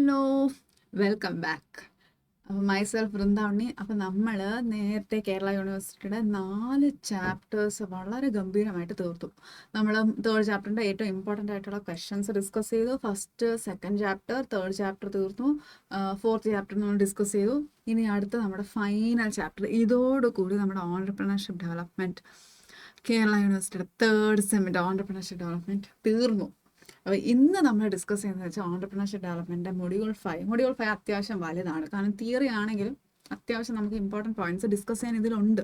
Hello, welcome back. അപ്പോൾ myself Vrinda ഉണ്ണി. അപ്പോൾ നമ്മൾ നേരത്തെ കേരള യൂണിവേഴ്സിറ്റിയുടെ 4 ചാപ്റ്റേഴ്സ് വളരെ ഗംഭീരമായിട്ട് തീർത്തു. നമ്മൾ 3rd ചാപ്റ്ററിൻ്റെ ഏറ്റവും ഇമ്പോർട്ടൻ്റ് ആയിട്ടുള്ള ക്വസ്റ്റ്യൻസ് ഡിസ്കസ് ചെയ്തു. First, second chapter, 3rd chapter തീർന്നു. 4th ചാപ്റ്റർ നമ്മൾ ഡിസ്കസ് ചെയ്തു. ഇനി അടുത്ത നമ്മുടെ ഫൈനൽ ചാപ്റ്റർ. ഇതോടുകൂടി നമ്മുടെ ഓൺട്രപ്രണർഷിപ്പ് ഡെവലപ്മെൻറ്റ്, കേരള യൂണിവേഴ്സിറ്റിയുടെ 3rd സെമ്മിൻ്റെ ഓൺട്രപ്രണർഷിപ്പ് ഡെവലപ്മെൻറ്റ് തീർന്നു. അപ്പോൾ ഇന്ന് നമ്മൾ ഡിസ്കസ് ചെയ്യുന്നത് വെച്ചാൽ ഓൺട്രപ്രണർഷിപ്പ് ഡെവലപ്മെൻറ്റിൻ്റെ മൊഡ്യൂൾ 5 അത്യാവശ്യം വലുതാണ്. കാരണം തിയറി ആണെങ്കിലും അത്യാവശ്യം നമുക്ക് ഇമ്പോർട്ടൻറ്റ് പോയിന്റ്സ് ഡിസ്കസ് ചെയ്യാൻ ഇതിലുണ്ട്.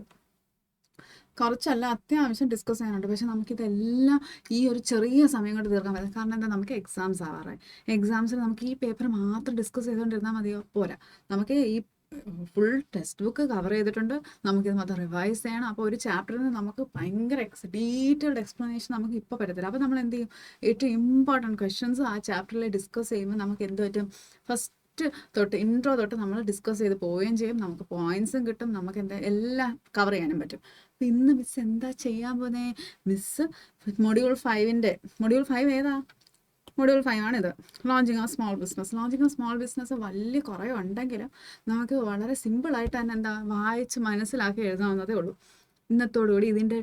കുറച്ചല്ല, അത്യാവശ്യം ഡിസ്കസ് ചെയ്യാനുണ്ട്. പക്ഷെ നമുക്കിതെല്ലാം ഈ ഒരു ചെറിയ സമയം കൊണ്ട് തീർക്കാൻ പറ്റില്ല. കാരണം എന്താ, നമുക്ക് എക്സാംസ് ആവാറായി. എക്സാംസിൽ നമുക്ക് ഈ പേപ്പർ മാത്രം ഡിസ്കസ് ചെയ്തുകൊണ്ടിരുന്നാൽ മതിയോ? പോരാ. നമുക്ക് ഈ ഫുൾ ടെക്സ്റ്റ് ബുക്ക് കവർ ചെയ്തിട്ടുണ്ട്. നമുക്കിത് മൊത്തം റിവൈസ് ചെയ്യണം. അപ്പോൾ ഒരു ചാപ്റ്ററിൽ നിന്ന് നമുക്ക് ഭയങ്കര ഡീറ്റെയിൽഡ് എക്സ്പ്ലനേഷൻ നമുക്ക് ഇപ്പോൾ പറ്റത്തില്ല. അപ്പോൾ നമ്മൾ എന്ത് ചെയ്യും, ഏറ്റവും ഇമ്പോർട്ടൻറ്റ് ക്വസ്റ്റ്യൻസ് ആ ചാപ്റ്ററിൽ ഡിസ്കസ് ചെയ്യുമ്പോൾ നമുക്ക് എന്ത് പറ്റും, ഫസ്റ്റ് തൊട്ട് ഇൻട്രോ തൊട്ട് നമ്മൾ ഡിസ്കസ് ചെയ്ത് പോവുകയും ചെയ്യും. നമുക്ക് പോയിന്റ്സും കിട്ടും. നമുക്ക് എന്താ എല്ലാം കവർ ചെയ്യാനും പറ്റും. അപ്പോൾ ഇന്ന് മിസ് എന്താ ചെയ്യാൻ പോകുന്നത്? മിസ് മൊഡ്യൂൾ 5 ഏതാ? മൊഡ്യൂൾ 5 ആണിത്. ലോഞ്ചിങ് ആ സ്മോൾ ബിസിനസ് വലിയ കുറേ ഉണ്ടെങ്കിലും നമുക്ക് വളരെ സിമ്പിളായിട്ട് തന്നെ എന്താ വായിച്ച് മനസ്സിലാക്കി എഴുതാവുന്നതേ ഉള്ളൂ. ഇന്നത്തോടുകൂടി ഇതിൻ്റെ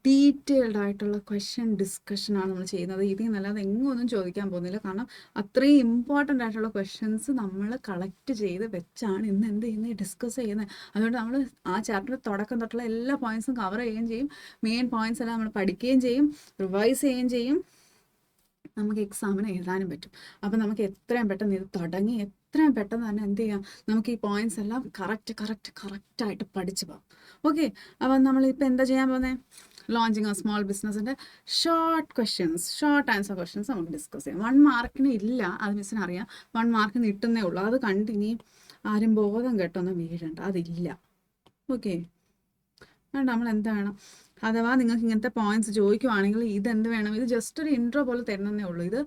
ഡീറ്റെയിൽഡ് ആയിട്ടുള്ള ക്വസ്റ്റ്യൻ ഡിസ്കഷനാണ് നമ്മൾ ചെയ്യുന്നത്. ഇതിൽ നിന്നല്ലാതെ എങ്ങൊന്നും ചോദിക്കാൻ പോകുന്നില്ല. കാരണം അത്രയും ഇമ്പോർട്ടൻ്റ് ആയിട്ടുള്ള ക്വസ്റ്റ്യൻസ് നമ്മൾ കളക്ട് ചെയ്ത് വെച്ചാണ് ഇന്ന് എന്ത് ചെയ്യുന്നത്, ഡിസ്കസ് ചെയ്യുന്നത്. അതുകൊണ്ട് നമ്മൾ ആ ചാപ്റ്റർ തുടക്കം തൊട്ടുള്ള എല്ലാ പോയിൻറ്റ്സും കവർ ചെയ്യുകയും ചെയ്യും. മെയിൻ പോയിൻറ്റ്സ് എല്ലാം നമ്മൾ പഠിക്കുകയും ചെയ്യും, റിവൈസ് ചെയ്യുകയും ചെയ്യും. നമുക്ക് എക്സാമിന് എഴുതാനും പറ്റും. അപ്പം നമുക്ക് എത്രയും പെട്ടെന്ന് ഇത് തുടങ്ങി എത്രയും പെട്ടെന്ന് തന്നെ എന്ത് ചെയ്യാം, നമുക്ക് ഈ പോയിന്റ്സ് എല്ലാം കറക്റ്റായിട്ട് പഠിച്ചു പോകാം. ഓക്കെ, അപ്പം നമ്മളിപ്പോൾ എന്താ ചെയ്യാൻ പോകുന്നത്? ലോഞ്ചിങ് ആ സ്മോൾ ബിസിനസ്സിൻ്റെ ഷോർട്ട് ആൻസർ ക്വസ്റ്റ്യൻസ് നമുക്ക് ഡിസ്കസ് ചെയ്യാം. 1 മാർക്കിന് ഇല്ല, അത് മിസ്സിന് അറിയാം. 1 മാർക്കിന് കിട്ടുന്നേ ഉള്ളൂ. അത് കണ്ട് ഇനി ആരും ബോധം കേട്ടൊന്നും വീഴണ്ട, അതില്ല. ഓക്കെ, അതുകൊണ്ട് നമ്മൾ എന്ത് വേണം, അഥവാ നിങ്ങൾക്ക് ഇങ്ങനത്തെ പോയിന്റ്സ് ചോദിക്കുവാണെങ്കിൽ ഇതെന്ത് വേണം, ഇത് ജസ്റ്റ് ഒരു ഇൻട്രോ പോലെ തരുന്നതേ ഉള്ളൂ. ഇത്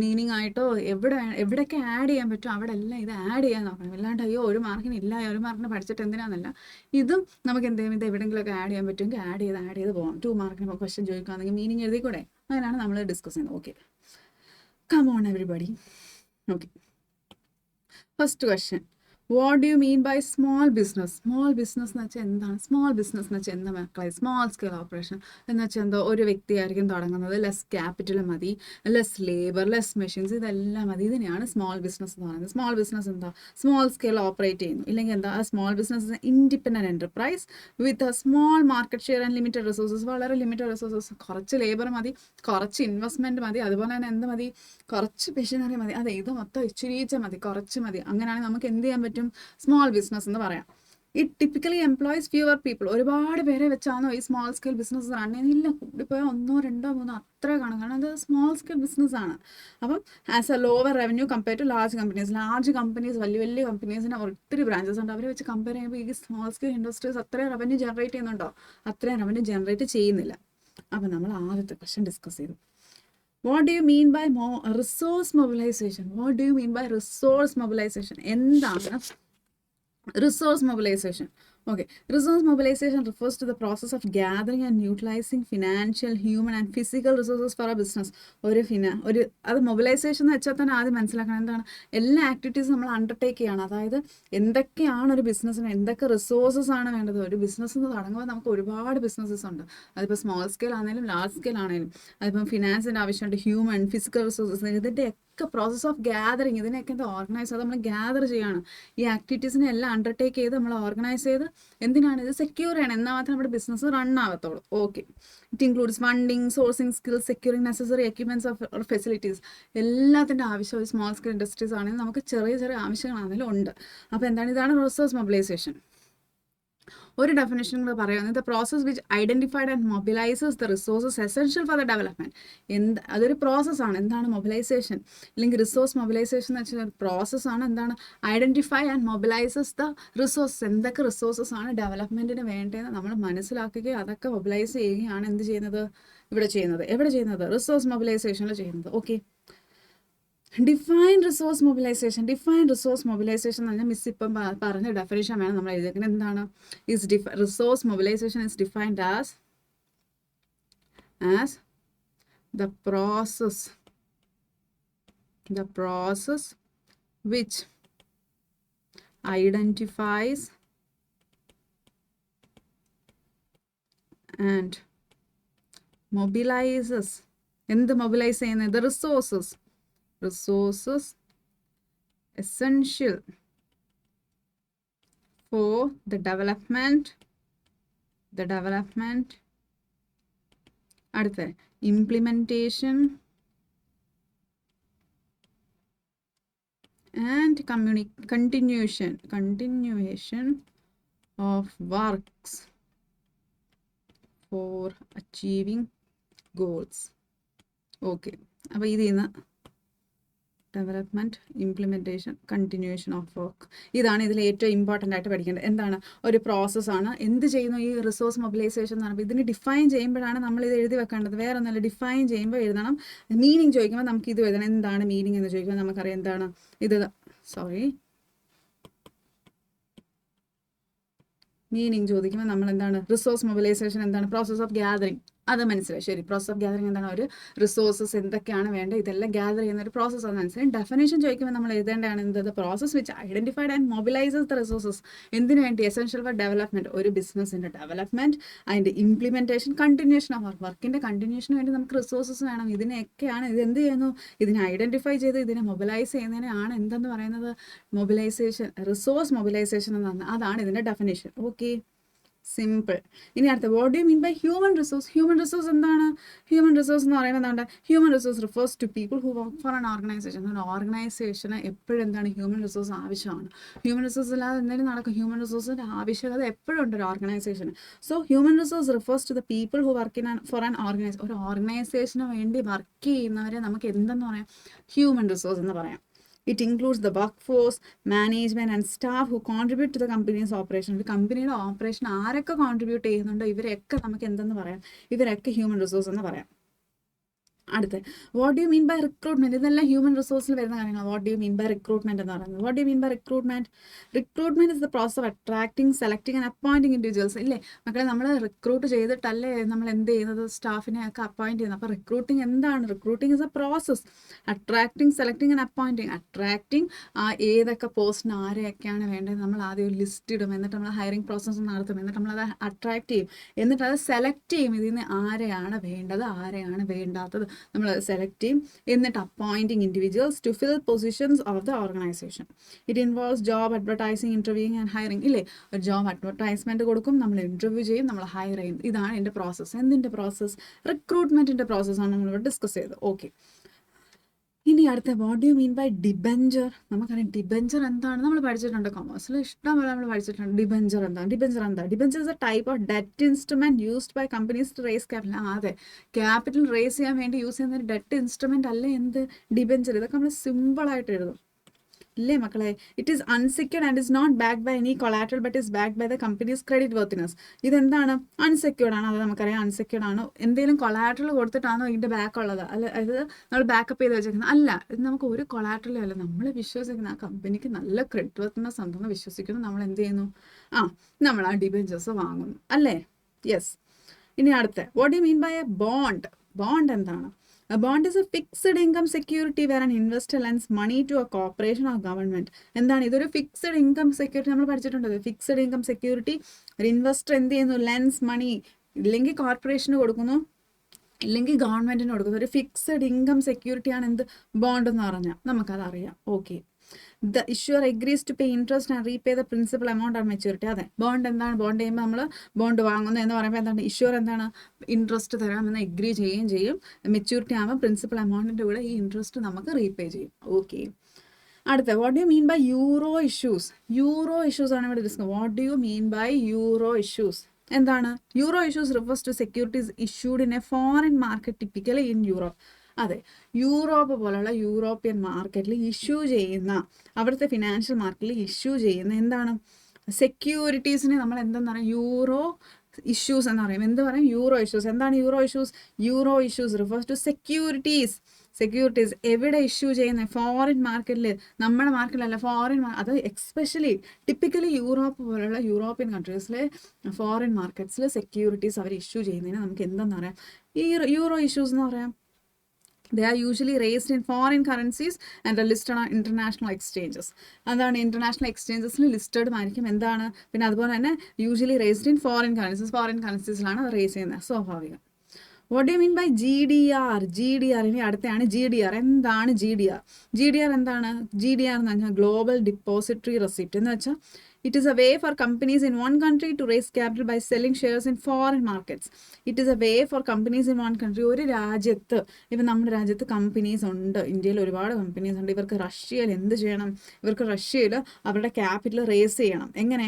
മീനിങ് ആയിട്ടോ എവിടെയൊക്കെ ആഡ് ചെയ്യാൻ പറ്റും അവിടെ എല്ലാം ഇത് ആഡ് ചെയ്യാൻ നോക്കണം. അല്ലാണ്ട് അയ്യോ 1 മാർക്കിന് ഇല്ല, 1 മാർക്കിന് പഠിച്ചിട്ട് എന്തിനാന്നല്ല. ഇതും നമുക്ക് എന്ത് ചെയ്യും, ഇത് എവിടെയെങ്കിലുമൊക്കെ ആഡ് ചെയ്യാൻ പറ്റുമെങ്കിൽ ആഡ് ചെയ്ത് പോകാം. 2 മാർക്കിന് ക്വസ്റ്റ്യൻ ചോദിക്കുകയാണെങ്കിൽ മീനിങ് എഴുതിക്കൂടെ? അങ്ങനെയാണ് നമ്മൾ ഡിസ്കസ് ചെയ്യുന്നത്. Okay, come on everybody. Okay, first question, what do you mean by small business? Small business എന്ന് വെച്ചാൽ എന്താണ്? സ്മോൾ ബിസിനസ് എന്ന് വെച്ചാൽ എന്താ മക്കളെ? സ്മോൾ സ്കെയിൽ ഓപ്പറേഷൻ എന്ന് വെച്ചാൽ എന്തോ ഒരു വ്യക്തിയായിരിക്കും തുടങ്ങുന്നത്. ലെസ് ക്യാപിറ്റൽ മതി, ലെസ് ലേബർ, ലെസ് മെഷീൻസ്, ഇതെല്ലാം മതി. ഇതിനെയാണ് സ്മോൾ ബിസിനസ് എന്ന് പറയുന്നത്. സ്മോൾ ബിസിനസ് എന്താ? സ്മോൾ സ്കെയിൽ ഓപ്പറേറ്റ് ചെയ്യുന്നു. ഇല്ലെങ്കിൽ എന്താ, small business independent enterprise with a small market share and limited resources. വളരെ ലിമിറ്റഡ് റിസോഴ്സസ്, കുറച്ച് ലേബർ മതി, കുറച്ച് ഇൻവെസ്റ്റ്മെൻറ്റ് മതി, അതുപോലെ തന്നെ എന്ത് മതി, കുറച്ച് മെഷീനറി മതി. അതെ, ഇത് മൊത്തം ഇച്ചിരീച്ച മതി, കുറച്ച് മതി. അങ്ങനെയാണെങ്കിൽ നമുക്ക് എന്ത് ചെയ്യാൻ പറ്റും? സ്മോൾ ബിസിനസ് എന്ന് പറയാം. It typically employs fewer people. ഒരുപാട് പേരെ വെച്ചാണോ ഈ സ്മോൾ സ്കെയിൽ ബിസിനസ് റൺ ചെയ്യുന്നില്ല. കൂടിപ്പോയാൽ 1, 2, 3 അത്രേ കാണും. കാരണം അത് സ്മോൾ സ്കെയിൽ ബിസിനസ് ആണ്. അപ്പം as a lower revenue compare to large companies, വലിയ കമ്പനീസിന് ഒത്തിരി ബ്രാഞ്ചസ് ഉണ്ട്. അവരെ വെച്ച് കമ്പയർ ചെയ്യുമ്പോൾ ഈ സ്മോൾ സ്കെയിൽ ഇൻഡസ്ട്രീസ് അത്രയും റവന്യൂ ജനറേറ്റ് ചെയ്യുന്നുണ്ടോ? അത്രയും റവന്യൂ ജനറേറ്റ് ചെയ്യുന്നില്ല. അപ്പം നമ്മൾ ആദ്യത്തെ ക്വസ്റ്റ്യൻ ഡിസ്കസ് ചെയ്തു. What do you mean by resource mobilization? എന്താണ് resource mobilization? Okay, resource mobilization refers to the process of gathering and utilizing financial, human and physical resources for a business. അത് mobilisation എന്ന് വെച്ചാൽ തന്നെ ആദ്യം മനസ്സിലാക്കണം എന്താണ്. എല്ലാ ആക്ടിവിറ്റീസും നമ്മൾ അണ്ടർടേക്ക് ചെയ്യണം. അതായത് എന്തൊക്കെയാണ് ഒരു ബിസിനസ്സിന്, എന്തൊക്കെ റിസോഴ്സസ് ആണ് വേണ്ടത്. ഒരു ബിസിനസ് എന്ന് തുടങ്ങുമ്പോൾ നമുക്ക് ഒരുപാട് ബിസിനസ്സസ് ഉണ്ട്. അതിപ്പോൾ സ്മോൾ സ്കെയിൽ ആണെങ്കിലും ലാർജ് സ്കെയിൽ ആണെങ്കിലും. അതിപ്പം ഫിനാൻസിൻ്റെ ആവശ്യമുണ്ട്, ഹ്യൂമൻ, ഫിസിക്കൽ റിസോഴ്സസ്. ഇതിൻ്റെയൊക്കെ പ്രോസസ് ഓഫ് ഗ്യാതറിങ്, ഇതിനെയൊക്കെ എന്താ ഓർഗനൈസ് ചെയ്ത് നമ്മൾ ഗ്യാദർ ചെയ്യാണ്. ഈ ആക്ടിവിറ്റീസിനെ എല്ലാം അണ്ടർടേക്ക് ചെയ്ത് നമ്മൾ ഓർഗനൈസ് ചെയ്ത് എന്തിനാണ് ഇത് സെക്യൂർ ചെയ്യണം, എന്നാൽ മാത്രമേ നമ്മുടെ ബിസിനസ് റൺ ആവത്തുള്ളൂ. Okay, it includes funding, sourcing skills, securing necessary equipments of facilities. എല്ലാത്തിൻ്റെ ആവശ്യം ഒരു സ്മോൾ സ്കെയിൽ ഇൻഡസ്ട്രീസ് ആണെങ്കിൽ നമുക്ക് ചെറിയ ആവശ്യങ്ങളാണെങ്കിലും ഉണ്ട്. അപ്പോൾ എന്താണ്, ഇതാണ് റിസോഴ്സ് മൊബിലൈസേഷൻ. ഒരു ഡെഫിനേഷൻ കൂടെ പറയുന്നത്, the process which identified and mobilises the resources essential for the development. അതൊരു പ്രോസസ്സാണ്. എന്താണ് മൊബിലൈസേഷൻ അല്ലെങ്കിൽ റിസോഴ്സ് മൊബിലൈസേഷൻ എന്ന് വെച്ചാൽ ഒരു പ്രോസസ്സാണ്. എന്താണ്, identify and mobilises the resources. എന്തൊക്കെ റിസോഴ്സസ് ആണ് ഡെവലപ്മെൻറ്റിന് വേണ്ടതെന്ന് നമ്മൾ മനസ്സിലാക്കുകയും അതൊക്കെ മൊബിലൈസ് ചെയ്യുകയാണ് എന്ത് ചെയ്യുന്നത്, എവിടെ ചെയ്യുന്നത്, റിസോഴ്സ് മൊബിലൈസേഷനിൽ ചെയ്യുന്നത്. ഓക്കെ, ഡിഫൈൻ റിസോഴ്സ് മൊബിലൈസേഷൻ എന്ന് പറഞ്ഞാൽ മിസ് ഇപ്പം പറഞ്ഞ ഡെഫിനേഷൻ വേണം നമ്മൾ എഴുതിയിരിക്കുന്നത്. എന്താണ്, resource mobilisation is defined as the process which identifies and mobilizes എന്ത് മൊബിലൈസ് ചെയ്യുന്നത് the resources essential for the development അടുത്ത implementation and continuation of works for achieving goals. Okay, അപ്പോൾ ഇതിൽ നിന്ന് development, implementation, continuation of work, ഇതാണ് ഇതിൽ ഏറ്റവും important ആയിട്ട് പഠിക്കേണ്ടത്. എന്താണ്? ഒരു പ്രോസസ്സാണ്. എന്ത് ചെയ്യുന്നു ഈ റിസോഴ്സ് മൊബിലൈസേഷൻ എന്ന് പറയുമ്പോൾ ഇതിന് ഡിഫൈൻ ചെയ്യുമ്പോഴാണ് നമ്മൾ ഇത് എഴുതി വെക്കേണ്ടത്. വേറെ ഒന്നുമല്ല, ഡിഫൈൻ ചെയ്യുമ്പോൾ എഴുതണം. മീനിങ് ചോദിക്കുമ്പോൾ നമുക്ക് ഇത് എഴുതണം. എന്താണ് മീനിങ് എന്ന് ചോദിക്കുമ്പോൾ നമുക്കറിയാം എന്താണ് ഇത്. മീനിങ് ചോദിക്കുമ്പോൾ നമ്മൾ എന്താണ്, റിസോഴ്സ് മൊബിലൈസേഷൻ എന്താണ്, പ്രോസസ് ഓഫ് ഗ്യാതറിങ്, അത് മനസ്സിലായി. ശരി, പ്രോസസ് ഓഫ് ഗ്യാതറിങ് എന്താണ്, ഒരു റിസോഴ്സസ് എന്തൊക്കെയാണ് വേണ്ടത് ഇതെല്ലാം ഗ്യാദർ ചെയ്യുന്ന ഒരു പ്രോസസ്സ് അത് മനസ്സിലായി. ഡെഫിനേഷൻ ചോദിക്കുമ്പോൾ നമ്മൾ എഴുതേണ്ടതാണ് എന്ത്, process which identified and mobilises the resources. എന്തിനു വേണ്ടി? എസെൻഷ്യൽ ഫോർ ഡെവലപ്മെന്റ്, ഒരു ബിസിനസിന്റെ ഡെവലപ്മെന്റ്, അതിന്റെ ഇംപ്ലിമെന്റേഷൻ, കണ്ടിന്യൂഷൻ ഓഫ് വർക്കിന്റെ കണ്ടിന്യൂഷന് വേണ്ടി നമുക്ക് റിസോഴ്സസ് വേണം. ഇതിനൊക്കെയാണ് ഇത് എന്ത് ചെയ്യുന്നു, ഇതിനെ ഐഡന്റിഫൈ ചെയ്ത് ഇതിനെ മൊബിലൈസ് ചെയ്യുന്നതിനാണ് എന്തെന്ന് പറയുന്നത്, മൊബിലൈസേഷൻ, റിസോഴ്സ് മൊബിലൈസേഷൻ എന്ന് പറഞ്ഞാൽ അതാണ് ഇതിന്റെ ഡെഫിനേഷൻ. Okay, simple. ഇനി അടുത്ത, what do you mean by human resource? Human resource എന്താണ്? ഹ്യൂമൻ റിസോഴ്സ് എന്ന് പറയുന്നത് എന്താണ്? Human resource refers to people who work for an organization. ഒരു ഓർഗനൈസേഷന് എപ്പോഴും എന്താണ്, ഹ്യൂമൻ റിസോഴ്സ് ആവശ്യമാണ്. ഹ്യൂമൻ റിസോഴ്സ് ഇല്ലാതെ എന്തെങ്കിലും നടക്കും? ഹ്യൂമൻ റിസോഴ്സിൻ്റെ ആവശ്യകത എപ്പോഴും ഉണ്ട് ഒരു ഓർഗനൈസേഷന്. So human resource refers to the people who work for an organization. ഒരു ഓർഗനൈസേഷന് വേണ്ടി വർക്ക് ചെയ്യുന്നവരെ നമുക്ക് എന്തെന്ന് പറയാം? ഹ്യൂമൻ റിസോഴ്സ് എന്ന് പറയാം. It includes the workforce, management and staff who contribute to the company's operation. ഒരു കമ്പനിയുടെ ഓപ്പറേഷൻ ആരൊക്കെ കോൺട്രിബ്യൂട്ട് ചെയ്യുന്നുണ്ടോ ഇവരെയൊക്കെ നമുക്ക് എന്തെന്ന് പറയാം? ഇവരൊക്കെ ഹ്യൂമൻ റിസോഴ്സ് എന്ന് പറയാം. അടുത്ത്, what do you mean by recruitment? ഇതെല്ലാം ഹ്യൂമൻ റിസോഴ്സിൽ വരുന്ന കാര്യങ്ങൾ. What do you mean by recruitment എന്ന് പറയുന്നത്? What do you mean by recruitment? Recruitment is the process of attracting, selecting and appointing individuals. ഇല്ലേ മക്കളെ, നമ്മൾ റിക്രൂട്ട് ചെയ്തിട്ടല്ലേ നമ്മൾ എന്ത് ചെയ്യുന്നത്, സ്റ്റാഫിനെ ഒക്കെ അപ്പോയിന്റ് ചെയ്യുന്നത്. അപ്പോൾ റിക്രൂട്ടിങ് എന്താണ്? Recruiting is a process. Attracting, selecting and appointing. Attracting, ഏതൊക്കെ പോസ്റ്റിന് ആരെയൊക്കെയാണ് വേണ്ടത് നമ്മൾ ആദ്യം ഒരു ലിസ്റ്റ് ഇടും. എന്നിട്ട് നമ്മൾ ഹയറിംഗ് പ്രോസസ്സ് നടത്തും. എന്നിട്ട് നമ്മളത് അട്രാക്ട് ചെയ്യും. എന്നിട്ട് അത് സെലക്ട് ചെയ്യും. ഇതിൽ നിന്ന് ആരെയാണ് വേണ്ടത്, ആരെയാണ് വേണ്ടാത്തത് നമ്മൾ സെലക്ട് ചെയ്യും. എന്നിട്ട് appointing individuals to fill positions of the organization. It involves job advertising, interviewing and hiring. ഇല്ലേ, ഒരു ജോബ് അഡ്വർടൈസ്മെന്റ് കൊടുക്കും, നമ്മൾ ഇന്റർവ്യൂ ചെയ്യും, നമ്മൾ ഹയർ ചെയ്യും. ഇതാണ് എൻ്റെ പ്രോസസ്സ്. എന്തിൻ്റെ പ്രോസസ്സ്? റിക്രൂട്ട്മെന്റിന്റെ പ്രോസസ്സാണ് നമ്മളിവിടെ ഡിസ്കസ് ചെയ്തത്. ഓക്കെ, ഇനി അടുത്ത, what do you mean by debenture? നമുക്കറിയാം ഡിബെഞ്ചർ എന്താണ്, നമ്മൾ പഠിച്ചിട്ടുണ്ട്. കൊമേഴ്സിൽ ഇഷ്ടംപോലെ നമ്മൾ പഠിച്ചിട്ടുണ്ട്. ഡിബെഞ്ചർ എന്താണ്? Debenture is a type of debt instrument used by companies to raise capital. അതെ, ക്യാപിറ്റൽ റേസ് ചെയ്യാൻ വേണ്ടി യൂസ് ചെയ്യുന്ന ഒരു ഡെറ്റ് ഇൻസ്ട്രുമെന്റ് അല്ലേ എന്ത്, ഡിബെഞ്ചർ. ഇതൊക്കെ നമ്മൾ സിമ്പിളായിട്ട് എഴുതും. ഇല്ലേ മക്കളെ? It is unsecured and is not backed by any collateral but is backed by the company's credit worthiness. ഇതെന്താണ്? അൺസെക്യൂർഡ് ആണ്. അത് നമുക്കറിയാം അൺസെക്യൂർഡ് ആണ്. എന്തെങ്കിലും കൊളാറ്ററൽ കൊടുത്തിട്ടാണോ ഇതിൻ്റെ ബാക്ക് ഉള്ളത്? അല്ല, അത് നമ്മൾ ബാക്കപ്പ് ചെയ്ത് വെച്ചേക്കുന്നത് അല്ല. ഇത് നമുക്ക് ഒരു കൊളാറ്ററലും അല്ല. നമ്മൾ വിശ്വസിക്കുന്ന ആ കമ്പനിക്ക് നല്ല ക്രെഡിറ്റ് വർത്തിനെസ് ഉണ്ടെന്ന് വിശ്വസിക്കുന്നു. നമ്മൾ എന്ത് ചെയ്യുന്നു? നമ്മൾ ആ ഡിബെഞ്ചേഴ്സ് വാങ്ങുന്നു. അല്ലേ? യെസ്. ഇനി അടുത്ത, what do you mean by a bond? Bond എന്താണ്? A bond is a fixed income security where an investor lends money to a corporation or government. എന്താണ്? ഇതൊരു ഫിക്സഡ് ഇൻകം സെക്യൂരിറ്റി. നമ്മൾ പഠിച്ചിട്ടുണ്ട്. ഫിക്സഡ് ഇൻകം സെക്യൂരിറ്റി, ഒരു investor എന്ത് ചെയ്യുന്നു? Lens മണി, ഇല്ലെങ്കിൽ corporation കൊടുക്കുന്നു, ഇല്ലെങ്കിൽ ഗവൺമെന്റിന് കൊടുക്കുന്നു. ഒരു ഫിക്സഡ് ഇൻകം സെക്യൂരിറ്റിയാണ് എന്ത്, ബോണ്ട് എന്ന് പറഞ്ഞാൽ. നമുക്കതറിയാം. Okay, the issuer agrees to pay interest and repay the principal amount on maturity. അതെ, ബോണ്ട് എന്താണ്? ബോണ്ട് ചെയ്യുമ്പോൾ നമ്മൾ ബോണ്ട് വാങ്ങുന്നു എന്ന് പറയുമ്പോൾ എന്താണ്? ഇഷ്യൂർ എന്താണ്? ഇൻട്രസ്റ്റ് തരാമെന്ന് എഗ്രി ചെയ്യുകയും ചെയ്യും. മെച്യൂരിറ്റി ആകുമ്പോൾ പ്രിൻസിപ്പൽ എമൗണ്ടിൻ്റെ കൂടെ ഈ ഇൻട്രസ്റ്റ് നമുക്ക് റീപേ ചെയ്യും. ഓക്കെ, അടുത്ത, what do you mean by euro issues? Euro issues ആണ് ഇവിടെ discuss. What do you mean by euro issues? എന്താണ്? Euro issues refers to securities issued in a foreign market, typically in Europe. അതെ, Europe പോലുള്ള European മാർക്കറ്റിൽ issue ചെയ്യുന്ന, അവിടുത്തെ financial മാർക്കറ്റിൽ issue ചെയ്യുന്ന എന്താണ്? സെക്യൂരിറ്റീസിനെ നമ്മൾ എന്തെന്ന് പറയും? യൂറോ ഇഷ്യൂസ് എന്ന് പറയും. എന്ത് പറയും? Euro issues. എന്താണ് euro issues? Euro issues refers to securities. എവിടെ ഇഷ്യൂ ചെയ്യുന്നത്? ഫോറിൻ മാർക്കറ്റിൽ. നമ്മുടെ മാർക്കറ്റിലല്ല, ഫോറിൻ. അത് എക്സ്പെഷ്യലി ടിപ്പിക്കലി യൂറോപ്പ് പോലുള്ള യൂറോപ്യൻ കൺട്രീസിലെ ഫോറിൻ മാർക്കറ്റ്സിൽ സെക്യൂരിറ്റീസ് അവർ ഇഷ്യൂ ചെയ്യുന്നതിന് നമുക്ക് എന്തെന്ന് പറയാം? ഈ യൂറോ ഇഷ്യൂസ് എന്ന് പറയാം. They are usually raised in foreign currencies and are listed on international exchanges. അതാണ് ഇന്റർനാഷണൽ എക്സ്ചേഞ്ചസിൽ ലിസ്റ്റഡ് ആയിരിക്കും. എന്താണ് പിന്നെ അതുപോലെ തന്നെ യൂഷ്വലി റേസ്ഡ് ഇൻ ഫോറിൻ കറൻസീസിലാണ് റേസ് ചെയ്യുന്നത്, സ്വാഭാവികം. What you mean by GDR? GDR ഇനി അടുത്താണ് GDR. എന്താണ് GDR? GDR എന്താണ്? GDR എന്ന് പറഞ്ഞാൽ ഗ്ലോബൽ ഡിപ്പോസിറ്ററി റെസിപ്റ്റ് എന്ന് വെച്ചാൽ it is a way for companies in one country to raise capital by selling shares in foreign markets. It is a way for companies in one country. ഒരു രാജ്യത്ത്, ഇപ്പം നമ്മുടെ രാജ്യത്ത് companies ഉണ്ട്, ഇന്ത്യയിൽ ഒരുപാട് കമ്പനീസ് ഉണ്ട്. ഇവർക്ക് റഷ്യയിൽ എന്ത് ചെയ്യണം? ഇവർക്ക് റഷ്യയിൽ അവരുടെ ക്യാപിറ്റൽ റേസ് ചെയ്യണം. എങ്ങനെ?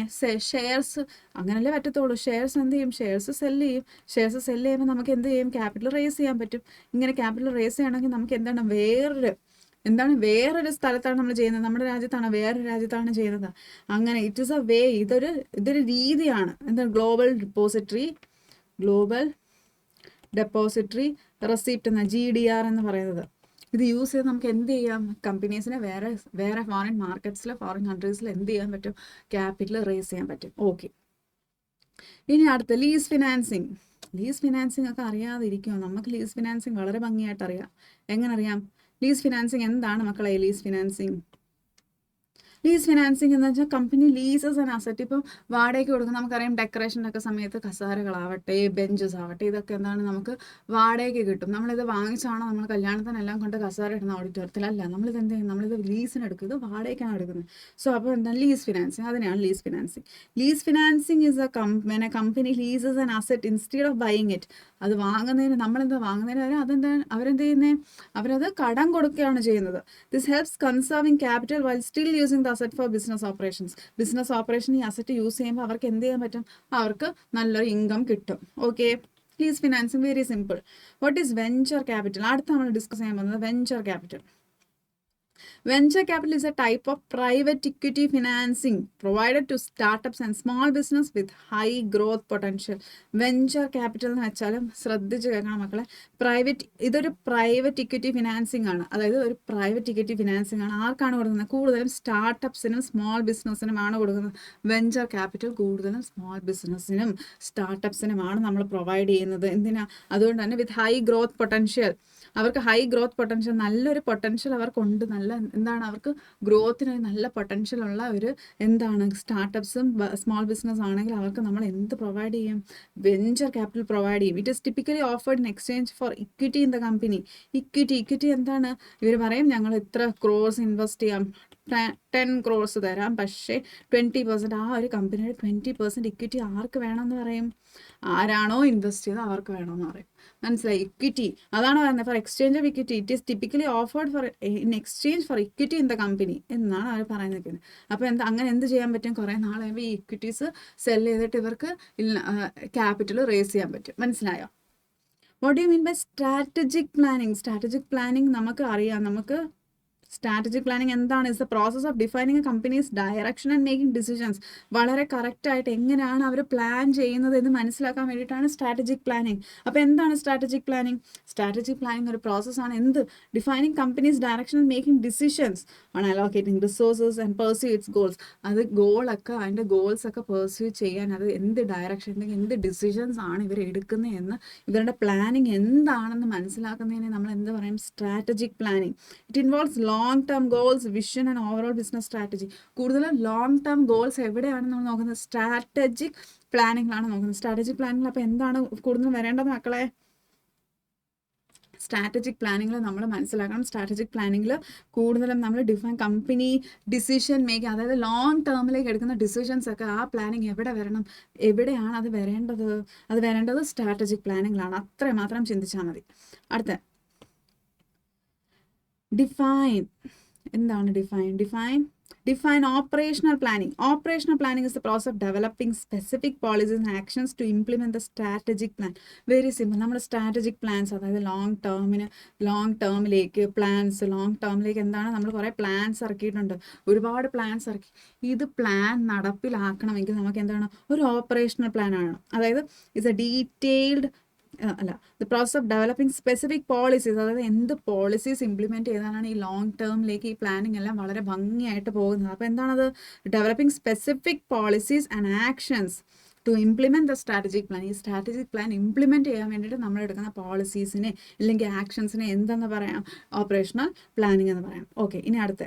ഷെയർസ്, അങ്ങനല്ലേ പറ്റത്തുള്ളൂ. ഷെയർസ് എന്ത് ചെയ്യും? ഷെയർസ് സെല്ല് ചെയ്യും. ഷെയർസ് സെല്ല് ചെയ്യുമ്പോൾ നമുക്ക് എന്ത് ചെയ്യും? ക്യാപിറ്റൽ റേസ് ചെയ്യാൻ പറ്റും. ഇങ്ങനെ ക്യാപിറ്റൽ റേസ് ചെയ്യണമെങ്കിൽ നമുക്ക് വേറൊരു സ്ഥലത്താണ് നമ്മൾ ചെയ്യുന്നത്, നമ്മുടെ രാജ്യത്താണ്, വേറൊരു രാജ്യത്താണ് ചെയ്യുന്നത്. അങ്ങനെ ഇറ്റ് ഈസ് എ വേ, ഇതൊരു രീതിയാണ്. എന്താണ്? ഗ്ലോബൽ ഡെപ്പോസിറ്ററി റെസിപ്റ്റ് എന്ന GDR എന്ന് പറയുന്നത്. ഇത് യൂസ് ചെയ്ത് നമുക്ക് എന്ത് ചെയ്യാം? കമ്പനീസിനെ വേറെ ഫോറിൻ മാർക്കറ്റ്സിൽ, ഫോറിൻ കൺട്രീസിൽ എന്ത് ചെയ്യാൻ പറ്റും? ക്യാപിറ്റൽ റേസ് ചെയ്യാൻ പറ്റും. ഓക്കെ, ഇനി അടുത്ത ലീസ് ഫിനാൻസിങ്. ലീസ് ഫിനാൻസിങ് ഒക്കെ അറിയാതിരിക്കുമോ? നമുക്ക് ലീസ് ഫിനാൻസിങ് വളരെ ഭംഗിയായിട്ട് അറിയാം. എങ്ങനെ അറിയാം? ലീസ് ഫിനാൻസിങ് എന്താണ് മക്കളെ? ലീസ് ഫിനാൻസിങ് എന്ന് വെച്ചാൽ കമ്പനി ലീസസ് ആൻഡ് അസറ്റ്. ഇപ്പം വാടകയ്ക്ക് കൊടുക്കും. നമുക്കറിയാം ഡെക്കറേഷൻ്റെ ഒക്കെ സമയത്ത് കസാരകളാവട്ടെ, ബെഞ്ചസ് ആവട്ടെ, ഇതൊക്കെ എന്താണ്? നമുക്ക് വാടകയ്ക്ക് കിട്ടും. നമ്മളിത് വാങ്ങിച്ചാണോ നമ്മൾ കല്യാണത്തിനെല്ലാം കൊണ്ട് കസാര ഇടുന്ന ഓഡിറ്റോറിയത്തിലല്ല. നമ്മളിത് എന്ത് ചെയ്യും? നമ്മളിത് ലീസിന് എടുക്കും. ഇത് വാടകയ്ക്കാണ് എടുക്കുന്നത്. സോ അപ്പോൾ എന്താണ് ലീസ് ഫിനാൻസിങ്? അതിനെയാണ് lease financing. Lease financing is company leases and asset instead of buying it. അത് വാങ്ങുന്നതിന് വരെ അവരെന്ത് ചെയ്യുന്നത്? അവരത് കടം കൊടുക്കുകയാണ് ചെയ്യുന്നത്. This helps conserving capital while still using asset for business operations. Business operation ഈ അസറ്റ് യൂസ് ചെയ്യുമ്പോൾ അവർക്ക് എന്ത് ചെയ്യാൻ പറ്റും? അവർക്ക് നല്ലൊരു ഇൻകം കിട്ടും. Okay, lease financing very simple. What is venture capital? അടുത്ത് നമ്മൾ ഡിസ്കസ് ചെയ്യാൻ പോകുന്നത് venture capital. Venture capital is a type of private equity financing provided to startups and small business with high growth potential. Venture capital എന്ന് വെച്ചാലും ശ്രദ്ധിച്ച് കേൾക്കണം മക്കളെ. ഇതൊരു പ്രൈവറ്റ് ഇക്വിറ്റി ഫിനാൻസിങ് ആണ്. അതായത് ഒരു പ്രൈവറ്റ് ഇക്വിറ്റി ഫിനാൻസിങ് ആണ്. ആർക്കാണ് കൊടുക്കുന്നത്? കൂടുതലും സ്റ്റാർട്ടപ്സിനും സ്മോൾ ബിസിനസ്സിനുമാണ് കൊടുക്കുന്നത്. വെഞ്ചർ ക്യാപിറ്റൽ കൂടുതലും സ്മോൾ ബിസിനസ്സിനും സ്റ്റാർട്ടപ്സിനുമാണ് നമ്മൾ പ്രൊവൈഡ് ചെയ്യുന്നത്. എന്തിനാ? അതുകൊണ്ട് തന്നെ വിത്ത് ഹൈ ഗ്രോത്ത് പൊട്ടൻഷ്യൽ. അവർക്ക് ഹൈ ഗ്രോത്ത് പൊട്ടൻഷ്യൽ, നല്ലൊരു പൊട്ടൻഷ്യൽ അവർക്കുണ്ട്. അവർക്ക് ഗ്രോത്തിന് നല്ല പൊട്ടൻഷ്യൽ ഉള്ള ഒരു സ്റ്റാർട്ടപ്സും സ്മോൾ ബിസിനസ് ആണെങ്കിൽ അവർക്ക് നമ്മൾ എന്ത് പ്രൊവൈഡ് ചെയ്യും? വെഞ്ചർ ക്യാപിറ്റൽ പ്രൊവൈഡ് ചെയ്യും. It is typically offered in exchange for equity in the company. Equity എന്താണ്? ഇവർ പറയും ഞങ്ങൾ ഇത്ര ക്രോർസ് ഇൻവെസ്റ്റ് ചെയ്യാം, 10 crores തരാം, പക്ഷേ 20%, ആ ഒരു കമ്പനിയുടെ 20% ഇക്വിറ്റി ആർക്ക് വേണമെന്ന് പറയും? ആരാണോ ഇൻവെസ്റ്റ് ചെയ്ത് അവർക്ക് വേണമെന്ന് പറയും. മനസ്സിലായി? ഇക്വിറ്റി അതാണ് പറയുന്നത്. Four exchange of equity it is typically offered four in exchange for equity in the company എന്നാണ് അവർ പറയുന്നത്. അപ്പോൾ അങ്ങനെ എന്ത് ചെയ്യാൻ പറ്റും? കുറേ നാളാകുമ്പോൾ ഈ ഇക്വിറ്റീസ് സെല് ചെയ്തിട്ട് ഇവർക്ക് ക്യാപിറ്റൽ റേസ് ചെയ്യാൻ പറ്റും. മനസ്സിലായോ? What do you mean by strategic planning? Strategic planning നമുക്ക് അറിയാം. സ്ട്രാറ്റജിക് പ്ലാനിങ് എന്താണ്? Is the process of defining a company's direction and making decisions. വളരെ കറക്റ്റായിട്ട് എങ്ങനെയാണ് അവർ പ്ലാൻ ചെയ്യുന്നത് എന്ന് മനസ്സിലാക്കാൻ വേണ്ടിയിട്ടാണ് സ്ട്രാറ്റജിക് പ്ലാനിങ്. അപ്പോൾ എന്താണ് സ്ട്രാറ്റജിക് പ്ലാനിങ്? സ്ട്രാറ്റജിക് പ്ലാനിങ് ഒരു പ്രോസസ്സാണ്. Defining companies direction and making decisions on allocating resources and pursue it's goals. അതിൻ്റെ ഗോൾസ് ഒക്കെ പെർസ്യൂ ചെയ്യാൻ അത് എന്ത് ഡയറക്ഷനിലേക്ക് എന്ത് ഡിസിഷൻസ് ആണ് ഇവർ എടുക്കുന്നതെന്ന്, ഇവരുടെ പ്ലാനിങ് എന്താണെന്ന് മനസ്സിലാക്കുന്നതിനെ നമ്മൾ എന്ത് പറയും? Strategic planning. It involves long term goals, vision and overall business strategy. കൂടുതലും ലോങ് ടേം ഗോൾസ് എവിടെയാണ് നമ്മൾ നോക്കുന്നത്? സ്ട്രാറ്റജിക് പ്ലാനിങ്ങിലാണ് നോക്കുന്നത്. സ്ട്രാറ്റജിക് പ്ലാനിങ്ങിൽ അപ്പോൾ എന്താണ് കൂടുതലും വരേണ്ടത് മക്കളെ? സ്ട്രാറ്റജിക് പ്ലാനിങ്ങിൽ നമ്മൾ മനസ്സിലാക്കണം. സ്ട്രാറ്റജിക് പ്ലാനിങ്ങിൽ കൂടുതലും നമ്മൾ കമ്പനി ഡിസിഷൻ മേക്കിംഗ്, അതായത് ലോങ് ടേമിലേക്ക് എടുക്കുന്ന ഡിസിഷൻസ് ഒക്കെ ആ പ്ലാനിങ് എവിടെയാണ് അത് വരേണ്ടത്? സ്ട്രാറ്റജിക് പ്ലാനിങ്ങിലാണ്. അത്രയും മാത്രം ചിന്തിച്ചാൽ മതി. അടുത്ത ഡിഫൈൻ. എന്താണ് define operational planning. Operational planning is the process of developing specific policies and actions to implement the strategic plan. Very simple. നമ്മുടെ സ്ട്രാറ്റജിക് പ്ലാൻസ്, അതായത് ലോങ് ടേമിലേക്ക് എന്താണ് നമ്മൾ കുറേ പ്ലാൻസ് ഇറക്കിയിട്ടുണ്ട്. ഒരുപാട് പ്ലാൻസ് ഇറക്കി. ഇത് പ്ലാൻ നടപ്പിലാക്കണമെങ്കിൽ നമുക്ക് എന്താണ്? ഒരു ഓപ്പറേഷണൽ പ്ലാൻ ആണ്. അതായത് it's a detailed the process of developing specific policies. അതായത് എന്ത് പോളിസീസ് ഇംപ്ലിമെൻറ്റ് ചെയ്താലാണ് ഈ ലോങ് ടേമിലേക്ക് ഈ പ്ലാനിങ് എല്ലാം വളരെ ഭംഗിയായിട്ട് പോകുന്നത്. അപ്പോൾ എന്താണത്? Developing specific policies and actions to implement the strategic plan. ഈ സ്ട്രാറ്റജിക് പ്ലാൻ ഇംപ്ലിമെൻറ്റ് ചെയ്യാൻ വേണ്ടിയിട്ട് നമ്മൾ എടുക്കുന്ന പോളിസീസിനെ ഇല്ലെങ്കിൽ ആക്ഷൻസിനെ എന്തെന്ന് പറയാം? ഓപ്പറേഷണൽ പ്ലാനിങ് എന്ന് പറയാം. ഓക്കെ, ഇനി അടുത്ത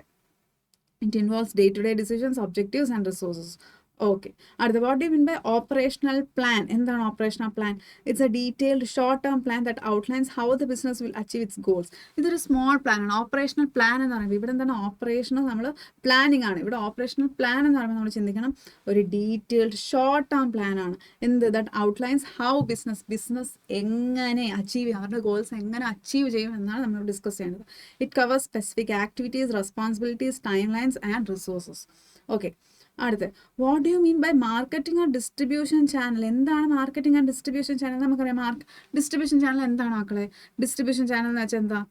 it involves day to day decisions, objectives and resources. Okay, അടുത്ത what do mean by operational plan? എന്താണ് operational plan? It's a detailed short term plan that outlines how the business will achieve its goals. ഇതൊരു small plan ആണ്. Operational plan എന്ന് പറയുമ്പോൾ ഇവിടെ എന്താണ്? Operational നമ്മൾ planning ആണ്. ഇവിടെ ഓപ്പറേഷണൽ പ്ലാൻ എന്ന് പറയുമ്പോൾ നമ്മൾ ചിന്തിക്കണം ഒരു ഡീറ്റെയിൽഡ് ഷോർട്ട് ടേം പ്ലാൻ ആണ്. എന്ത്? ദാറ്റ് ഔട്ട്ലൈൻസ് ഹൗ ബിസിനസ് എങ്ങനെ അച്ചീവ് ചെയ്യും, അവരുടെ ഗോൾസ് എങ്ങനെ അച്ചീവ് ചെയ്യും എന്നാണ് നമ്മൾ ഡിസ്കസ് ചെയ്യുന്നത്. It covers specific activities, responsibilities, time lines and resources. Okay, അടുത്ത് what do you mean by marketing or distribution channel? എന്താണ് മാർക്കറ്റിംഗ് ആൻഡ് ഡിസ്ട്രിബ്യൂഷൻ ചാനൽ? നമുക്കറിയാം ഡിസ്ട്രിബ്യൂഷൻ ചാനൽ എന്താണ് മക്കളെ? ഡിസ്ട്രിബ്യൂഷൻ ചാനൽ എന്ന് വെച്ചാൽ എന്താ?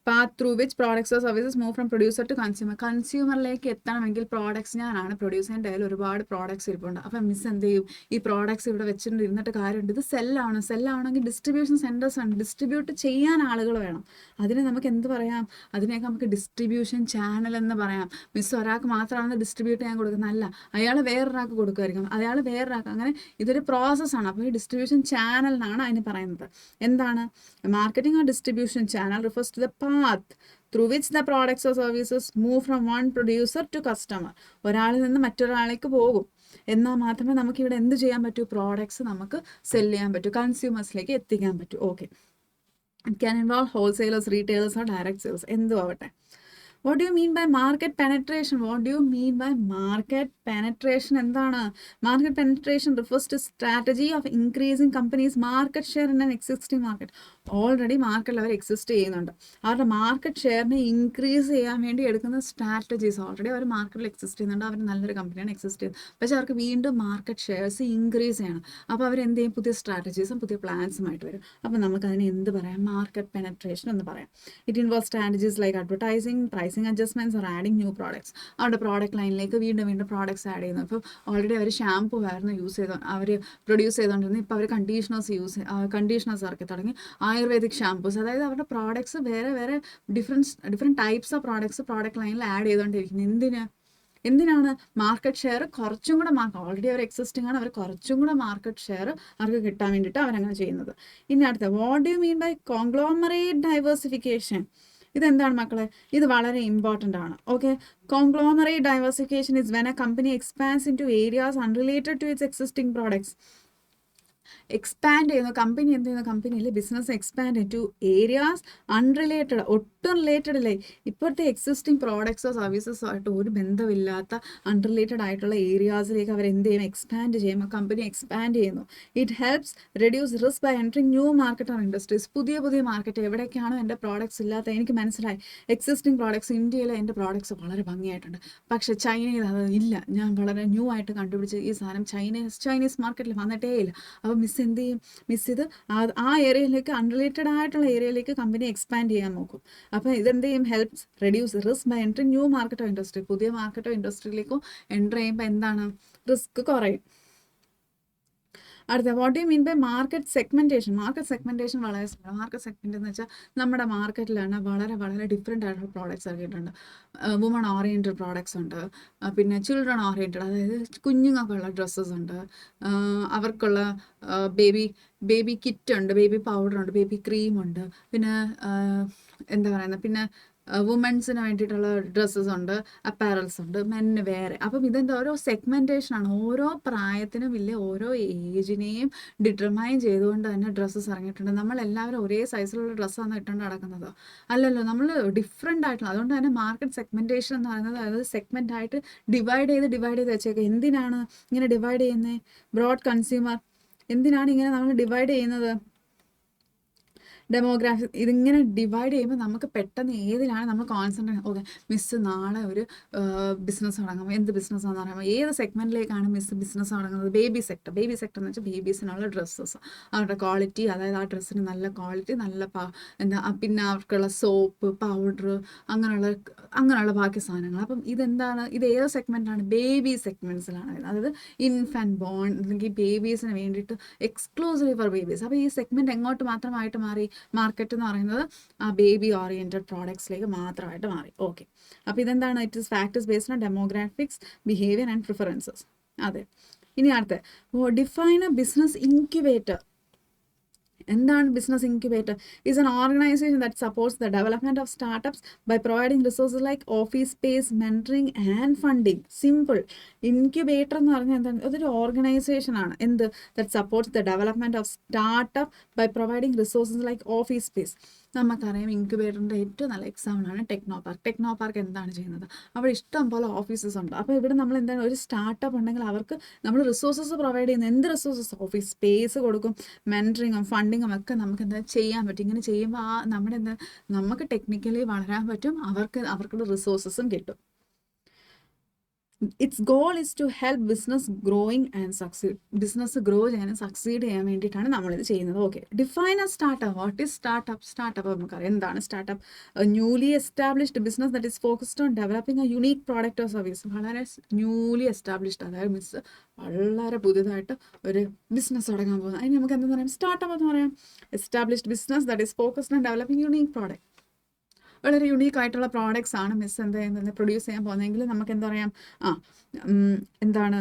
Path through which products or services move from producer to consumer. കൺസ്യൂമറിലേക്ക് എത്തണമെങ്കിൽ പ്രോഡക്ട്സ്, ഞാനാണ് പ്രൊഡ്യൂസറിൻ്റെ കയ്യിൽ ഒരുപാട് പ്രോഡക്ട്സ് ഇരിപ്പുണ്ട്. അപ്പം മിസ് എന്ത് ചെയ്യും? ഈ പ്രോഡക്ട്സ് ഇവിടെ വെച്ചിട്ട് ഇരുന്നിട്ട് കാര്യമുണ്ട്. ഇത് സെല്ലാണെങ്കിൽ ഡിസ്ട്രിബ്യൂഷൻ സെൻറ്റേഴ്സ് ആണ്. ഡിസ്ട്രിബ്യൂട്ട് ചെയ്യാൻ ആളുകൾ വേണം. അതിന് നമുക്ക് എന്ത് പറയാം? അതിനെയൊക്കെ നമുക്ക് ഡിസ്ട്രിബ്യൂഷൻ ചാനൽ എന്ന് പറയാം. മിസ് ഒരാൾക്ക് മാത്രമാണ് ഡിസ്ട്രിബ്യൂട്ട് ചെയ്യാൻ കൊടുക്കുന്നത്, അല്ല, അയാൾ വേറൊരാൾക്ക് കൊടുക്കുമായിരിക്കും, അയാൾ വേറൊരാൾക്ക്, അങ്ങനെ ഇതൊരു പ്രോസസ്സാണ്. അപ്പോൾ ഈ ഡിസ്ട്രിബ്യൂഷൻ ചാനൽ എന്നാണ് അതിന് പറയുന്നത്. എന്താണ് marketing or distribution channel? Refers to the path through which the products or services move from one producer to customer. ഒരാളിൽ നിന്ന് മറ്റൊരാളിലേക്ക് പോകും. എന്നാൽ മാത്രമേ നമുക്ക് ഇവിടെ എന്ത് ചെയ്യാൻ പറ്റൂ? പ്രോഡക്ട്സ് നമുക്ക് സെല് ചെയ്യാൻ പറ്റൂ, കൺസ്യൂമേഴ്സിലേക്ക് എത്തിക്കാൻ പറ്റൂ. Okay, it can involve wholesalers, retailers or direct sales. എന്തും ആവട്ടെ. What do you mean by market penetration? What do you mean by market penetration? എന്താണ്? Market penetration refers to strategy of increasing companies' market share in an existing market. Already മാർക്കറ്റിൽ അവർ exist ചെയ്യുന്നുണ്ട്. അവരുടെ market ഷെയറിനെ increase ചെയ്യാൻ വേണ്ടി എടുക്കുന്ന strategies. Already അവർ മാർക്കറ്റിൽ exist ചെയ്യുന്നുണ്ട്, അവർ നല്ലൊരു കമ്പനിയാണ് എക്സിസ്റ്റ് ചെയ്യുന്നത്. പക്ഷേ അവർക്ക് വീണ്ടും മാർക്കറ്റ് ഷെയർസ് ഇൻക്രീസ് ചെയ്യണം. അപ്പോൾ അവർ എന്ത് ചെയ്യും? പുതിയ സ്ട്രാറ്റജീസും പുതിയ പ്ലാൻസുമായിട്ട് വരും. അപ്പോൾ നമുക്കതിനെ എന്ത് പറയാം? മാർക്കറ്റ് പെനട്രേഷൻ എന്ന് പറയാം. It involve strategies like advertising, pricing adjustments or adding new products. അവരുടെ പ്രോഡക്റ്റ് ലൈനിലേക്ക് വീണ്ടും പ്രോഡക്ട്സ് ആഡ് ചെയ്യുന്നു. ഇപ്പോൾ ഓൾറെഡി അവർ ഷാമ്പു ആയിരുന്നു അവർ പ്രൊഡ്യൂസ് ചെയ്തുകൊണ്ടിരുന്നത്. ഇപ്പോൾ അവർ കണ്ടീഷണേഴ്സ് ഇറക്കി തുടങ്ങി, ആയുർവേദിക് ഷാമ്പൂസ്. അതായത് അവരുടെ പ്രോഡക്ട്സ് വേറെ ഡിഫറെൻറ്റ് ടൈപ്സ് ഓഫ് പ്രോഡക്റ്റ് ലൈനിൽ ആഡ് ചെയ്തുകൊണ്ടിരിക്കുന്നത്. എന്തിനാണ്? മാർക്കറ്റ് ഷെയർ കുറച്ചും കൂടെ ഓൾറെഡി അവർ എക്സിസ്റ്റിംഗ് ആണ്, അവർ കുറച്ചും കൂടെ മാർക്കറ്റ് ഷെയർ അവർക്ക് കിട്ടാൻ വേണ്ടിയിട്ട് അവരങ്ങനെ ചെയ്യുന്നത്. ഇനി അടുത്ത what do you mean by conglomerate diversification? ഇതെന്താണ് മക്കളെ? ഇത് വളരെ ഇമ്പോർട്ടൻ്റ് ആണ്. Okay, conglomerate diversification is when a company expands into areas unrelated to its existing products. Expand ചെയ്യുന്ന കമ്പനി എന്ത് ചെയ്യുന്ന? കമ്പനിയിൽ business expand to areas unrelated, ഒട്ടും റിലേറ്റഡ് അല്ലേ, ഇപ്പോഴത്തെ എക്സിസ്റ്റിംഗ് പ്രോഡക്ട്സോ സർവീസസോ ആയിട്ട് ഒരു ബന്ധമില്ലാത്ത അൺറിലേറ്റഡ് ആയിട്ടുള്ള ഏരിയാസിലേക്ക് അവർ എന്ത് ചെയ്യും? എക്സ്പാൻഡ് ചെയ്യുമ്പോൾ കമ്പനി എക്സ്പാൻഡ് ചെയ്യുന്നു. It helps reduce risk by entering new market or industries. പുതിയ മാർക്കറ്റ് എവിടേക്കാണോ എൻ്റെ പ്രോഡക്ട്സ് ഇല്ലാത്ത, എനിക്ക് മനസ്സിലായി എക്സിസ്റ്റിംഗ് പ്രോഡക്ട്സ് ഇന്ത്യയിൽ എൻ്റെ പ്രോഡക്ട്സ് വളരെ ഭംഗിയായിട്ടുണ്ട്, പക്ഷേ ചൈനയിൽ അത് ഇല്ല, ഞാൻ വളരെ ന്യൂ ആയിട്ട് കണ്ടുപിടിച്ച് ഈ സാധനം ചൈനീസ് മാർക്കറ്റിൽ വന്നിട്ടേ ഇല്ല. അപ്പോൾ മിസ് എന്ത് ചെയ്യും? മിസ് ഇത് ആ ഏരിയയിലേക്ക്, അൺറിലേറ്റഡ് ആയിട്ടുള്ള ഏരിയയിലേക്ക് കമ്പനി എക്സ്പാൻഡ് ചെയ്യാൻ നോക്കും. അപ്പോൾ ഇതെന്ത് ചെയ്യും? Helps reduce risk by entry new മാർക്കറ്റോ ഇൻഡസ്ട്രി. പുതിയ മാർക്കറ്റോ ഇൻഡസ്ട്രിയിലേക്കോ എൻ്റർ ചെയ്യുമ്പോൾ എന്താണ്? റിസ്ക് കുറയും. അടുത്ത what you mean by market segmentation? Market segmentation വളരെ സിമ്പിൾ. മാർക്കറ്റ് സെഗ്മെൻറ്റ് എന്ന് വെച്ചാൽ നമ്മുടെ മാർക്കറ്റിലാണ് വളരെ ഡിഫറെൻ്റ് ആയിട്ടുള്ള പ്രോഡക്റ്റ്സ് ഇറക്കിയിട്ടുണ്ട്. വുമൺ ഓറിയൻറ്റഡ് പ്രോഡക്റ്റ്സ് ഉണ്ട്, പിന്നെ ചിൽഡ്രൻ ഓറിയൻറ്റഡ്, അതായത് കുഞ്ഞുങ്ങൾക്കുള്ള ഡ്രസ്സസ് ഉണ്ട്, അവർക്കുള്ള ബേബി കിറ്റ് ഉണ്ട്, ബേബി പൗഡർ ഉണ്ട്, ബേബി ക്രീം ഉണ്ട്, പിന്നെ എന്താ പറയുന്നത്, പിന്നെ വുമൻസിന് വേണ്ടിയിട്ടുള്ള ഡ്രസ്സസ് ഉണ്ട്, അപ്പാരൽസ് ഉണ്ട്, മെന്നിന് വേറെ. അപ്പം ഇതെന്താ? ഓരോ സെഗ്മെൻറ്റേഷനാണ്. ഓരോ പ്രായത്തിനും ഇല്ലേ, ഓരോ ഏജിനെയും ഡിറ്റർമൈൻ ചെയ്തുകൊണ്ട് തന്നെ ഡ്രസ്സസ് ഇറങ്ങിയിട്ടുണ്ട്. നമ്മളെല്ലാവരും ഒരേ സൈസിലുള്ള ഡ്രസ്സാണ് ഇട്ടുകൊണ്ട് നടക്കുന്നത്, അല്ലല്ലോ, നമ്മൾ ഡിഫറെൻ്റ് ആയിട്ടുള്ള. അതുകൊണ്ട് തന്നെ മാർക്കറ്റ് സെഗ്മെൻറ്റേഷൻ എന്ന് പറയുന്നത്, അതായത് സെഗ്മെൻ്റ് ആയിട്ട് ഡിവൈഡ് ചെയ്ത് വെച്ചേക്കുക. എന്തിനാണ് ഇങ്ങനെ ഡിവൈഡ് ചെയ്യുന്നത്? Broad consumer. എന്തിനാണ് ഇങ്ങനെ നമ്മൾ ഡിവൈഡ് ചെയ്യുന്നത്? ഡെമോഗ്രാഫി. ഇതിങ്ങനെ ഡിവൈഡ് ചെയ്യുമ്പോൾ നമുക്ക് പെട്ടെന്ന് ഏതിലാണ് നമ്മൾ കോൺസെൻട്രേറ്റ്. ഓക്കെ, മിസ് നാളെ ഒരു ബിസിനസ് തുടങ്ങുമ്പോൾ എന്ത് ബിസിനസ്സാണെന്ന് പറയുമ്പോൾ ഏത് സെഗ്മെൻറ്റിലേക്കാണ് മിസ് ബിസിനസ് തുടങ്ങുന്നത്? ബേബി സെക്ടർ എന്ന് വെച്ചാൽ ബേബീസിനുള്ള ഡ്രസ്സസ്, അവരുടെ ക്വാളിറ്റി, അതായത് ആ ഡ്രസ്സിന് നല്ല ക്വാളിറ്റി, നല്ല പിന്നെ അവർക്കുള്ള സോപ്പ്, പൗഡർ, അങ്ങനെയുള്ള ബാക്കി സാധനങ്ങൾ. അപ്പം ഇതെന്താണ്? ഇത് ഏത് സെഗ്മെൻറ്റാണ്? ബേബി സെഗ്മെൻറ്റ്സിലാണ്. അതായത് ഇൻഫാൻറ്റ് ബോൺ, അല്ലെങ്കിൽ ബേബീസിന് വേണ്ടിയിട്ട് എക്സ്ക്ലൂസീവ്ലി ഫോർ ബേബീസ്. അപ്പോൾ ഈ സെഗ്മെൻറ്റ് എങ്ങോട്ട് മാത്രമായിട്ട് മാറി? മാർക്കറ്റ് എന്ന് പറയുന്നത് ആ ബേബി ഓറിയൻറ്റഡ് പ്രോഡക്ട്സിലേക്ക് മാത്രമായിട്ട് മാറി. ഓക്കെ, അപ്പോൾ ഇതെന്താണ്? It is factors based on demographics, behaviour and preferences. അതെ, ഇനി അടുത്ത ഡിഫൈൻ എ ബിസിനസ് ഇൻക്യുബേറ്റർ. എന്താണ് business incubator? Is an organisation that supports the development of startups by providing resources like office space, mentoring and funding. Simple. Incubator എന്ന് പറഞ്ഞാൽ എന്താണ്? അതൊരു organisation ആണ്. എന്ത്? That supports the development of startup by providing resources like office space. നമുക്കറിയാം ഇൻക്യുബേറ്ററിൻ്റെ ഏറ്റവും നല്ല എക്സാമ്പിളാണ് ടെക്നോ പാർക്ക്. ടെക്നോ പാർക്ക് എന്താണ് ചെയ്യുന്നത്? അവിടെ ഇഷ്ടം പോലെ ഓഫീസസ് ഉണ്ട്. അപ്പോൾ ഇവിടെ നമ്മൾ എന്താണ്, ഒരു സ്റ്റാർട്ടപ്പ് ഉണ്ടെങ്കിൽ അവർക്ക് നമ്മൾ റിസോഴ്സസ് പ്രൊവൈഡ് ചെയ്യുന്നത്. എന്ത് റിസോഴ്സസ്? ഓഫീസ് സ്പേസ് കൊടുക്കും, മെൻറ്ററിങ്ങും ഫണ്ടിങ്ങും ഒക്കെ നമുക്ക് എന്താ ചെയ്യാൻ പറ്റും. ഇങ്ങനെ ചെയ്യുമ്പോൾ നമ്മുടെ എന്താ, നമുക്ക് ടെക്നിക്കലി വളരാൻ പറ്റും, അവർക്കുള്ള റിസോഴ്സസും കിട്ടും. Its goal is to help business growing and succeed. Business grow ചെയ്യാനും സക്സീഡ് ചെയ്യാൻ വേണ്ടിയിട്ടാണ് നമ്മളിത് ചെയ്യുന്നത്. Okay, define a startup. What is startup? Startup നമുക്കറിയാം എന്താണ് startup. Newly established business that is focused on developing a unique product or service. വളരെ newly established, അതായത് വളരെ പുതിയതായിട്ട് ഒരു ബിസിനസ് തുടങ്ങാൻ പോകുന്നത്. അതിന് നമുക്ക് എന്താ പറയാം? സ്റ്റാർട്ടപ്പ് എന്ന് പറയാം. Established business that is focused on developing unique product. വളരെ യുണീക്ക് ആയിട്ടുള്ള പ്രോഡക്റ്റ്സ് ആണ് മിസ് എന്താ ചെയ്യുന്നത്, പ്രൊഡ്യൂസ് ചെയ്യാൻ പോകുന്നതെങ്കിൽ നമുക്ക് എന്താ പറയാം? എന്താണ്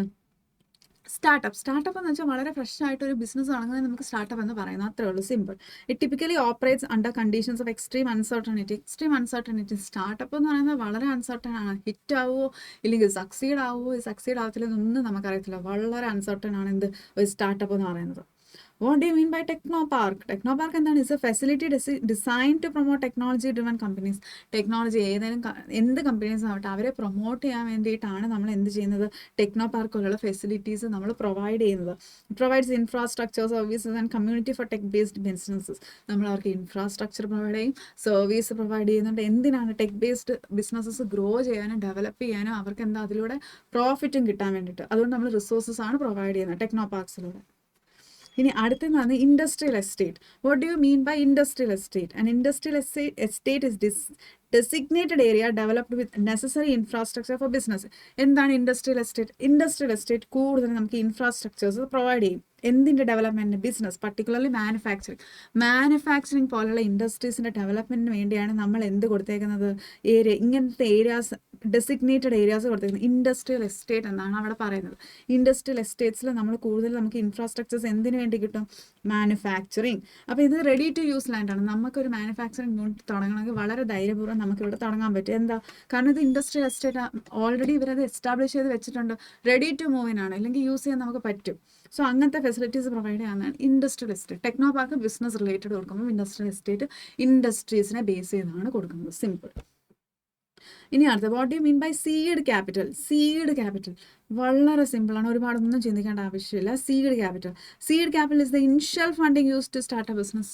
സ്റ്റാർട്ടപ്പ്? സ്റ്റാർട്ടപ്പ് എന്ന് വെച്ചാൽ വളരെ ഫ്രഷ് ആയിട്ടൊരു ബിസിനസ് തുടങ്ങുന്നത് നമുക്ക് സ്റ്റാർട്ടപ്പ് എന്ന് പറയുന്നത്. അത്രേ ഉള്ളൂ, simple. It typically operates under conditions of extreme uncertainty. Extreme uncertainty. Startup എന്ന് പറയുന്നത് വളരെ അൺസർട്ടൺ ആണ്. ഹിറ്റ് ആവുമോ ഇല്ലെങ്കിൽ സക്സീഡ് ആവത്തില്ലെന്നൊന്നും നമുക്കറിയത്തില്ല. വളരെ അൺസർട്ടൺ ആണ് എന്ത്, ഒരു സ്റ്റാർട്ടപ്പ് എന്ന് പറയുന്നത്. What do you mean by Technopark? Technopark is a facility designed to promote technology-driven companies. Technology, എന്ത് കമ്പനീസ് ആവട്ടെ അവരെ പ്രൊമോട്ട് ചെയ്യാൻ വേണ്ടിയിട്ടാണ് നമ്മൾ എന്ത് ചെയ്യുന്നത്? ടെക്നോപാർക്ക് പോലുള്ള ഫെസിലിറ്റീസ് നമ്മൾ പ്രൊവൈഡ് ചെയ്യുന്നത്. Provides infrastructure, services and community for tech based businesses. നമ്മൾ അവർക്ക് ഇൻഫ്രാസ്ട്രക്ചർ പ്രൊവൈഡ് ചെയ്യും, സർവീസ് പ്രൊവൈഡ് ചെയ്യുന്നുണ്ട്. എന്തിനാണ്? ടെക് ബേസ്ഡ് ബിസിനസ്സസ് ഗ്രോ ചെയ്യാനും ഡെവലപ്പ് ചെയ്യാനും അവർക്ക് എന്താ അതിലൂടെ പ്രോഫിറ്റും കിട്ടാൻ വേണ്ടിയിട്ട്. അതുകൊണ്ട് നമ്മൾ റിസോഴ്സസ് ആണ് പ്രൊവൈഡ് ചെയ്യുന്നത് ടെക്നോപാർക്സിലൂടെ. ഇനി അടുത്തതാണ് industrial estate. What do you mean by industrial estate? And industrial estate is designated area developed with necessary infrastructure for business. എന്താണ് ഇൻഡസ്ട്രിയൽ എസ്റ്റേറ്റ്? ഇൻഡസ്ട്രിയൽ എസ്റ്റേറ്റ് കൂടുതൽ നമുക്ക് ഇൻഫ്രാസ്ട്രക്ചേഴ്സ് പ്രൊവൈഡ് ചെയ്യും. എന്തിൻ്റെ ഡെവലപ്മെൻറ്റിന്? ബിസിനസ്, പർട്ടിക്കുലർലി മാനുഫാക്ചറിങ് പോലുള്ള ഇൻഡസ്ട്രീസിൻ്റെ ഡെവലപ്മെൻറ്റിന് വേണ്ടിയാണ് നമ്മൾ എന്ത് കൊടുത്തേക്കുന്നത്? ഇങ്ങനത്തെ ഏരിയാസ്, ഡെസിഗ്നേറ്റഡ് ഏരിയാസ് കൊടുത്തേക്കുന്നത്. ഇൻഡസ്ട്രിയൽ എസ്റ്റേറ്റ് എന്നാണ് അവിടെ പറയുന്നത്. ഇൻഡസ്ട്രിയൽ എസ്റ്റേറ്റ്സിൽ നമ്മൾ കൂടുതൽ നമുക്ക് ഇൻഫ്രാസ്ട്രക്ചേഴ്സ് എന്തിനു വേണ്ടി കിട്ടും? മാനുഫാക്ചറിങ്. അപ്പോൾ ഇത് റെഡി ടു യൂസ് ലാൻഡാണ്. നമുക്കൊരു മാനുഫാക്ചറിങ് യൂണിറ്റ് തുടങ്ങണമെങ്കിൽ വളരെ ധൈര്യപൂർവ്വം നമുക്കിവിടെ തുടങ്ങാൻ പറ്റും. എന്താ? കാരണം ഇത് ഇൻഡസ്ട്രിയൽ എസ്റ്റേറ്റ് ഓൾറെഡി ഇവരത് എസ്റ്റാബ്ലിഷ് ചെയ്ത് വെച്ചിട്ടുണ്ട്. റെഡി ടു മൂവിനാണ്, അല്ലെങ്കിൽ യൂസ് ചെയ്യാൻ നമുക്ക് പറ്റും. സോ അങ്ങനത്തെ ഫെസിലിറ്റീസ് പ്രൊവൈഡ് ചെയ്യാനാണ് industrial estate. Techno park business related കൊടുക്കുമ്പോൾ ഇൻഡസ്ട്രിയൽ എസ്റ്റേറ്റ് ഇൻഡസ്ട്രീസിനെ ബേസ് ചെയ്താണ് കൊടുക്കുന്നത്. സിമ്പിൾ. ഇനി അടുത്ത, what do you mean by seed capital? Seed capital വളരെ സിമ്പിളാണ്, ഒരുപാടൊന്നും ചിന്തിക്കേണ്ട ആവശ്യമില്ല. Seed capital is the initial funding use to start a business.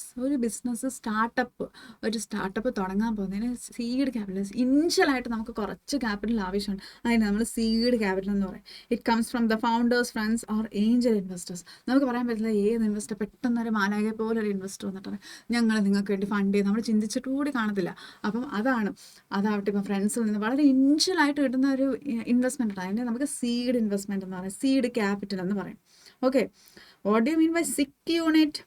ഒരു സ്റ്റാർട്ടപ്പ് തുടങ്ങാൻ പോകുന്നതിന് സീഡ് ക്യാപിറ്റൽ, ഇനിഷ്യലായിട്ട് നമുക്ക് കുറച്ച് ക്യാപിറ്റൽ ആവശ്യമുണ്ട്. അതിന് നമ്മൾ സീഡ് ക്യാപിറ്റൽ എന്ന് പറയും. It comes from the founders, friends or Angel investors. നമുക്ക് പറയാൻ പറ്റില്ല ഏത് ഇൻവെസ്റ്റർ പെട്ടെന്നൊരു മാലാകെ പോലെ ഒരു ഇൻവെസ്റ്റർ വന്നിട്ട് ഞങ്ങൾ നിങ്ങൾക്ക് വേണ്ടി ഫണ്ട് ചെയ്ത് നമ്മൾ ചിന്തിച്ചിട്ട് കൂടി കാണത്തില്ല. അപ്പം അതാവട്ടെ ഇപ്പം ഫ്രണ്ട്സിൽ നിന്ന് വളരെ ഇനിഷ്യലായിട്ട് കിട്ടുന്ന ഒരു ഇൻവെസ്റ്റ്മെൻ്റ് ആണ്. അതിനെ നമുക്ക് സീഡ് ഇൻവെസ്റ്റ്മെന്റ് എന്ന് പറയും, സീഡ് ക്യാപിറ്റൽ എന്ന് പറയും. Okay, what do you mean by sick unit?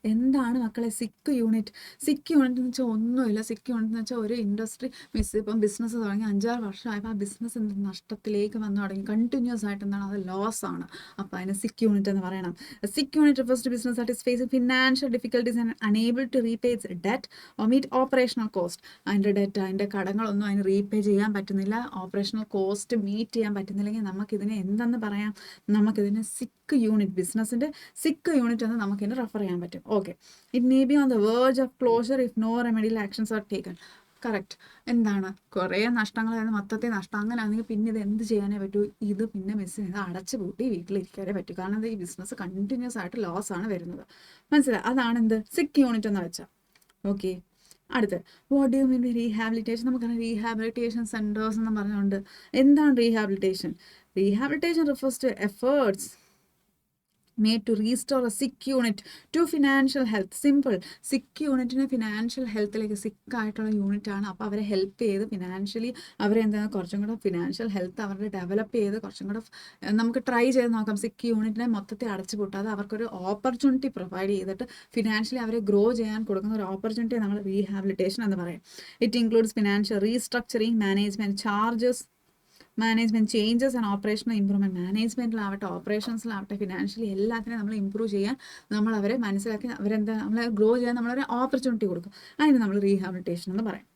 എന്താണ് മക്കളെ സിക്ക് യൂണിറ്റ്? സിക്ക് യൂണിറ്റ് എന്ന് വെച്ചാൽ ഒന്നുമില്ല. സിക്ക് യൂണിറ്റ് എന്ന് വെച്ചാൽ ഒരു ഇൻഡസ്ട്രി ഇപ്പം ബിസിനസ് തുടങ്ങി 5-6 വർഷമായപ്പോൾ ആ ബിസിനസ് എന്ത് നഷ്ടത്തിലേക്ക് വന്നു തുടങ്ങി, കണ്ടിന്യൂസ് ആയിട്ട് എന്താണ് അത് ലോസ് ആണ്. അപ്പോൾ അതിന് സിക്ക് യൂണിറ്റ് എന്ന് പറയണം. സിക്ക് unit refers to business that is facing financial difficulties and unable to repay its debt or meet operational cost. അതിൻ്റെ കടങ്ങളൊന്നും അതിന് റീപേ ചെയ്യാൻ പറ്റുന്നില്ല, ഓപ്പറേഷണൽ കോസ്റ്റ് മീറ്റ് ചെയ്യാൻ പറ്റുന്നില്ലെങ്കിൽ നമുക്കിതിനെ എന്തെന്ന് പറയാം? നമുക്കിതിനെ സിക്ക് യൂണിറ്റ്, ബിസിനസ്സിൻ്റെ സിക്ക് യൂണിറ്റ് എന്ന് നമുക്കിതിനെ റെഫർ ചെയ്യാൻ പറ്റും. Okay, it may be on the verge of closure if no remedial actions are taken. Correct. എന്താണ്? കുറേ നഷ്ടങ്ങൾ, മൊത്തത്തിൽ നഷ്ടം. അങ്ങനെയാണെങ്കിൽ പിന്നെ ഇത് എന്ത് ചെയ്യാനേ പറ്റൂ? ഇത് പിന്നെ മിസ് ചെയ്ത് അടച്ചു പൂട്ടി വീട്ടിലിരിക്കാനേ പറ്റൂ. കാരണം ഈ ബിസിനസ് കണ്ടിന്യൂസ് ആയിട്ട് ലോസ് ആണ് വരുന്നത്. മനസ്സിലായി? അതാണ് എന്ത് സിക്ക് യൂണിറ്റ് എന്ന് വെച്ചാൽ. ഓക്കെ, അടുത്ത് what do you mean rehabilitation? നമുക്കറിയാം റീഹാബിലിറ്റേഷൻ സെൻറ്റേഴ്സ് എന്ന് പറഞ്ഞുകൊണ്ട്. എന്താണ് rehabilitation? Rehabilitation refers to efforts made to restore a sick unit to financial health. Simple. Sick യൂണിറ്റിന് ഫിനാൻഷ്യൽ ഹെൽത്തിലേക്ക്, സിക്കായിട്ടുള്ള യൂണിറ്റ് ആണ്. അപ്പോൾ അവരെ ഹെൽപ്പ് ചെയ്ത് ഫിനാൻഷ്യലി അവരെ എന്താണ് കുറച്ചും കൂടെ ഫിനാൻഷ്യൽ ഹെൽത്ത് അവരുടെ ഡെവലപ്പ് ചെയ്ത് കുറച്ചും കൂടെ നമുക്ക് ട്രൈ ചെയ്ത് നോക്കാം. സിക്ക് യൂണിറ്റിനെ മൊത്തത്തിൽ അടച്ചു പൂട്ടാതെ അവർക്കൊരു ഓപ്പർച്യൂണിറ്റി പ്രൊവൈഡ് ചെയ്തിട്ട് ഫിനാൻഷ്യലി അവരെ ഗ്രോ ചെയ്യാൻ കൊടുക്കുന്ന ഒരു ഓപ്പർച്യൂണിറ്റി നമ്മൾ റീഹാബിലിറ്റേഷൻ എന്ന് പറയും. It includes financial restructuring, management charges, management changes and operational improvement. മാനേജ്മെൻറ്റിലാവട്ടെ ഓപ്പറേഷൻസിലാവട്ടെ ഫിനാൻഷ്യലി എല്ലാത്തിനും നമ്മൾ ഇമ്പ്രൂവ് ചെയ്യാൻ നമ്മൾ അവരെ മനസ്സിലാക്കി അവരെന്താ നമ്മളെ ഗ്രോ ചെയ്യാൻ നമ്മളൊരു ഓപ്പർച്യൂണിറ്റി കൊടുക്കും. അതിന് നമ്മൾ റീഹാബിലിറ്റേഷൻ എന്ന് പറയും.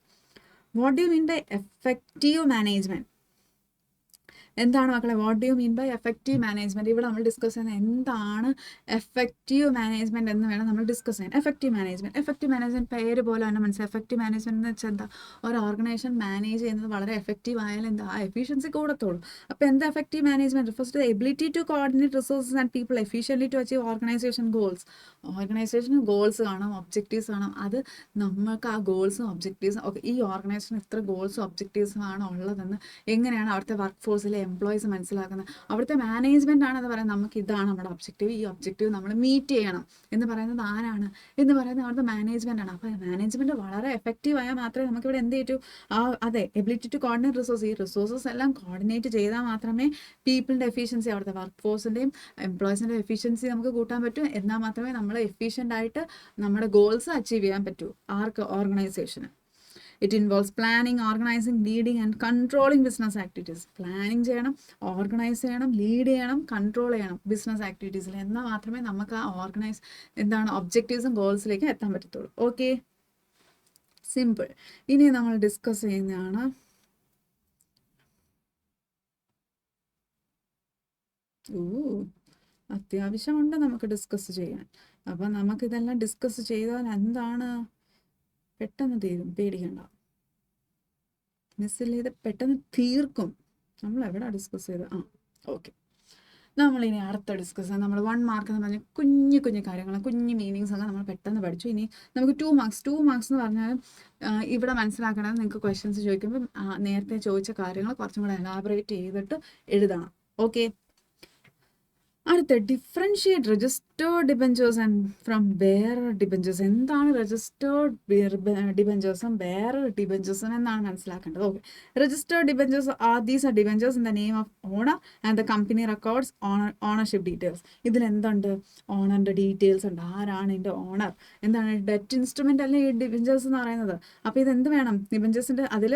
What do you mean by effective management? എന്താണ് മക്കളെ what do you mean by effective management? ഇവിടെ നമ്മൾ ഡിസ്കസ് ചെയ്യുന്നത് എന്താണ് എഫക്റ്റീവ് മാനേജ്മെൻറ്റ് എന്ന് വേണം നമ്മൾ ഡിസ്കസ് ചെയ്യാൻ. എഫക്റ്റീവ് മാനേജ്മെൻറ്റ് പേര് പോലെ തന്നെ മനസ്സിലായി. എഫക്റ്റീവ് മാനേജ്മെൻറ്റ് എന്ന് വെച്ചാൽ എന്താ? ഒരു ഓർഗനൈസേഷൻ മാനേജ് ചെയ്യുന്നത് വളരെ എഫക്റ്റീവ് ആയാലും എന്താ ആ എഫിഷ്യൻസി കൂടത്തുള്ളൂ. അപ്പോൾ എന്താ effective management? First ability to coordinate resources and people efficiently to achieve organisation goals. ഓർഗനൈസേഷന് ഗോൾസ് കാണും, ഒബ്ജക്റ്റീവ്സ് കാണും. അത് നമുക്ക് ആ ഗോൾസും ഒബ്ജക്റ്റീവ്സും ഒക്കെ ഈ ഓർഗനൈസേഷൻ ഇത്ര ഗോൾസും ഒബ്ജക്റ്റീവ്സും ആണ് ഉള്ളതെന്ന് എങ്ങനെയാണ് അവിടുത്തെ വർക്ക് ഫോഴ്സിലെ എംപ്ലോയീസ് മനസ്സിലാക്കുന്നത്? അവിടുത്തെ മാനേജ്മെൻ്റ് ആണ് അത് പറയുന്നത്. നമുക്ക് ഇതാണ് നമ്മുടെ ഒബ്ജക്റ്റീവ്, ഈ ഒബ്ജക്റ്റീവ് നമ്മൾ മീറ്റ് ചെയ്യണം എന്ന് പറയുന്നത് ആരാണ്? എന്ന് പറയുന്നത് അവിടുത്തെ മാനേജ്മെൻ്റ് ആണ്. അപ്പോൾ മാനേജ്മെൻറ്റ് വളരെ എഫക്റ്റീവ് ആയാൽ മാത്രമേ നമുക്കിവിടെ എന്ത് ചെയ്യൂ? അതെ, എബിലിറ്റി ടു കോർഡിനേറ്റ് റിസോഴ്സ്. ഈ റിസോഴ്സസ് എല്ലാം കോർഡിനേറ്റ് ചെയ്താൽ മാത്രമേ പീപ്പിളിൻ്റെ എഫിഷ്യൻസി, അവിടുത്തെ വർക്ക് ഫോഴ്സിൻ്റെയും എംപ്ലോയീസിൻ്റെ എഫിഷ്യൻസി നമുക്ക് കൂട്ടാൻ പറ്റും. എന്നാൽ മാത്രമേ നമ്മൾ എഫിഷ്യൻ്റ് ആയിട്ട് നമ്മുടെ ഗോൾസ് അച്ചീവ് ചെയ്യാൻ പറ്റൂ. ആർക്ക്? ഓർഗനൈസേഷന്. It involves planning, organising, leading and controlling business activities. Planning ചെയ്യണം, ഓർഗനൈസ് ചെയ്യണം, ലീഡ് ചെയ്യണം, കൺട്രോൾ ചെയ്യണം ബിസിനസ് ആക്ടിവിറ്റീസിൽ. എന്നാൽ മാത്രമേ നമുക്ക് ആ ഒബ്ജക്റ്റീവ്സും ഗോൾസിലേക്ക് എത്താൻ പറ്റത്തുള്ളൂ. Okay, simple. ഇനി നമ്മൾ ഡിസ്കസ് ചെയ്യുന്നതാണ് അത്യാവശ്യമുണ്ട് നമുക്ക് ഡിസ്കസ് ചെയ്യാൻ. അപ്പം നമുക്കിതെല്ലാം ഡിസ്കസ് ചെയ്താൽ എന്താണ്? പെട്ടെന്ന് തീരും, പേടിക്കണ്ട. മിസ്സിൽ ചെയ്ത് പെട്ടെന്ന് തീർക്കും. നമ്മൾ എവിടെ ഡിസ്കസ് ചെയ്ത്? ഓക്കെ. നമ്മളിനി അടുത്ത ഡിസ്കസ് ചെയ്യാം. നമ്മൾ 1 മാർക്ക് എന്ന് പറഞ്ഞാൽ കുഞ്ഞു കുഞ്ഞു കാര്യങ്ങൾ, കുഞ്ഞു മീനിങ്സ് ഒക്കെ നമ്മൾ പെട്ടെന്ന് പഠിച്ചു. ഇനി നമുക്ക് 2 മാർക്സ് എന്ന് പറഞ്ഞാലും ഇവിടെ മനസ്സിലാക്കണമെന്ന് നിങ്ങൾക്ക് ക്വസ്റ്റ്യൻസ് ചോദിക്കുമ്പോൾ നേരത്തെ ചോദിച്ച കാര്യങ്ങൾ കുറച്ചും കൂടെ എലാബറേറ്റ് ചെയ്തിട്ട് എഴുതണം. ഓക്കെ. അടുത്ത differentiate registered debentures and from bearer debentures. എന്താണ് രജിസ്റ്റേർഡ് ഡിബഞ്ചേഴ്സും ബെയറർ ഡിബഞ്ചേഴ്സും എന്നാണ് മനസ്സിലാക്കേണ്ടത്. Okay. Registered debentures these are debentures in the name of owner and the company records ownership details. ഇതിലെന്തുണ്ട്? ഓണറിൻ്റെ ഡീറ്റെയിൽസ് ഉണ്ട്. ആരാണ് ഇതിൻ്റെ ഓണർ? എന്താണ്? ഡെറ്റ് ഇൻസ്ട്രുമെൻ്റ് അല്ലേ ഈ ഡിബഞ്ചേഴ്സ് എന്ന് പറയുന്നത്. അപ്പോൾ ഇതെന്ത് വേണം? ഡിബഞ്ചേഴ്സിൻ്റെ അതിൽ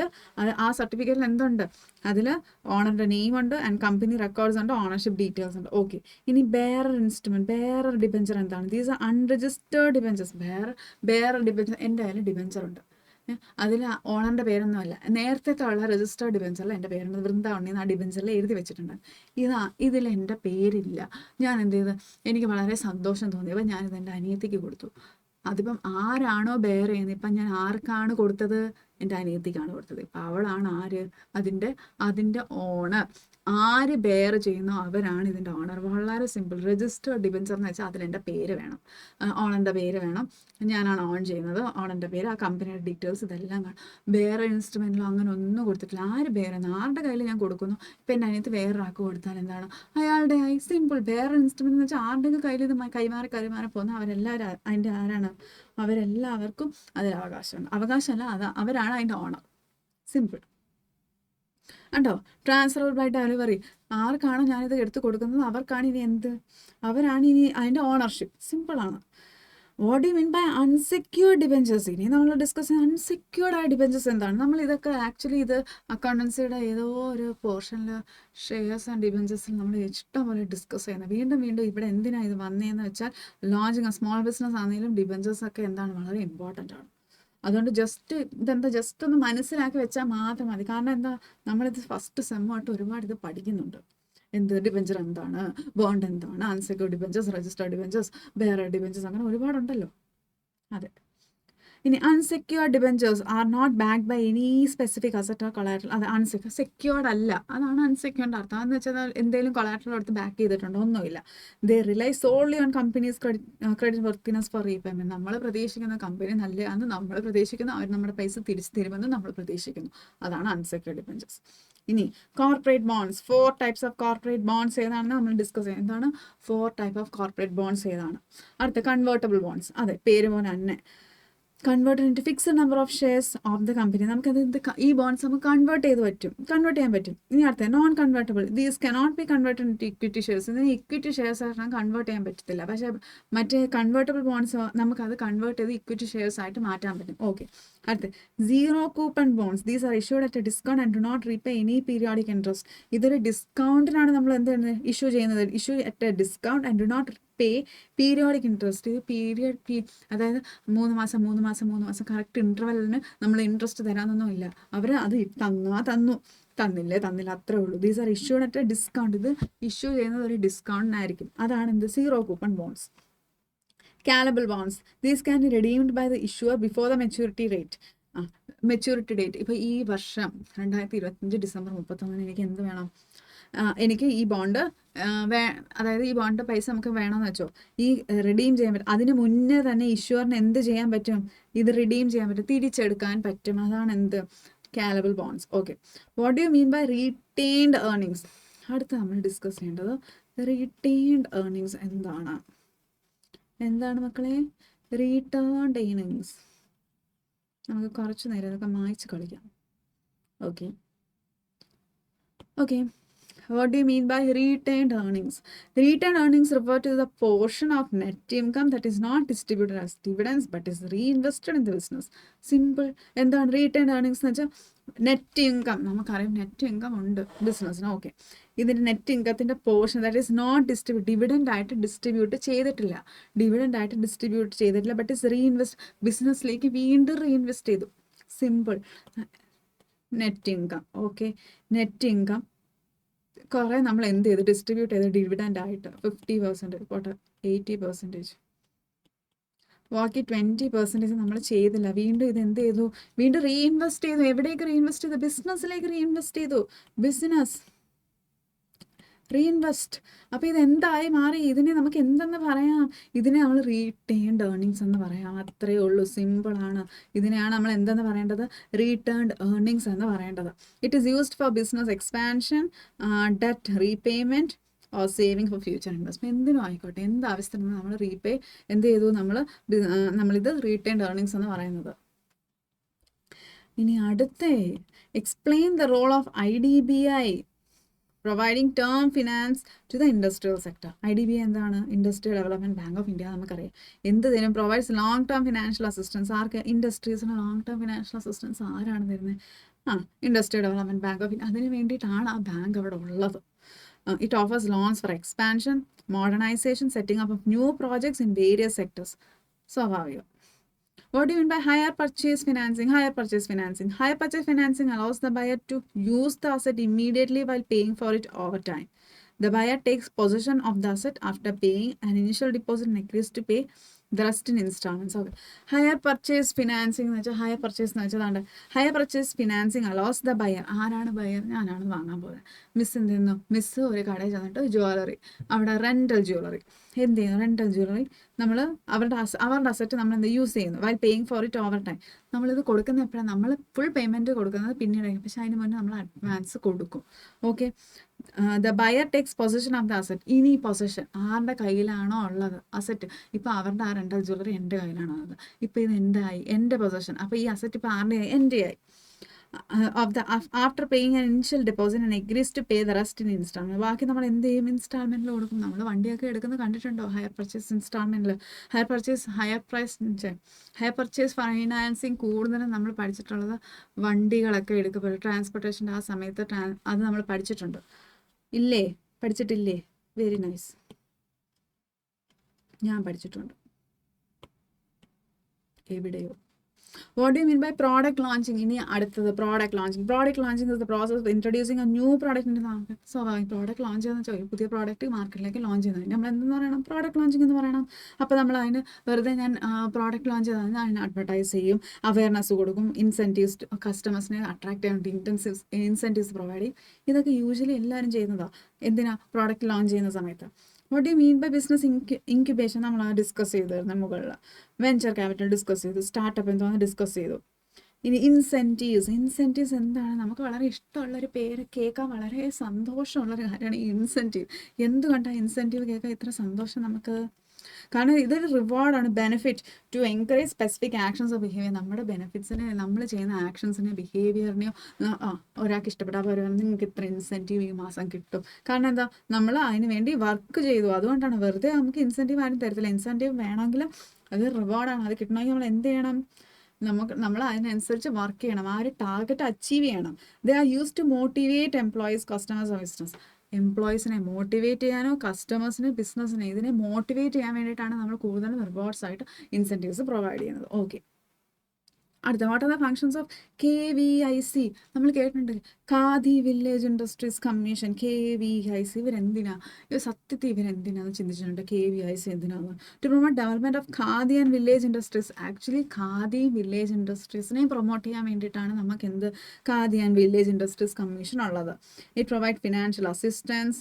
ആ സർട്ടിഫിക്കറ്റിൽ എന്തുണ്ട്? അതിൽ ഓണറിൻ്റെ നെയിം ഉണ്ട് ആൻഡ് കമ്പനി റെക്കോർഡ്സ് ഉണ്ട്, ഓണർഷിപ്പ് ഡീറ്റെയിൽസ് ഉണ്ട്. ഓക്കെ. ഇനി ബെയറർ ഇൻസ്ട്രുമെന്റ്, ബെയറർ ഡിബഞ്ചർ എന്താണ്? These are unregistered debentures. Bearer debenture എൻ്റെ കയ്യിൽ ഡിബഞ്ചർ ഉണ്ട്, അതിൽ ഓണറിൻ്റെ പേരൊന്നുമല്ല. നേരത്തെ ഉള്ള രജിസ്റ്റേർഡ് ഡിബഞ്ചറിൽ എൻ്റെ പേരുണ്ട്, വൃന്ദ ഉണ്ണി എന്ന് ആ ഡിബഞ്ചറിൽ എഴുതി വെച്ചിട്ടുണ്ട്. ഇതിൽ എൻ്റെ പേരില്ല. ഞാൻ എന്ത് ചെയ്ത്, എനിക്ക് വളരെ സന്തോഷം തോന്നി. അപ്പം ഞാനിത് എൻ്റെ അനിയത്തിക്ക് കൊടുത്തു. അതിപ്പം ആരാണോ ബെയർ ചെയ്യുന്നത്, ഇപ്പം ഞാൻ ആർക്കാണ് കൊടുത്തത്? എൻ്റെ അനിയത്തിക്കാണ് കൊടുത്തത്. ഇപ്പം അവളാണ് ആര്? അതിൻ്റെ ഓണർ. ആര് ബെയർ ചെയ്യുന്നോ അവരാണ് ഇതിൻ്റെ ഓണർ. വളരെ സിമ്പിൾ. രജിസ്റ്റേർഡ് ഡിബഞ്ചർ എന്ന് വെച്ചാൽ അതിലെൻ്റെ പേര് വേണം, ഓണറിൻ്റെ പേര് വേണം. ഞാനാണ് ഓൺ ചെയ്യുന്നത്, ഓണറിൻ്റെ പേര്, ആ കമ്പനിയുടെ ഡീറ്റെയിൽസ് ഇതെല്ലാം കാണും. ബെയർ ഇൻസ്ട്രുമെൻറ്റിലോ അങ്ങനെ ഒന്നും കൊടുത്തിട്ടില്ല. ആര് ബെയർ ചെയ്യുന്നു, ആരുടെ കയ്യിൽ ഞാൻ കൊടുക്കുന്നു. ഇപ്പം എൻ്റെ അനിയത്ത് വേറൊരാൾക്ക് കൊടുത്താൽ എന്താണ്? അയാളുടെ ആയി. സിമ്പിൾ. ബെയർ ഇൻസ്ട്രുമെൻ്റ് എന്ന് വെച്ചാൽ ആരുടെയൊക്കെ കയ്യിൽ ഇത് കൈമാറി പോകുന്ന അവരെല്ലാവരും അതിൻ്റെ ആരാണ്? അവരെല്ലാവർക്കും അതിൽ അവകാശമുണ്ട്. അവകാശമല്ല, അവരാണ് അതിൻ്റെ ഓണർ. സിമ്പിൾ. ഉണ്ടോ? Transfer by delivery. ആർക്കാണോ ഞാനിത് എടുത്ത് കൊടുക്കുന്നത് അവർക്കാണ് ഇനി എന്ത്? അവരാണ് ഇനി അതിൻ്റെ ഓണർഷിപ്പ്. സിമ്പിളാണ്. What do you mean by unsecured debentures? ഇനി നമ്മൾ ഡിസ്കസ് ചെയ്യുന്ന അൺസെക്യൂർഡ് ആയ ഡിബഞ്ചേഴ്സ് എന്താണ്? നമ്മൾ ഇതൊക്കെ ആക്ച്വലി ഇത് അക്കൗണ്ടൻസിയുടെ ഏതോ ഒരു പോർഷനിൽ ഷെയർസ് ആൻഡ് ഡിബഞ്ചേഴ്സിൽ നമ്മൾ ഇഷ്ടംപോലെ ഡിസ്കസ് ചെയ്യുന്നത്. വീണ്ടും ഇവിടെ എന്തിനാണ് ഇത് വന്നതെന്ന് വെച്ചാൽ ലോഞ്ചിങ് സ്മോൾ ബിസിനസ് ആണെങ്കിലും ഡിബഞ്ചേഴ്സ് ഒക്കെ എന്താണ് വളരെ ഇമ്പോർട്ടൻ്റ് ആണ്. അതുകൊണ്ട് ജസ്റ്റ് ഒന്ന് മനസ്സിലാക്കി വെച്ചാൽ മാത്രം മതി. കാരണം എന്താ, നമ്മളിത് ഫസ്റ്റ് സെമ്മായിട്ട് ഒരുപാട് ഇത് പഠിക്കുന്നുണ്ട്. എന്ത് ഡിബഞ്ചർ എന്താണ്, ബോണ്ട് എന്താണ്, unsecured debentures, registered debentures, bearer debentures, അങ്ങനെ ഒരുപാടുണ്ടല്ലോ. അതെ. ഇനി unsecured debentures are not backed by any specific asset or collateral. അത് സെക്യൂർഡ് അല്ല, അതാണ് അൺസെക്യൂർഡ് അർത്ഥം. എന്ന് വെച്ചാൽ എന്തെങ്കിലും കൊളാറ്ററൽ എടുത്ത് ബാക്ക് ചെയ്തിട്ടുണ്ടോ? ഒന്നുമില്ല. They rely solely on company's credit worthiness for repayment. നമ്മൾ പ്രതീക്ഷിക്കുന്ന കമ്പനി നല്ലതാണെന്ന് നമ്മൾ പ്രതീക്ഷിക്കുന്നു, അവർ നമ്മുടെ പൈസ തിരിച്ചു തരുമെന്ന് നമ്മൾ പ്രതീക്ഷിക്കുന്നു. അതാണ് അൺസെക്യൂർഡ് ഡിബഞ്ചേഴ്സ്. ഇനി corporate bonds. 4 types of corporate bonds ഏതാണെന്ന് നമ്മൾ ഡിസ്കസ് ചെയ്യുന്നത്. എന്താണ് 4 ടൈപ്പ് ഓഫ് കോർപ്പറേറ്റ് ബോണ്ട്സ് ഏതാണ്? അടുത്ത കൺവേർട്ടബിൾ ബോണ്ട്സ്. അതെ, പേര് പോലെ തന്നെ converted into fixed number of shares of the company. നമുക്കത് ഈ ബോണ്ട്സ് നമുക്ക് കൺവേർട്ട് ചെയ്യാൻ പറ്റും. ഇനി അടുത്ത non convertible. These cannot be converted into equity shares. ഇതിന് ഇക്വിറ്റി ഷെയർസ് ആയിട്ട് കൺവേർട്ട് ചെയ്യാൻ പറ്റത്തില്ല. പക്ഷേ മറ്റേ കൺവേർട്ടബിൾ ബോണ്ട്സ് നമുക്കത് കൺവേർട്ട് ചെയ്ത് ഇക്വിറ്റി ഷെയർസ് ആയിട്ട് മാറ്റാൻ പറ്റും. ഓക്കെ. അടുത്ത് zero coupon bonds. These are issued at a discount and do not repay any periodic interest. ഇതൊരു ഡിസ്കൗണ്ടിനാണ് നമ്മൾ എന്താണ് ഇഷ്യൂ ചെയ്യുന്നത്. Issue at a discount and do not pay periodic interest. ഇത് അതായത് 3 മാസം കറക്റ്റ് ഇൻ്റർവെല്ലിന് നമ്മൾ ഇൻട്രസ്റ്റ് തരാനൊന്നും ഇല്ല. അവർ അത് തന്നില്ല അത്രേ ഉള്ളൂ. These are issued at a discount. ഇത് ഇഷ്യൂ ചെയ്യുന്നത് ഒരു ഡിസ്കൗണ്ടിനായിരിക്കും. അതാണ് എന്ത് zero coupon bones. Callable bonds. These can be redeemed by the issuer before the maturity date. ഇപ്പോൾ ഈ വർഷം 2025 ഡിസംബർ 31 എനിക്ക് എന്ത് വേണം? എനിക്ക് ഈ ബോണ്ട് അതായത് ഈ ബോണ്ട് പൈസ നമുക്ക് വേണമെന്ന് വെച്ചോ, ഈ റിഡീം ചെയ്യാൻ പറ്റും. അതിന് മുന്നേ തന്നെ ഇഷ്യൂറിന് എന്ത് ചെയ്യാൻ പറ്റും? ഇത് റിഡീം ചെയ്യാൻ പറ്റും, തിരിച്ചെടുക്കാൻ പറ്റും. അതാണ് എന്ത് callable bonds. Okay, what do you mean by retained earnings? അടുത്ത നമ്മൾ ഡിസ്കസ് ചെയ്യേണ്ടത് റീറ്റെയിൻഡ് ഏർണിങ്സ് എന്താണ് മക്കളെ? Retained earnings. നമുക്ക് കുറച്ച് നേരം ഇതൊക്കെ മായ്ച്ച് കളിക്കാം. Okay, what do you mean by retained earnings? Retained earnings refer to the portion of net income that is not distributed as dividends but is reinvested in the business. Simple. എന്താണ് retained earnings എന്ന് വെച്ചാൽ net income. നമുക്കറിയാം net income ഉണ്ട് ബിസിനസ്സിന്. Okay, ഇതിൻ്റെ net ഇൻകത്തിൻ്റെ portion that is not dividend ആയിട്ട് distribute ചെയ്തിട്ടില്ല ബട്ട് ഇസ് റീഇൻവെസ്റ്റ്. ബിസിനസ്സിലേക്ക് വീണ്ടും റീഇൻവെസ്റ്റ് ചെയ്തു. Simple. Net income. Okay, net income കുറേ നമ്മൾ എന്ത് ചെയ്തു? ഡിസ്ട്രിബ്യൂട്ട് ചെയ്ത് ഡിവിഡൻ്റ് ആയിട്ട് 50% പോട്ടെ, 80%, ബാക്കി 20% നമ്മൾ ചെയ്തില്ല. വീണ്ടും ഇത് എന്ത് ചെയ്തു? വീണ്ടും റീഇൻവെസ്റ്റ് ചെയ്തു. എവിടേക്ക് റീഇൻവെസ്റ്റ് ചെയ്തു? ബിസിനസ്സിലേക്ക് റീഇൻവെസ്റ്റ് ചെയ്തു. റീഇൻവെസ്റ്റ്. അപ്പോൾ ഇതെന്തായി മാറി? ഇതിനെ നമുക്ക് എന്തെന്ന് പറയാം? ഇതിനെ നമ്മൾ റീറ്റെയിൻഡ് ഏർണിങ്സ് എന്ന് പറയാം. അത്രയേ ഉള്ളൂ, സിമ്പിളാണ്. ഇതിനെയാണ് നമ്മൾ എന്തെന്ന് പറയേണ്ടത്? റീറ്റേൺഡ് ഏർണിങ്സ് എന്ന് പറയേണ്ടത്. It is used for business expansion, debt repayment or saving for future investment. എന്തിനും ആയിക്കോട്ടെ, എന്ത് ആവശ്യത്തിനും നമ്മൾ എന്ത് ചെയ്തു? നമ്മളിത് റീറ്റെയിൻഡ് ഏർണിങ്സ് എന്ന് പറയുന്നത്. ഇനി അടുത്ത explain the role of IDBI providing term finance to the industrial sector. IDBI എന്താണ്? Industrial development bank of India. നമുക്കറിയാം എന്തിനും provides long term financial assistance. ആർക്ക്? ഇൻഡസ്ട്രീസിന് ലോങ് ടേം ഫിനാൻഷ്യൽ അസിസ്റ്റൻസ് ആരാണ് തരുന്നത്? Industrial development bank of India. അതിന് വേണ്ടിയിട്ടാണ് ആ ബാങ്ക് അവിടെ ഉള്ളത്. It offers loans for expansion, modernization, setting up of new projects in various sectors. സ്വാഭാവികം. What do you mean by hire purchase financing? Hire purchase financing allows the buyer to use the asset immediately while paying for it over time. The buyer takes possession of the asset after paying an initial deposit and agrees to pay the rest in installments. Okay. Hire purchase financing എന്ന് വെച്ചാൽ hire purchase financing allows the buyer. ആരാണ് buyer? ഞാനാണ് വാങ്ങാൻ പോകുന്നത്. Miss ഒരു കടയിൽ ചെന്നിട്ട് jewellery, അവിടെ റെൻ്റൽ ജ്വല്ലറി എന്ത് ചെയ്യുന്നു? റെൻ്റൽ ജ്വല്ലറി നമ്മൾ അവരുടെ അസറ്റ് നമ്മൾ എന്ത് യൂസ് ചെയ്യുന്നു? While paying for it over time. നമ്മളിത് കൊടുക്കുന്ന എപ്പോഴാണ്? നമ്മൾ ഫുൾ പേയ്മെൻറ്റ് കൊടുക്കുന്നത് പിന്നീടായിരിക്കും, പക്ഷേ അതിന് മുന്നേ നമ്മൾ അഡ്വാൻസ് കൊടുക്കും. Okay, the buyer takes possession of the asset. ഇനി പൊസഷൻ ആരുടെ കയ്യിലാണോ ഉള്ളത് അസറ്റ്? ഇപ്പോൾ അവരുടെ ആ റെൻ്റൽ ജ്വല്ലറി എൻ്റെ കയ്യിലാണോ ഉള്ളത്? ഇപ്പോൾ ഇത് എൻ്റെ പൊസഷൻ. അപ്പോൾ ഈ അസറ്റ് ഇപ്പോൾ ആരുടെ ആയി? എൻ്റെ ആയി. After paying an initial deposit and agrees to pay the rest in instalment. ബാക്കി നമ്മൾ എന്ത് ചെയ്യും? ഇൻസ്റ്റാൾമെൻറ്റിൽ കൊടുക്കും. നമ്മൾ വണ്ടിയൊക്കെ എടുക്കുന്നത് കണ്ടിട്ടുണ്ടോ? ഹയർ പർച്ചേസ് ഇൻസ്റ്റാൾമെൻറ്റിൽ. ഹയർ പർച്ചേസ് ഫൈനാൻസിങ് കൂടുതലും നമ്മൾ പഠിച്ചിട്ടുള്ളത് വണ്ടികളൊക്കെ എടുക്കുമ്പോൾ ട്രാൻസ്പോർട്ടേഷൻ്റെ ആ സമയത്ത് അത് നമ്മൾ പഠിച്ചിട്ടുണ്ട്. ഇല്ലേ? പഠിച്ചിട്ടില്ലേ? Very nice. ഞാൻ പഠിച്ചിട്ടുണ്ട് എവിടെയോ. What do you mean by product launching? ഇനി അടുത്തത് product launching. Product launching is the process of introducing a new product into the market. So product launch എന്ന് വെച്ചാൽ പുതിയ പ്രോഡക്റ്റ് മാർക്കറ്റിലേക്ക് ലോഞ്ച് ചെയ്യുന്നത്. നമ്മൾ എന്തെന്ന് പറയണം? പ്രോഡക്റ്റ് ലോഞ്ചിങ് എന്ന് പറയണം. അപ്പോൾ നമ്മൾ അതിന് വെറുതെ ഞാൻ പ്രോഡക്റ്റ് ലോഞ്ച് ചെയ്താൽ അതിന് അഡ്വർടൈസ് ചെയ്യും, അവയർനെസ് കൊടുക്കും, ഇൻസെൻറ്റീവ്സ് കസ്റ്റമേഴ്സിനെ അട്രാക്ട് ചെയ്യാൻ ഇൻസെൻറ്റീവ്സ് പ്രൊവൈഡ് ചെയ്യും. ഇതൊക്കെ യൂഷ്വലി എല്ലാവരും ചെയ്യുന്നതാണ്. എന്തിനാ? പ്രോഡക്റ്റ് ലോഞ്ച് ചെയ്യുന്ന സമയത്ത്. What do you mean by business incubation? നമ്മൾ ഡിസ്കസ് ചെയ്തിരുന്നു മുകളിൽ. വെഞ്ചർ ക്യാപിറ്റൽ ഡിസ്കസ് ചെയ്തു, സ്റ്റാർട്ടപ്പ് എന്തോന്ന് ഡിസ്കസ് ചെയ്തു. ഇനി ഇൻസെൻറ്റീവ്സ് എന്താണ്? നമുക്ക് വളരെ ഇഷ്ടമുള്ളൊരു പേര് കേൾക്കാൻ വളരെ സന്തോഷമുള്ളൊരു കാര്യമാണ് ഈ ഇൻസെൻറ്റീവ്. എന്തുകൊണ്ടാണ് ഇൻസെൻറ്റീവ് കേൾക്കാൻ ഇത്ര സന്തോഷം നമുക്ക്? കാരണം ഇതൊരു റിവാർഡാണ്, benefit to encourage specific actions of behaviour. നമ്മുടെ ബെനിഫിറ്റ്സിനെ, നമ്മൾ ചെയ്യുന്ന ആക്ഷൻസിനെ, ബിഹേവിയറിനെയോ ഒരാൾക്ക് ഇഷ്ടപ്പെട്ടാൽ പറയുന്നത് നിങ്ങൾക്ക് ഇത്ര ഇൻസെൻറ്റീവ് ഈ മാസം കിട്ടും. കാരണം എന്താ? നമ്മൾ അതിന് വേണ്ടി വർക്ക് ചെയ്തു. അതുകൊണ്ടാണ്. വെറുതെ നമുക്ക് ഇൻസെൻറ്റീവ് ആരും തരത്തില്ല. ഇൻസെൻറ്റീവ് വേണമെങ്കിൽ അത് റിവാർഡാണ്. അത് കിട്ടണമെങ്കിൽ നമ്മൾ എന്ത് ചെയ്യണം? നമ്മൾ അതിനനുസരിച്ച് വർക്ക് ചെയ്യണം, ആ ഒരു ടാർഗറ്റ് അച്ചീവ് ചെയ്യണം. They are use to motivate employees, customers or business. എംപ്ലോയീസിനെ മോട്ടിവേറ്റ് ചെയ്യാനോ കസ്റ്റമേഴ്സിനെ ബിസിനസ്സിനെ ഇതിനെ മോട്ടിവേറ്റ് ചെയ്യാൻ വേണ്ടിയിട്ടാണ് നമ്മൾ കൂടുതലും റിവാർഡ്സ് ആയിട്ട് ഇൻസെൻറ്റീവ്സ് പ്രൊവൈഡ് ചെയ്യുന്നത്. ഓക്കെ, അടുത്ത what are the functions of KVIC? നമ്മൾ കേട്ടിട്ടുണ്ട്, Khadi village industries commission. KVIC ഇവരെന്തിനാ, സത്യത്തിൽ ഇവരെന്തിനാന്ന് ചിന്തിച്ചിട്ടുണ്ട്? KVIC എന്തിനാന്ന്? To promote development of Khadi and village industries. Actually Khadi village ഇൻഡസ്ട്രീസിനെ പ്രൊമോട്ട് ചെയ്യാൻ വേണ്ടിയിട്ടാണ് നമുക്ക് എന്ത് Khadi and village industries commission ഉള്ളത്. ഇറ്റ് പ്രൊവൈഡ് ഫിനാൻഷ്യൽ അസിസ്റ്റൻസ്,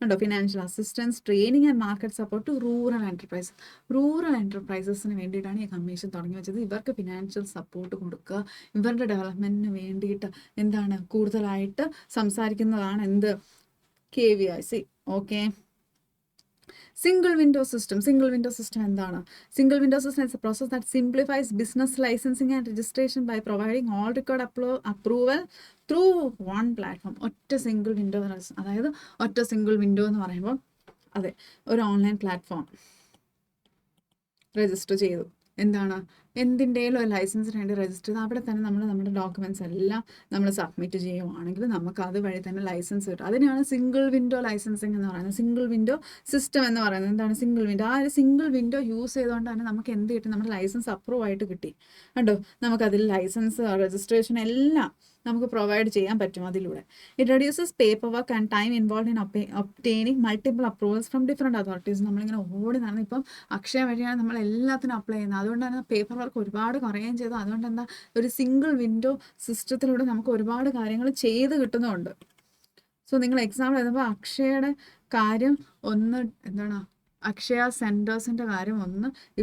ഉണ്ടോ, financial assistance, training and market support to rural enterprise. Rural എൻ്റർപ്രൈസസിന് വേണ്ടിയിട്ടാണ് ഈ കമ്മീഷൻ തുടങ്ങി വെച്ചത്. ഇവർക്ക് ഫിനാൻഷ്യൽ സപ്പോർട്ട് കൊടുക്കുക, ഇവരുടെ ഡെവലപ്മെൻറ്റിന് വേണ്ടിയിട്ട് എന്താണ് കൂടുതലായിട്ട് സംസാരിക്കുന്നതാണ് എന്ത് KVIC. Okay, single window system. Single window system എന്താണ്? Single window system is a process that simplifies business licensing and registration by providing all required approval through one platform. ഒറ്റ സിംഗിൾ വിൻഡോ, അതായത് ഒറ്റ സിംഗിൾ വിൻഡോ എന്ന് പറയുമ്പോൾ അതെ, ഒരു online platform register ചെയ്തു, എന്താണ് എന്തിൻ്റെയും ഒരു ലൈസൻസിന് വേണ്ടി രജിസ്റ്റർ ചെയ്ത് അവിടെ തന്നെ നമ്മൾ നമ്മുടെ ഡോക്യുമെൻറ്റ്സ് എല്ലാം നമ്മൾ സബ്മിറ്റ് ചെയ്യുവാണെങ്കിൽ നമുക്ക് അത് വഴി തന്നെ ലൈസൻസ് കിട്ടും. അതിനാണ് സിംഗിൾ വിൻഡോ ലൈസൻസിങ് എന്ന് പറയുന്നത്. സിംഗിൾ വിൻഡോ സിസ്റ്റം എന്ന് പറയുന്നത് എന്താണ്? Single window. ആ ഒരു സിംഗിൾ വിൻഡോ യൂസ് ചെയ്തുകൊണ്ട് തന്നെ നമുക്ക് എന്ത് കിട്ടും? നമ്മുടെ ലൈസൻസ് അപ്രൂവ് ആയിട്ട് കിട്ടി. കണ്ടോ, നമുക്കതിൽ ലൈസൻസ് രജിസ്ട്രേഷൻ എല്ലാം നമുക്ക് പ്രൊവൈഡ് ചെയ്യാൻ പറ്റും അതിലൂടെ. It reduces paper work and time involve in obtaining multiple approvals from different authorities. നമ്മളിങ്ങനെ ഓടി നടന്ന് ഇപ്പം അക്ഷയ വഴിയാണ് നമ്മൾ എല്ലാത്തിനും അപ്ലൈ ചെയ്യുന്നത്. അതുകൊണ്ട് തന്നെ പേപ്പർ വർക്ക് ഒരുപാട് കുറയുകയും ചെയ്തു. അതുകൊണ്ട് എന്താ, ഒരു സിംഗിൾ വിൻഡോ സിസ്റ്റത്തിലൂടെ നമുക്ക് ഒരുപാട് കാര്യങ്ങൾ ചെയ്ത് കിട്ടുന്നുണ്ട്. സോ നിങ്ങൾ എക്സാമ്പിൾ എഴുതുമ്പോൾ അക്ഷയയുടെ കാര്യം ഒന്ന് എന്താണ്, അക്ഷയ സെൻറ്റേഴ്സിൻ്റെ കാര്യം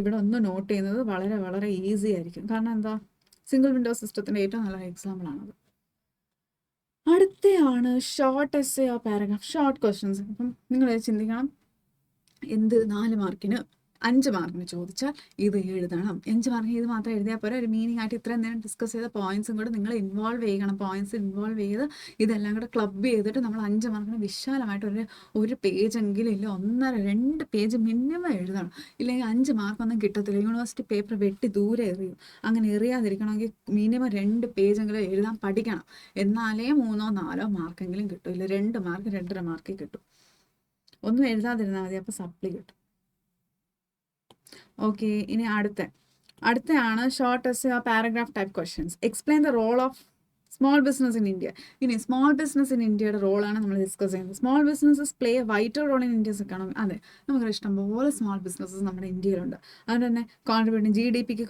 ഇവിടെ നോട്ട് ചെയ്യുന്നത് വളരെ വളരെ ഈസി ആയിരിക്കും. കാരണം എന്താ, സിംഗിൾ വിൻഡോ സിസ്റ്റത്തിൻ്റെ ഏറ്റവും നല്ല എക്സാമ്പിളാണത്. അടുത്തയാണ് short essay or paragraph, short questions. അപ്പം നിങ്ങൾ ചിന്തിക്കണം, എന്ത് 4 മാർക്കിന് 5 മാർക്കിന് ചോദിച്ചാൽ ഇത് എഴുതണം. 5 മാർക്കിന് ഇത് മാത്രം എഴുതിയാൽ പോരാ, ഒരു മീനിങ് ആയിട്ട് ഇത്രയും നേരം ഡിസ്കസ് ചെയ്ത പോയിന്റ്സും കൂടെ നിങ്ങൾ ഇൻവോൾവ് ചെയ്യണം. പോയിന്റ്സ് ഇൻവോൾവ് ചെയ്ത് ഇതെല്ലാം കൂടെ ക്ലബ് ചെയ്തിട്ട് നമ്മൾ 5 മാർക്കിന് വിശാലമായിട്ട് ഒരു പേജെങ്കിലും ഇല്ല 1.5-2 പേജ് മിനിമം എഴുതണം. ഇല്ലെങ്കിൽ 5 മാർക്കൊന്നും കിട്ടത്തില്ല. യൂണിവേഴ്സിറ്റി പേപ്പർ വെട്ടി ദൂരെ എറിയും. അങ്ങനെ എറിയാതിരിക്കണമെങ്കിൽ മിനിമം 2 പേജെങ്കിലും എഴുതാൻ പഠിക്കണം. എന്നാലേ 3-4 മാർക്കെങ്കിലും കിട്ടും. ഇല്ല 2 മാർക്ക് 2.5 മാർക്ക് കിട്ടും. ഒന്നും എഴുതാതിരുന്നാൽ മതി, അപ്പോൾ സപ്ലി കിട്ടും. ഓക്കെ, ഇനി അടുത്തയാണ് short essay or paragraph type questions. Explain the role of small business in India. ഇനി സ്മോൾ ബിസിനസ് ഇൻ ഇന്ത്യയുടെ റോളാണ് നമ്മൾ ഡിസ്കസ് ചെയ്യുന്നത്. Small businesses play a vital role in India's economy. അതെ, നമുക്ക് ഇഷ്ടംപോലെ സ്മോൾ ബിസിനസ്സസ് നമ്മുടെ ഇന്ത്യയിലുണ്ട്. അതുകൊണ്ട് തന്നെ കോൺട്രിബ്യൂട്ടിങ് GDPക്ക്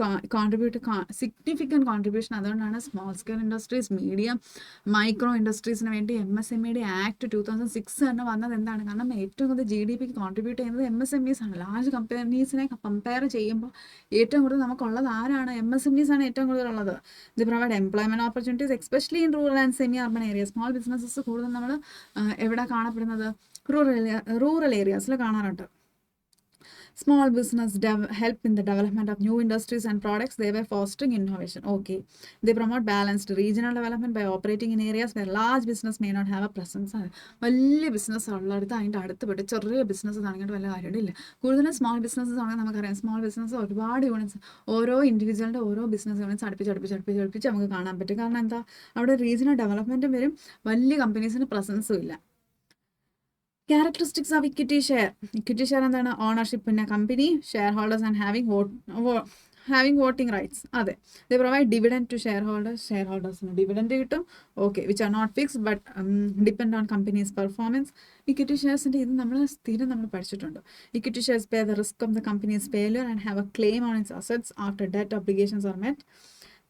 സിഗ്നിഫിക്കൻറ്റ് കോൺട്രിബ്യൂഷൻ. അതുകൊണ്ടാണ് small scale industries, medium micro ഇൻഡസ്ട്രീസിന് വേണ്ടി MSME ആക്ട് 2006 തന്നെ വന്നത് എന്താണ്? കാരണം ഏറ്റവും കൂടുതൽ GDPക്ക് കോൺട്രിബ്യൂട്ട് ചെയ്യുന്നത് MSMEs ആണ്. ലാർജ് കമ്പനീസിനെ കമ്പയർ ചെയ്യുമ്പോൾ ഏറ്റവും കൂടുതൽ നമുക്കുള്ളത് ആരാണ്? MSMEs ആണ് ഏറ്റവും കൂടുതലുള്ളത്. ഇത് provide employment opportunities especially in rural and semi urban area. Small businesses കൂടുതൽ നമ്മൾ എവിടെ കാണപ്പെടുന്നത്? റൂറൽ ഏരിയാസിൽ കാണാറുണ്ട്. Small business help in the development of new industries and products, thereby fostering innovation. Okay, they promote balanced regional development by operating in areas where large business may not have a presence. വലിയ business ഉള്ളിടത്ത് അതിൻ്റെ അടുത്ത് പോയിട്ട് ചെറിയ business തുടങ്ങിയിട്ട് വല്ല കാര്യമില്ല. കൂടുതലും സ്മോൾ ബിസിനസ്സസ് ആണെങ്കിൽ നമുക്കറിയാം, സ്മോൾ ബിസിനസ് ഒരുപാട് യൂണിറ്റ്സ്, ഓരോ ഇൻഡിവിജ്വലിൻ്റെ ഓരോ ബിസിനസ് യൂണിറ്റ്സ് അടുപ്പിച്ച് നമുക്ക് കാണാൻ പറ്റും. കാരണം എന്താ, അവിടെ റീജിയണൽ ഡെവലപ്മെൻറ്റും വരും, വലിയ കമ്പനീസിന് പ്രസൻസും ഇല്ല. Characteristics of equity share. Equity share എന്താണ്? Ownership in a company, share holders and having voting rights. അതെ, they provide dividend to share ഹോൾഡേഴ്സിന് ഡിവിഡൻഡ് കിട്ടും. Okay, which are not fixed but depend on company's performance. Equity ഷെയർസിൻ്റെ ഇത് നമ്മൾ പഠിച്ചിട്ടുണ്ട്. Equity shares pay the risk of the company's failure and have a claim on its assets after debt obligations are met.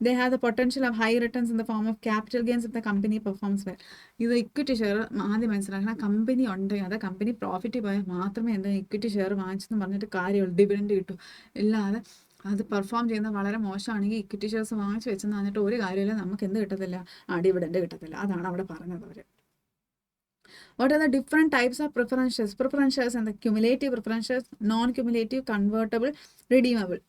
They have the potential of high returns in the form of capital gains if the company performs well. ഇത് equity share ആദ്യം മനസ്സിലാക്കണം. Company ഉണ്ടെങ്കിൽ അത് company profit പോയാൽ മാത്രമേ എന്താ equity share വാങ്ങിച്ചെന്ന് പറഞ്ഞിട്ട് കാര്യമുള്ളൂ, ഡിവിഡൻഡ് കിട്ടും. ഇല്ലാതെ അത് പെർഫോം ചെയ്യുന്നത് വളരെ മോശമാണെങ്കിൽ ഇക്വിറ്റി ഷെയർസ് വാങ്ങിച്ച് വെച്ചെന്ന് പറഞ്ഞിട്ട് ഒരു കാര്യമില്ല, നമുക്ക് എന്ത് കിട്ടത്തില്ല? ഡിവിഡൻഡ് കിട്ടത്തില്ല. അതാണ് അവിടെ പറഞ്ഞത് അവർ. What are the different types of preference shares? Preference shares and the cumulative preference shares, non-cumulative, convertible, redeemable.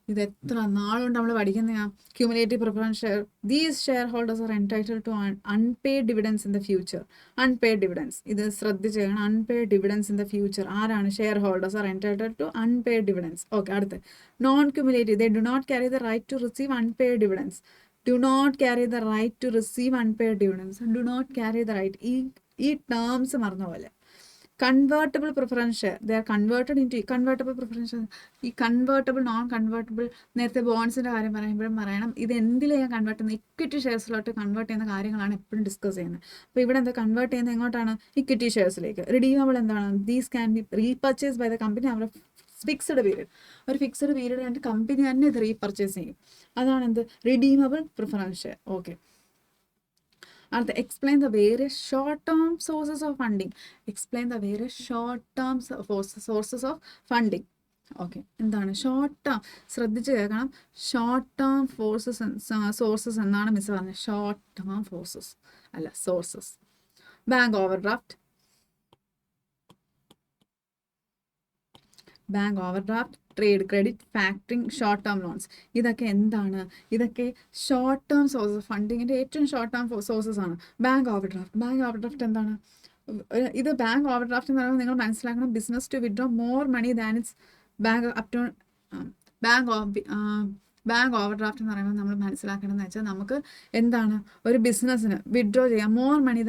ഇത് എത്ര നാളുകൊണ്ട് നമ്മൾ പഠിക്കുന്ന cumulative preference share. These share holders are entitled to unpaid dividends in the future. Unpaid dividends, ഇത് ശ്രദ്ധിച്ച് ചെയ്യണം. Unpaid dividends in the future. ആരാണ്? Share holders are entitled to unpaid dividends. Okay, അടുത്ത് non cumulative. They do not carry the right to receive unpaid dividends. Do not carry the right to receive unpaid dividends. Do not carry the right. ഈ terms മറന്ന പോലെ. Convertible preference share, they are converted into convertible preference share. ഈ convertible, non convertible, നേരത്തെ ബോൺസിൻ്റെ കാര്യം പറയുമ്പോഴും പറയണം ഇത് എന്തിലാണ് കൺവേർട്ട് ചെയ്യുന്നത്. ഇക്വിറ്റി ഷെയർസിലോട്ട് കൺവേർട്ട് ചെയ്യുന്ന കാര്യങ്ങളാണ് എപ്പോഴും ഡിസ്കസ് ചെയ്യുന്നത്. അപ്പോൾ ഇവിടെ എന്താ കൺവേർട്ട് ചെയ്യുന്നത് എങ്ങോട്ടാണ്? ഇക്വിറ്റി ഷെയർസിലേക്ക്. റിഡീമബിൾ എന്താണ്? These can be repurchase by the company over fixed period. ഒരു ഫിക്സ്ഡ് പീരീഡ് കഴിഞ്ഞിട്ട് കമ്പനി തന്നെ ഇത് റീപർച്ചേസ് ചെയ്യും. അതാണ് എന്ത്? Redeemable preference share. ഓക്കെ, അടുത്ത explain the various short term sources of funding. Explain the various short term sources of funding. Okay, എന്താണ് short term? ശ്രദ്ധിച്ച് കേൾക്കണം. ഷോർട്ട് ടേം സോഴ്സസ് എന്നാണ് മിസ് പറഞ്ഞത്. ഷോർട്ട് ടേം ഫോഴ്സസ് അല്ല sources. Bank overdraft, bank overdraft, trade credit, factoring, short term loans. ഇതൊക്കെ എന്താണ്? ഇതൊക്കെ short term sources, ഫണ്ടിങ്ങിൻ്റെ ഏറ്റവും ഷോർട്ട് ടേം സോഴ്സസ് ആണ്. Bank overdraft. Bank overdraft എന്താണ്? ഇത് ബാങ്ക് ഓവർ ഡ്രാഫ്റ്റ് എന്ന് പറയുമ്പോൾ നിങ്ങൾ മനസ്സിലാക്കണം, business to withdraw more money than its bank up to bank overdraft എന്ന് പറയുമ്പോൾ നമ്മൾ മനസ്സിലാക്കണമെന്ന് വെച്ചാൽ നമുക്ക് എന്താണ്? ഒരു ബിസിനസ്സിന് വിഡ്രോ ചെയ്യാം more money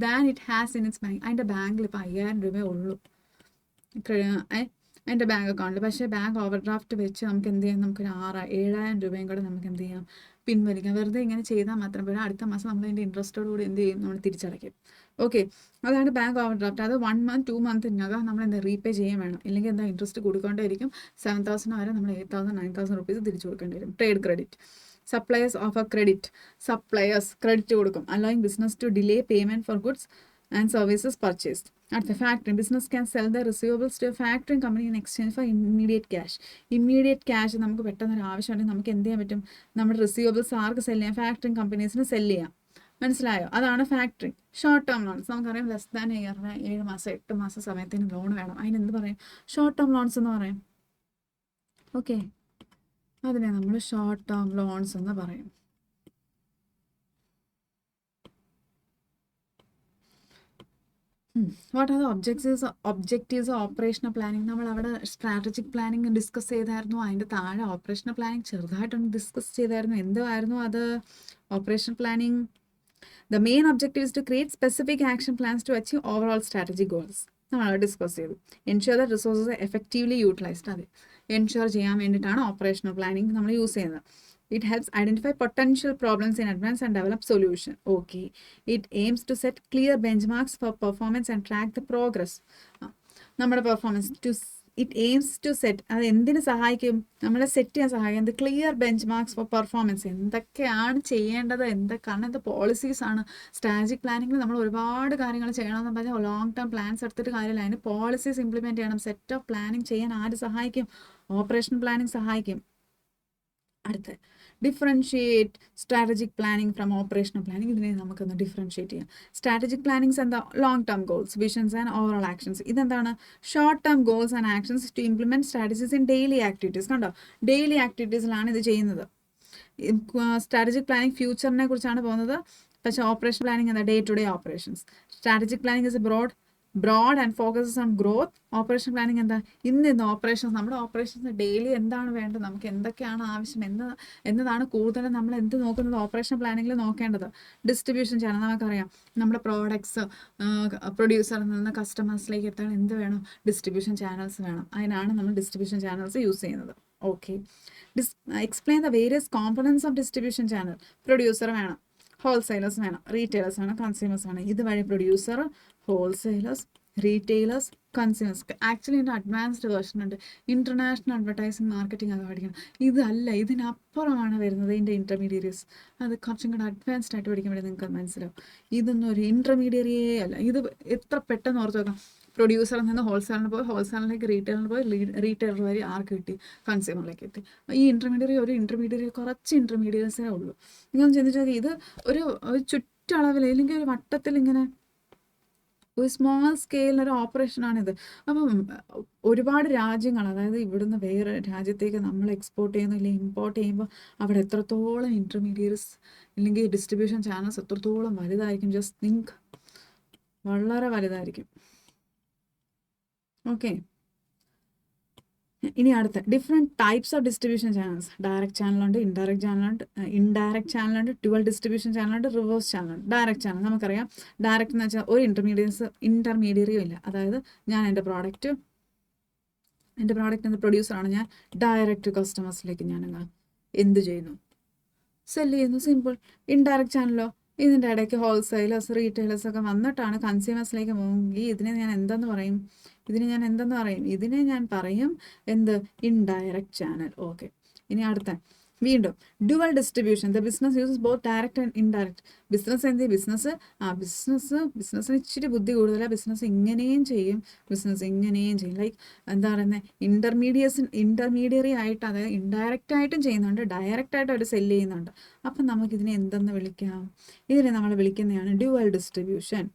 than it has in its bank. അതിൻ്റെ ബാങ്കിൽ ഇപ്പോൾ 5000 രൂപയേ ഉള്ളൂ എൻ്റെ ബാങ്ക് അക്കൗണ്ടിൽ. പക്ഷേ ബാങ്ക് ഓവർ ഡ്രാഫ്റ്റ് വെച്ച് നമുക്ക് എന്ത് ചെയ്യാം? നമുക്കൊരു 7000 രൂപയും കൂടെ നമുക്ക് എന്ത് ചെയ്യാം? പിൻവലിക്കാം. വെറുതെ ഇങ്ങനെ ചെയ്താൽ മാത്രം പോലും അടുത്ത മാസം നമ്മൾ അതിൻ്റെ ഇൻട്രസ്റ്റോടുകൂടി എന്ത് ചെയ്യും? നമ്മൾ തിരിച്ചടയ്ക്കും. ഓക്കെ, അതാണ് ബാങ്ക് ഓവർ ഡ്രാഫ്റ്റ്. അത് 1 month 2 monthനകം നമ്മൾ എന്താ റീപേ ചെയ്യാൻ വേണം. ഇല്ലെങ്കിൽ എന്താ ഇൻട്രസ്റ്റ് കൂടിക്കൊണ്ടേയിരിക്കും. 7000 വരെ നമ്മൾ 8000 9000 റുപ്പീസ് തിരിച്ചു കൊടുക്കേണ്ടി വരും. Trade credit, suppliers offer credit. Suppliers credit കൊടുക്കും, allowing business to delay payment for goods and services purchased. അടുത്ത factoring. Business can sell the receivables to factoring company in exchange for immediate cash. Immediate cash നമുക്ക് പെട്ടെന്നൊരു ആവശ്യമുണ്ടെങ്കിൽ നമുക്ക് എന്ത് ചെയ്യാൻ പറ്റും? നമ്മുടെ റിസീവബിൾസ് ആർക്ക് സെല് ചെയ്യാം? ഫാക്ടറിങ് കമ്പനീസിന് സെല് ചെയ്യാം. മനസ്സിലായോ? അതാണ് ഫാക്ടറിങ്. ഷോർട്ട് ടേം ലോൺസ് നമുക്കറിയാം, ലെസ് ദാൻ ഇയറിന് 7 മാസം 8 മാസം സമയത്തിന് ലോൺ വേണം. അതിനെന്ത് പറയും? ഷോർട്ട് ടേം ലോൺസ് എന്ന് പറയും. ഓക്കെ, അതിനെ നമ്മൾ ഷോർട്ട് ടേം ലോൺസ് എന്ന് പറയും. What are the objectives operational planning? നമ്മൾ അവിടെ സ്ട്രാറ്റജിക് പ്ലാനിങ് ഡിസ്കസ് ചെയ്തായിരുന്നു. അതിൻ്റെ താഴെ ഓപ്പറേഷണൽ പ്ലാനിങ് ചെറുതായിട്ടൊന്ന് ഡിസ്കസ് ചെയ്തായിരുന്നു. എന്തായിരുന്നു അത്? Operational planning, the main objective is to create specific action plans to achieve overall strategic goals. നമ്മൾ ഡിസ്കസ് ചെയ്തു. Ensure the resources effectively utilised. അതെ, എൻഷുർ ചെയ്യാൻ വേണ്ടിയിട്ടാണ് ഓപ്പറേഷണൽ പ്ലാനിങ് നമ്മൾ യൂസ് ചെയ്യുന്നത്. It helps identify potential problems in advance and develop solution. Okay. It aims to set clear benchmarks for performance and track the progress. നമ്മുടെ performance it aims to set, അത് എന്തിനു സഹായിക്കും? നമ്മളെ set ചെയ്യാൻ സഹായിക്കും. എന്ത്? Clear benchmarks for performance. എന്തൊക്കെയാണ് ചെയ്യേണ്ടത്, എന്തൊക്കെയാണ്, എന്ത് പോളിസീസ് ആണ്. സ്ട്രാറ്റജിക് പ്ലാനിങ്ങിൽ നമ്മൾ ഒരുപാട് കാര്യങ്ങൾ ചെയ്യണമെന്ന് പറഞ്ഞാൽ ലോങ് ടേം പ്ലാൻസ് എടുത്തിട്ട് കാര്യമില്ല. അതിന് പോളിസീസ് ഇംപ്ലിമെൻറ്റ് ചെയ്യണം. സെറ്റ് ഓഫ് പ്ലാനിങ് ചെയ്യാൻ ആര് സഹായിക്കും? ഓപ്പറേഷൻ പ്ലാനിങ് സഹായിക്കും. അടുത്ത് differentiate strategic planning from operational planning. ഇതിനെ നമുക്കൊന്ന് ഡിഫറൻഷിയേറ്റ് ചെയ്യാം. സ്ട്രാറ്റജിക് പ്ലാനിങ്സ് എന്താ? Long term goals, visions and overall actions. ഇതെന്താണ്? Short term goals and actions to implement strategies in daily activities. കണ്ടോ, ഡെയിലി ആക്ടിവിറ്റീസിലാണ് ഇത് ചെയ്യുന്നത്. സ്ട്രാറ്റജിക് പ്ലാനിങ് ഫ്യൂച്ചറിനെ കുറിച്ചാണ് പോകുന്നത്. പക്ഷേ ഓപ്പറേഷൻ പ്ലാനിങ് എന്താ? Day to day operations. Strategic planning is A broad and focuses on growth. Operation planning എന്താ? ഇന്ന് ഓപ്പറേഷൻസ്, നമ്മുടെ ഓപ്പറേഷൻസ് ഡെയിലി എന്താണ് വേണ്ടത്, നമുക്ക് എന്തൊക്കെയാണ് ആവശ്യം എന്നതാണ് കൂടുതലും നമ്മൾ എന്ത് നോക്കുന്നത്? ഓപ്പറേഷൻ പ്ലാനിങ്ങിൽ നോക്കേണ്ടത് ഡിസ്ട്രിബ്യൂഷൻ ചാനൽ. നമുക്കറിയാം നമ്മുടെ പ്രോഡക്ട്സ് പ്രൊഡ്യൂസറിൽ നിന്ന് കസ്റ്റമേഴ്സിലേക്ക് എത്താൻ എന്ത് വേണം? ഡിസ്ട്രിബ്യൂഷൻ ചാനൽസ് വേണം. അതിനാണ് നമ്മൾ ഡിസ്ട്രിബ്യൂഷൻ ചാനൽസ് യൂസ് ചെയ്യുന്നത്. Okay, explain the various components of distribution channel. Producer വേണം, ഹോൾസെയിലേഴ്സ് വേണം, റീറ്റെയിലേഴ്സ് വേണം, കൺസ്യൂമേഴ്സ് വേണം. ഇതുവഴി producer, wholesalers, retailers, consumers. Actually ഇതിൻ്റെ അഡ്വാൻസ്ഡ് വേർഷൻ ഉണ്ട്. ഇൻ്റർനാഷണൽ അഡ്വർടൈസിങ് മാർക്കറ്റിംഗ് അത് പഠിക്കണം. ഇതല്ല, ഇതിനപ്പുറമാണ് വരുന്നത് ഇതിൻ്റെ ഇൻ്റർമീഡിയറീസ്. അത് കുറച്ചും കൂടെ അഡ്വാൻസ്ഡ് ആയിട്ട് പഠിക്കുമ്പോഴേ നിങ്ങൾക്ക് മനസ്സിലാവും. ഇതൊന്നും ഒരു ഇൻ്റർമീഡിയറിയേ അല്ല. ഇത് എത്ര പെട്ടെന്ന് ഓർത്ത് വെക്കാം. പ്രൊഡ്യൂസറിൽ നിന്ന് ഹോൾസെയിലിന് പോയി, ഹോൾസെയിലിലേക്ക് റീറ്റെയിലിന് പോയി, റീറ്റെയിലർ വഴി ആർക്ക് കിട്ടി? കൺസ്യൂമറിലേക്ക് എത്തി. ഈ ഇൻ്റർമീഡിയറി കുറച്ച് ഇൻ്റർമീഡിയറ്റ്സേ ഉള്ളൂ. നിങ്ങൾ ചിന്തിച്ചാൽ ഇത് ഒരു ചുറ്റളവിൽ അല്ലെങ്കിൽ ഒരു വട്ടത്തിൽ ഇങ്ങനെ ഒരു സ്മോൾ സ്കെയിലൊരു ഓപ്പറേഷനാണിത്. അപ്പം ഒരുപാട് രാജ്യങ്ങൾ, അതായത് ഇവിടുന്ന് വേറെ രാജ്യത്തേക്ക് നമ്മൾ എക്സ്പോർട്ട് ചെയ്യുന്നു ഇല്ലെങ്കിൽ ഇമ്പോർട്ട് ചെയ്യുമ്പോൾ അവിടെ എത്രത്തോളം ഇൻ്റർമീഡിയറ്റ്സ് ഇല്ലെങ്കിൽ ഡിസ്ട്രിബ്യൂഷൻ ചാനൽസ് എത്രത്തോളം വലുതായിരിക്കും. ജസ്റ്റ് തിങ്ക്, വളരെ വലുതായിരിക്കും. ഓക്കെ, ഇനി അടുത്ത different types of distribution channels. Direct ചാനലുണ്ട്, ഇൻഡയറക്റ്റ് ചാനലുണ്ട്, ഡുവൽ ഡിസ്ട്രിബ്യൂഷൻ ചാനലുണ്ട്, റിവേഴ്സ് ചാനലുണ്ട്. ഡയറക്റ്റ് ചാനൽ നമുക്കറിയാം. ഡയറക്റ്റ് എന്ന് വെച്ചാൽ ഒരു ഇൻ്റർമീഡിയറിയും ഇല്ല. അതായത് ഞാൻ എൻ്റെ പ്രോഡക്റ്റ് എന്ന പ്രൊഡ്യൂസറാണ്, ഞാൻ ഡയറക്റ്റ് കസ്റ്റമേഴ്സിലേക്ക് ഞാൻ എന്ത് ചെയ്യുന്നു, സെല് ചെയ്യുന്നു, സിമ്പിൾ. ഇൻഡയറക്റ്റ് ചാനലോ, ഇതിൻ്റെ ഇടയ്ക്ക് ഹോൾസെയിലേഴ്സ്, റീറ്റെയിലേഴ്സ് ഒക്കെ വന്നിട്ടാണ് കൺസ്യൂമേഴ്സിലേക്ക് പോകുമെങ്കിൽ ഇതിനെ ഞാൻ എന്തെന്ന് പറയും? ഇതിനെ ഞാൻ പറയും എന്ത്? Indirect channel. ഓക്കെ, ഇനി അടുത്ത വീണ്ടും dual distribution. The business uses both direct and indirect. ബിസിനസ്സിന് ഇച്ചിരി ബുദ്ധി കൂടുതലാണ്. ബിസിനസ് ഇങ്ങനെയും ചെയ്യും. ലൈക്ക് എന്താ പറയുന്നത്, ഇൻ്റർമീഡിയറി ആയിട്ട്, അതായത് ഇൻഡയറക്റ്റ് ആയിട്ടും ചെയ്യുന്നുണ്ട്, ഡയറക്റ്റ് ആയിട്ട് അവർ സെല് ചെയ്യുന്നുണ്ട്. അപ്പം നമുക്കിതിനെ എന്തെന്ന് വിളിക്കാം? ഇതിനെ നമ്മൾ വിളിക്കുന്നതാണ് dual distribution.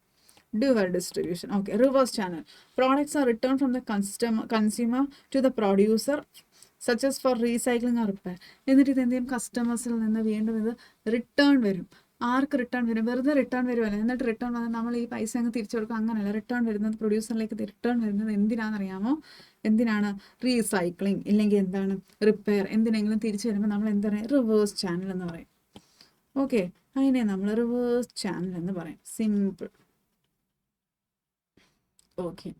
Okay, reverse channel. Products are returned from the consumer to the producer, such as for recycling or repair. എന്നിട്ട് ഇത് എന്ത് ചെയ്യും? കസ്റ്റമേഴ്സിൽ നിന്ന് വീണ്ടും ഇത് റിട്ടേൺ വരും. ആർക്ക് റിട്ടേൺ വരും? വെറുതെ റിട്ടേൺ വരുമല്ലോ. എന്നിട്ട് റിട്ടേൺ വന്നാൽ നമ്മൾ ഈ പൈസ അങ്ങ് തിരിച്ചു കൊടുക്കുക, അങ്ങനെയല്ല. റിട്ടേൺ വരുന്നത് പ്രൊഡ്യൂസറിലേക്ക് റിട്ടേൺ വരുന്നത് എന്തിനാണെന്നറിയാമോ? എന്തിനാണ്? റീസൈക്ലിംഗ് ഇല്ലെങ്കിൽ എന്താണ്, റിപ്പയർ, എന്തിനെങ്കിലും തിരിച്ചു വരുമ്പോൾ നമ്മൾ എന്താ പറയുക? റിവേഴ്സ് ചാനൽ എന്ന് പറയും. ഓക്കെ, അതിനെ നമ്മൾ റിവേഴ്സ് ചാനൽ എന്ന് പറയും. സിമ്പിൾ. ഓക്കെ,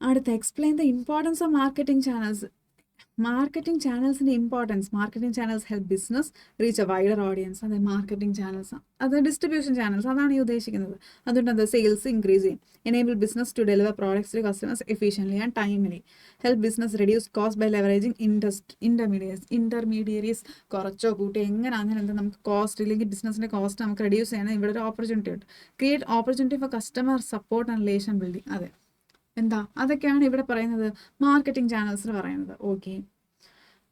അടുത്ത explain the importance of marketing channels. Marketing ചാനൽസിൻ്റെ importance. Marketing channels help business reach a wider audience. അത് മാർക്കറ്റിംഗ് ചാനൽസ്, അത് ഡിസ്ട്രിബ്യൂഷൻ ചാനൽസ്, അതാണ് ഈ ഉദ്ദേശിക്കുന്നത്. അതുകൊണ്ട് അത് സെയിൽസ് ഇൻക്രീസ് ചെയ്യും. Enable business to deliver products to customers efficiently and timely. Help business reduce cost by leveraging intermediaries. കുറച്ചോ കൂട്ടി എങ്ങനെയാണെങ്കിലും എന്താ, നമുക്ക് കോസ്റ്റ് ഇല്ലെങ്കിൽ ബിസിനസ്സിൻ്റെ കോസ്റ്റ് നമുക്ക് റെഡ്യൂസ് ചെയ്യാൻ ഇവിടെ ഒരു ഓപ്പർച്യൂണിറ്റി ഉണ്ട്. Create opportunity for customer support and relation building. അതെ, എന്താ, അതൊക്കെയാണ് ഇവിടെ പറയുന്നത്, മാർക്കറ്റിംഗ് ചാനൽസിന് പറയുന്നത്. Okay,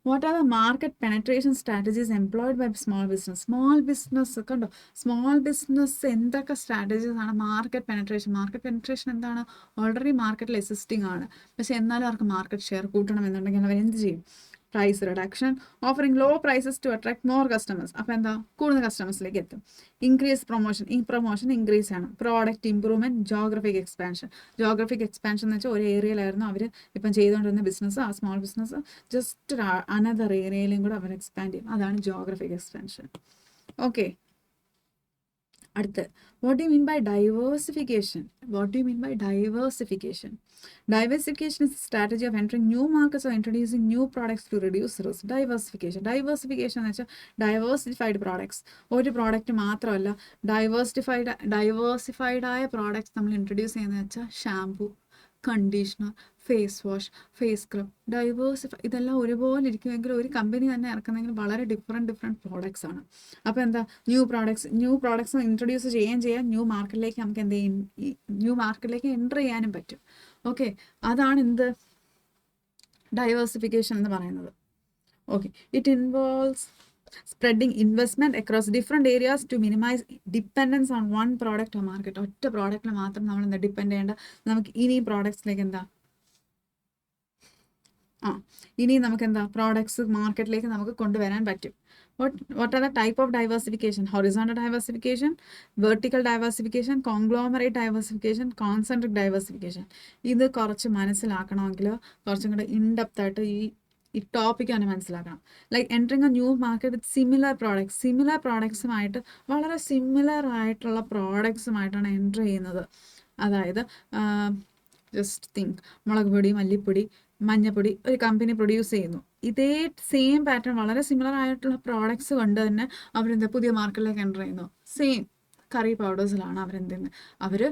what are the market penetration strategies employed by small business? കണ്ടോ, സ്മോൾ ബിസിനസ് എന്തൊക്കെ സ്ട്രാറ്റജീസ് ആണ്? മാർക്കറ്റ് പെനട്രേഷൻ എന്താണ്? ഓൾറെഡി മാർക്കറ്റിൽ എക്സിസ്റ്റിംഗ് ആണ്, പക്ഷെ എന്നാലും അവർക്ക് മാർക്കറ്റ് ഷെയർ കൂട്ടണം എന്നുണ്ടെങ്കിൽ അവർ എന്ത് ചെയ്യും? Price reduction, offering low prices to attract more customers. അപ്പോൾ എന്താ, കൂടുതൽ കസ്റ്റമേഴ്സിലേക്ക് എത്തും. ഇൻക്രീസ് പ്രൊമോഷൻ, ഈ പ്രൊമോഷൻ ഇൻക്രീസ് ആണ്. പ്രോഡക്റ്റ് ഇംപ്രൂവ്മെൻറ്റ്, ജോഗ്രഫിക് എക്സ്പാൻഷൻ എന്ന് വെച്ചാൽ ഒരു ഏരിയയിലായിരുന്നു അവർ ഇപ്പം ചെയ്തുകൊണ്ടിരുന്ന ബിസിനസ്, ആ സ്മോൾ ബിസിനസ് ജസ്റ്റ് അനദർ ഏരിയയിലും കൂടെ അവർ എക്സ്പാൻഡ് ചെയ്യും. അതാണ് ജോഗ്രഫിക് എക്സ്പാൻഷൻ. ഓക്കെ, അടുത്ത് what you mean by diversification? Diversification is a strategy of entering new markets or introducing new products to reduce risk. Diversification എന്ന് വെച്ചാൽ ഡൈവേഴ്സിഫൈഡ് പ്രോഡക്ട്സ്. ഒരു product മാത്രമല്ല, diversified ആയ പ്രോഡക്ട്സ് നമ്മൾ ഇൻട്രൊഡ്യൂസ് ചെയ്യുന്നത് വെച്ചാൽ shampoo, conditioner, face wash, face scrub, ഇതെല്ലാം ഒരുപോലെ ഇരിക്കുമെങ്കിൽ ഒരു കമ്പനി തന്നെ ഇറക്കുന്നെങ്കിൽ വളരെ ഡിഫറെൻറ്റ് പ്രോഡക്ട്സ് ആണ്. അപ്പോൾ എന്താ, ന്യൂ പ്രോഡക്ട്സ് ഇൻട്രൊഡ്യൂസ് ചെയ്യാൻ ന്യൂ മാർക്കറ്റിലേക്ക് നമുക്ക് എന്ത് ചെയ്യും? ന്യൂ മാർക്കറ്റിലേക്ക് എൻ്റർ ചെയ്യാനും പറ്റും. ഓക്കെ, അതാണ് എന്ത്, ഡൈവേഴ്സിഫിക്കേഷൻ എന്ന് പറയുന്നത്. Okay, it involves spreading investment across different areas to minimise dependence on one product or market. ഒറ്റ പ്രോഡക്റ്റിൽ മാത്രം നമ്മൾ എന്താ ഡിപ്പെൻഡ് ചെയ്യേണ്ട, നമുക്ക് ഇനി പ്രോഡക്ട്സിലേക്ക് എന്താ, ഇനി നമുക്ക് എന്താ, പ്രോഡക്ട്സ് മാർക്കറ്റിലേക്ക് നമുക്ക് കൊണ്ടുവരാൻ പറ്റും. What are the type of diversification? Horizontal diversification, vertical diversification, conglomerate diversification, concentric diversification. ഇത് കുറച്ച് മനസ്സിലാക്കണമെങ്കിൽ കുറച്ചും കൂടെ ഇൻഡെപ്ത് ആയിട്ട് ഈ ടോപ്പിക്കാണ് മനസ്സിലാക്കണം. Like entering a new market with similar പ്രോഡക്ട്സുമായിട്ട് വളരെ സിമിലർ ആയിട്ടുള്ള പ്രോഡക്ട്സുമായിട്ടാണ് എൻട്രി ചെയ്യുന്നത്. അതായത് ജസ്റ്റ് തിങ്ക്, മുളക് പൊടി, മല്ലിപ്പൊടി, മഞ്ഞപ്പൊടി ഒരു കമ്പനി പ്രൊഡ്യൂസ് ചെയ്യുന്നു. ഇതേ സെയിം പാറ്റേൺ വളരെ സിമിലർ ആയിട്ടുള്ള പ്രോഡക്ട്സ് കൊണ്ട് തന്നെ അവരെന്താ പുതിയ മാർക്കറ്റിലേക്ക് എൻ്റർ ചെയ്യുന്നു. സെയിം കറി പൗഡേഴ്സിലാണ് അവരെന്തെന്ന് അവർ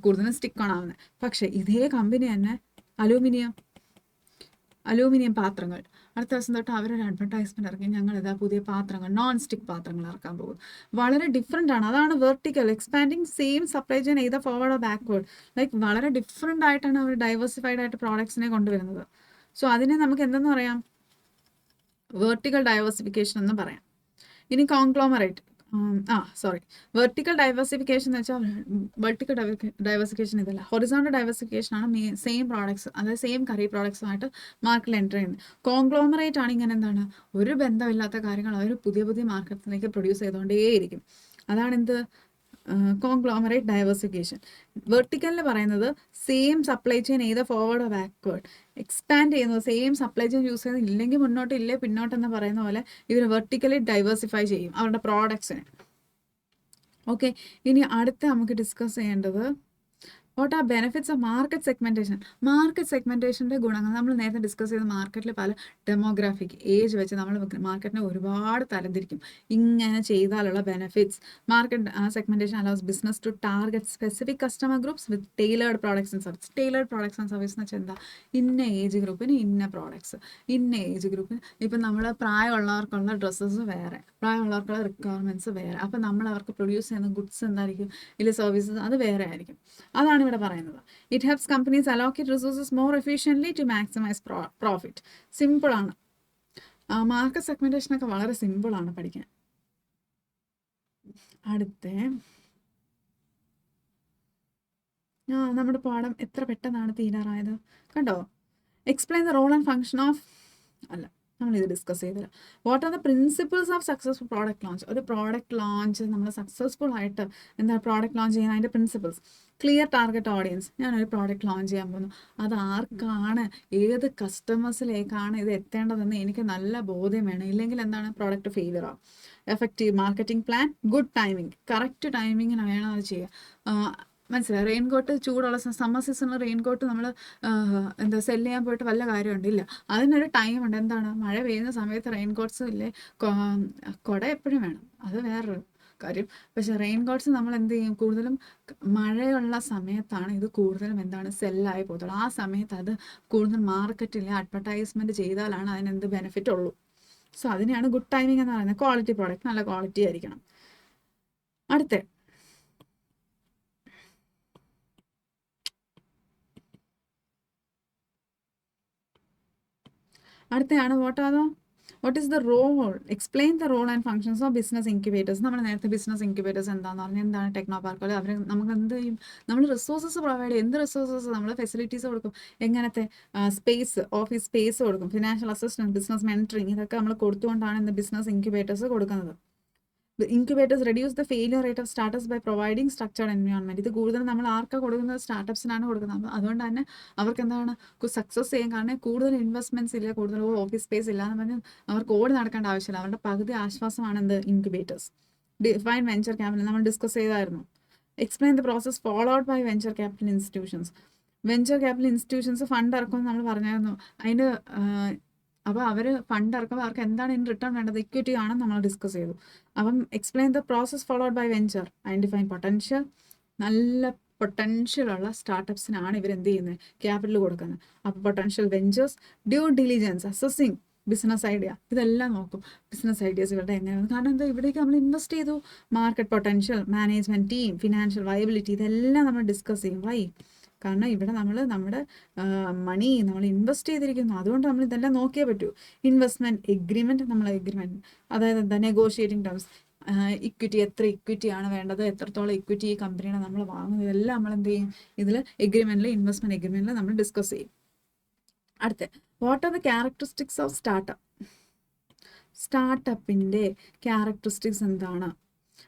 കൂടുതലും സ്റ്റിക്ക് ഓൺ ആവുന്നത്. പക്ഷേ ഇതേ കമ്പനി തന്നെ അലൂമിനിയം പാത്രങ്ങൾ അടുത്ത ദിവസം തൊട്ട് അവരൊരു അഡ്വർടൈസ്മെൻറ്റ് ഇറക്കി, ഞങ്ങളിതാ പുതിയ പാത്രങ്ങൾ, നോൺ സ്റ്റിക്ക് പാത്രങ്ങൾ ഇറക്കാൻ പോകും. വളരെ ഡിഫറെൻ്റ് ആണ്. അതാണ് vertical expanding same supply chain either forward or backward. Like വളരെ ഡിഫറെൻ്റ് ആയിട്ടാണ് അവർ ഡൈവേഴ്സിഫൈഡ് ആയിട്ട് പ്രോഡക്ട്സിനെ കൊണ്ടുവരുന്നത്. സോ അതിനെ നമുക്ക് എന്തെന്ന് പറയാം, വെർട്ടിക്കൽ ഡൈവേഴ്സിഫിക്കേഷൻ എന്ന് പറയാം. ഇനി കോൺഗ്ലോമറേറ്റ്, സോറി, വെർട്ടിക്കൽ ഡൈവേഴ്സിഫിക്കേഷൻ എന്ന് വെച്ചാൽ വെർട്ടിക്കൽ ഡൈവേഴ്സിഫിക്കേഷൻ ഇതല്ല, ഹൊറിസോണ്ടൽ ഡൈവേഴ്സിഫിക്കേഷൻ ആണ് സെയിം പ്രോഡക്ട്സ്, അതായത് സെയിം കറി പ്രോഡക്ട്സുമായിട്ട് മാർക്കറ്റിൽ എൻ്റർ ചെയ്യുന്നത്. കോൺഗ്ലോമറേറ്റ് ആണ് ഇങ്ങനെ എന്താണ്, ഒരു ബന്ധമില്ലാത്ത കാര്യങ്ങൾ അവർ പുതിയ പുതിയ മാർക്കറ്റിലേക്ക് പ്രൊഡ്യൂസ് ചെയ്തുകൊണ്ടേയിരിക്കും. അതാണ് എന്ത്, കോൺഗ്ലോമറേറ്റ് ഡൈവേഴ്സിഫിക്കേഷൻ. വെർട്ടിക്കലിൽ പറയുന്നത് സെയിം സപ്ലൈ ചെയിൻ ഏത് ഫോർവേഡ് ബാക്ക്വേർഡ് എക്സ്പാൻഡ് ചെയ്യുന്നത്, സെയിം സപ്ലൈ ചെയിൻ യൂസ് ചെയ്യുന്നത്, ഇല്ലെങ്കിൽ മുന്നോട്ട് ഇല്ലേ പിന്നോട്ടെന്ന് പറയുന്ന പോലെ ഇവർ വെർട്ടിക്കലി ഡൈവേഴ്സിഫൈ ചെയ്യും അവരുടെ പ്രോഡക്ട്സിനെ. ഓക്കെ, ഇനി അടുത്ത നമുക്ക് ഡിസ്കസ് ചെയ്യേണ്ടത് what are benefits of market segmentation. Market സെഗ്മെൻറ്റേഷൻ്റെ ഗുണങ്ങൾ നമ്മൾ നേരത്തെ ഡിസ്കസ് ചെയ്ത മാർക്കറ്റിൽ പല ഡെമോഗ്രാഫിക് ഏജ് വെച്ച് നമ്മൾ മാർക്കറ്റിനെ ഒരുപാട് തരംതിരിക്കും. ഇങ്ങനെ ചെയ്താലുള്ള benefits, market segmentation allows business to target specific customer groups with tailored products and service. Tailored products and service എന്ന് വെച്ചാൽ എന്താ, ഇന്ന ഏജ് ഗ്രൂപ്പിന് ഇന്ന പ്രോഡക്ട്സ്, ഇന്ന ഏജ് ഗ്രൂപ്പിന് ഇപ്പം നമ്മൾ പ്രായമുള്ളവർക്കുള്ള ഡ്രസ്സസ് വേറെ, പ്രായമുള്ളവർക്കുള്ള റിക്വയർമെൻറ്റ്സ് വേറെ, അപ്പം നമ്മൾ അവർക്ക് പ്രൊഡ്യൂസ് ചെയ്യുന്ന ഗുഡ്സ് എന്തായിരിക്കും, ഇല്ല സർവീസസ് അത് വേറെ ആയിരിക്കും. അതാണ് ഇവിടെ പറയുന്നത്. It helps companies allocate resources more efficiently to maximise profit. സിമ്പിളാണ്, മാർക്കറ്റ് സെഗ്മെൻറ്റേഷനൊക്കെ വളരെ സിമ്പിളാണ് പഠിക്കാൻ. അടുത്ത നമ്മുടെ പാഠം എത്ര പെട്ടെന്നാണ് തീരാറായത് കണ്ടോ. Explain the role and function of, അല്ല നമ്മളിത് ഡിസ്കസ് ചെയ്തില്ല. What are the principles of successful product launch. ഒരു പ്രോഡക്റ്റ് ലോഞ്ച് നമ്മൾ സക്സസ്ഫുൾ ആയിട്ട് എന്താ പ്രോഡക്റ്റ് ലോഞ്ച് ചെയ്യുന്ന അതിൻ്റെ പ്രിൻസിപ്പിൾസ്. ക്ലിയർ ടാർഗറ്റ് ഓഡിയൻസ്, ഞാനൊരു പ്രോഡക്റ്റ് ലോഞ്ച് ചെയ്യാൻ പോകുന്നു, അത് ആർക്കാണ്, ഏത് കസ്റ്റമേഴ്സിലേക്കാണ് ഇത് എത്തേണ്ടതെന്ന് എനിക്ക് നല്ല ബോധ്യം വേണം, ഇല്ലെങ്കിൽ എന്താണ് പ്രോഡക്റ്റ് ഫെയിലിയർ ആവും. Effective marketing plan, good timing, correct ടൈമിങ്ങിന് വേണം അത് ചെയ്യുക. മനസ്സിലായി, റെയിൻകോട്ട് ചൂടുള്ള സമ്മർ സീസണിൽ റെയിൻകോട്ട് നമ്മൾ എന്താ സെല്ല് ചെയ്യാൻ പോയിട്ട് വല്ല കാര്യമുണ്ടില്ല, അതിനൊരു ടൈമുണ്ട്. എന്താണ്, മഴ പെയ്യുന്ന സമയത്ത് റെയിൻകോട്ട്സും ഇല്ലേ, കുട എപ്പോഴും വേണം, അത് വേറൊരു കാര്യം. പക്ഷെ റെയിൻകോട്ട്സ് നമ്മൾ എന്ത് ചെയ്യും, കൂടുതലും മഴയുള്ള സമയത്താണ് ഇത് കൂടുതലും എന്താണ് സെല്ലായി പോകത്തുള്ളൂ. ആ സമയത്ത് അത് കൂടുതൽ മാർക്കറ്റിൽ അഡ്വർടൈസ്മെൻറ്റ് ചെയ്താലാണ് അതിനെന്ത് ബെനിഫിറ്റ് ഉള്ളൂ. സോ അതിനെയാണ് ഗുഡ് ടൈമിംഗ് എന്ന് പറയുന്നത്. ക്വാളിറ്റി പ്രോഡക്റ്റ് നല്ല ക്വാളിറ്റി ആയിരിക്കണം. അടുത്തയാണ് what is the role, explain the role and functions of business incubators. നമ്മൾ നേരത്തെ ബിസിനസ് ഇൻക്യുബേറ്റേഴ്സ് എന്താണെന്ന് പറഞ്ഞാൽ എന്താണ് ടെക്നോ പാർക്കുകൾ, അവർ നമുക്ക് എന്ത് ചെയ്യും, നമ്മൾ റിസോഴ്സസ് പ്രൊവൈഡ് ചെയ്യും. എന്ത് റിസോഴ്സസ്, നമ്മൾ ഫെസിലിറ്റീസ് കൊടുക്കും, എങ്ങനത്തെ സ്പേസ്, ഓഫീസ് സ്പേസ് കൊടുക്കും, ഫിനാൻഷ്യൽ അസിസ്റ്റൻസ്, ബിസിനസ് മെൻറ്ററിങ്, ഇതൊക്കെ നമ്മൾ കൊടുത്തുകൊണ്ടാണ് ഇന്ന് ബിസിനസ് ഇൻക്യുബേറ്റേഴ്സ് കൊടുക്കുന്നത്. Incubators reduce the failure rate of startups by providing structured environment. ഇത് കൂടുതലും നമ്മൾ ആർക്കാണ് കൊടുക്കുന്നത്, സ്റ്റാർട്ടപ്സിനാണ് കൊടുക്കുന്നത്. അതുകൊണ്ട് തന്നെ അവർക്ക് എന്താണ് സക്സസ് ചെയ്യാൻ, കാരണം കൂടുതൽ ഇൻവെസ്റ്റ്മെൻറ്റ്സ് ഇല്ല, കൂടുതൽ ഓഫീസ് സ്പേസ് ഇല്ല എന്ന് പറഞ്ഞാൽ അവർക്ക് ഓടി നടക്കേണ്ട ആവശ്യമില്ല. അവരുടെ പകുതി ആശ്വാസമാണ് എന്ത്, ഇൻക്യുബേറ്റേഴ്സ്. ഡിഫൈൻ വെഞ്ചർ ക്യാപിറ്റൽ നമ്മൾ ഡിസ്കസ് ചെയ്തായിരുന്നു. Explain the process follow out by venture capital institutions. Venture capital institutions fund ഇറക്കുമെന്ന് നമ്മൾ പറഞ്ഞായിരുന്നു. അതിൻ്റെ അപ്പോൾ അവർ ഫണ്ട് ഇറക്കുമ്പോൾ അവർക്ക് എന്താണ് ഇൻ റിട്ടേൺ വേണ്ടത്, ഇക്വിറ്റി ആണെന്ന് നമ്മൾ ഡിസ്കസ് ചെയ്തു. അപ്പം explain the process followed by venture, identify potential. നല്ല പൊട്ടൻഷ്യലുള്ള സ്റ്റാർട്ടപ്സിനാണ് ഇവർ എന്ത് ചെയ്യുന്നത്, ക്യാപിറ്റൽ കൊടുക്കുന്നത്. അപ്പോൾ potential ventures, due diligence, assessing business idea, ഇതെല്ലാം നോക്കും. ബിസിനസ് ഐഡിയാസ് ഇവരുടെ എങ്ങനെയാണ്, കാരണം എന്താ ഇവിടേക്ക് നമ്മൾ ഇൻവെസ്റ്റ് ചെയ്തു. Market potential, management team, financial viability, ഇതെല്ലാം നമ്മൾ ഡിസ്കസ് ചെയ്യും. വൈ, കാരണം ഇവിടെ നമ്മൾ നമ്മുടെ മണി നമ്മൾ ഇൻവെസ്റ്റ് ചെയ്തിരിക്കുന്നു, അതുകൊണ്ട് നമ്മൾ ഇതെല്ലാം നോക്കിയേ പറ്റൂ. ഇൻവെസ്റ്റ്മെൻറ്റ് എഗ്രിമെൻറ്റ്, നമ്മൾ എഗ്രിമെൻറ്റ്, അതായത് എന്താ നെഗോഷിയേറ്റിംഗ് ടേംസ്, ഇക്വിറ്റി, എത്ര ഇക്വിറ്റിയാണ് വേണ്ടത്, എത്രത്തോളം ഇക്വിറ്റി ഈ കമ്പനിയുടെ നമ്മൾ വാങ്ങുന്നത്, ഇതെല്ലാം നമ്മൾ എന്ത് ചെയ്യും, ഇതിൽ എഗ്രിമെൻറ്റിൽ, ഇൻവെസ്റ്റ്മെൻറ്റ് എഗ്രിമെൻറ്റിൽ നമ്മൾ ഡിസ്കസ് ചെയ്യും. അടുത്ത, what are the characteristics of startup. സ്റ്റാർട്ടപ്പിൻ്റെ ക്യാരക്ടറിസ്റ്റിക്സ് എന്താണ്?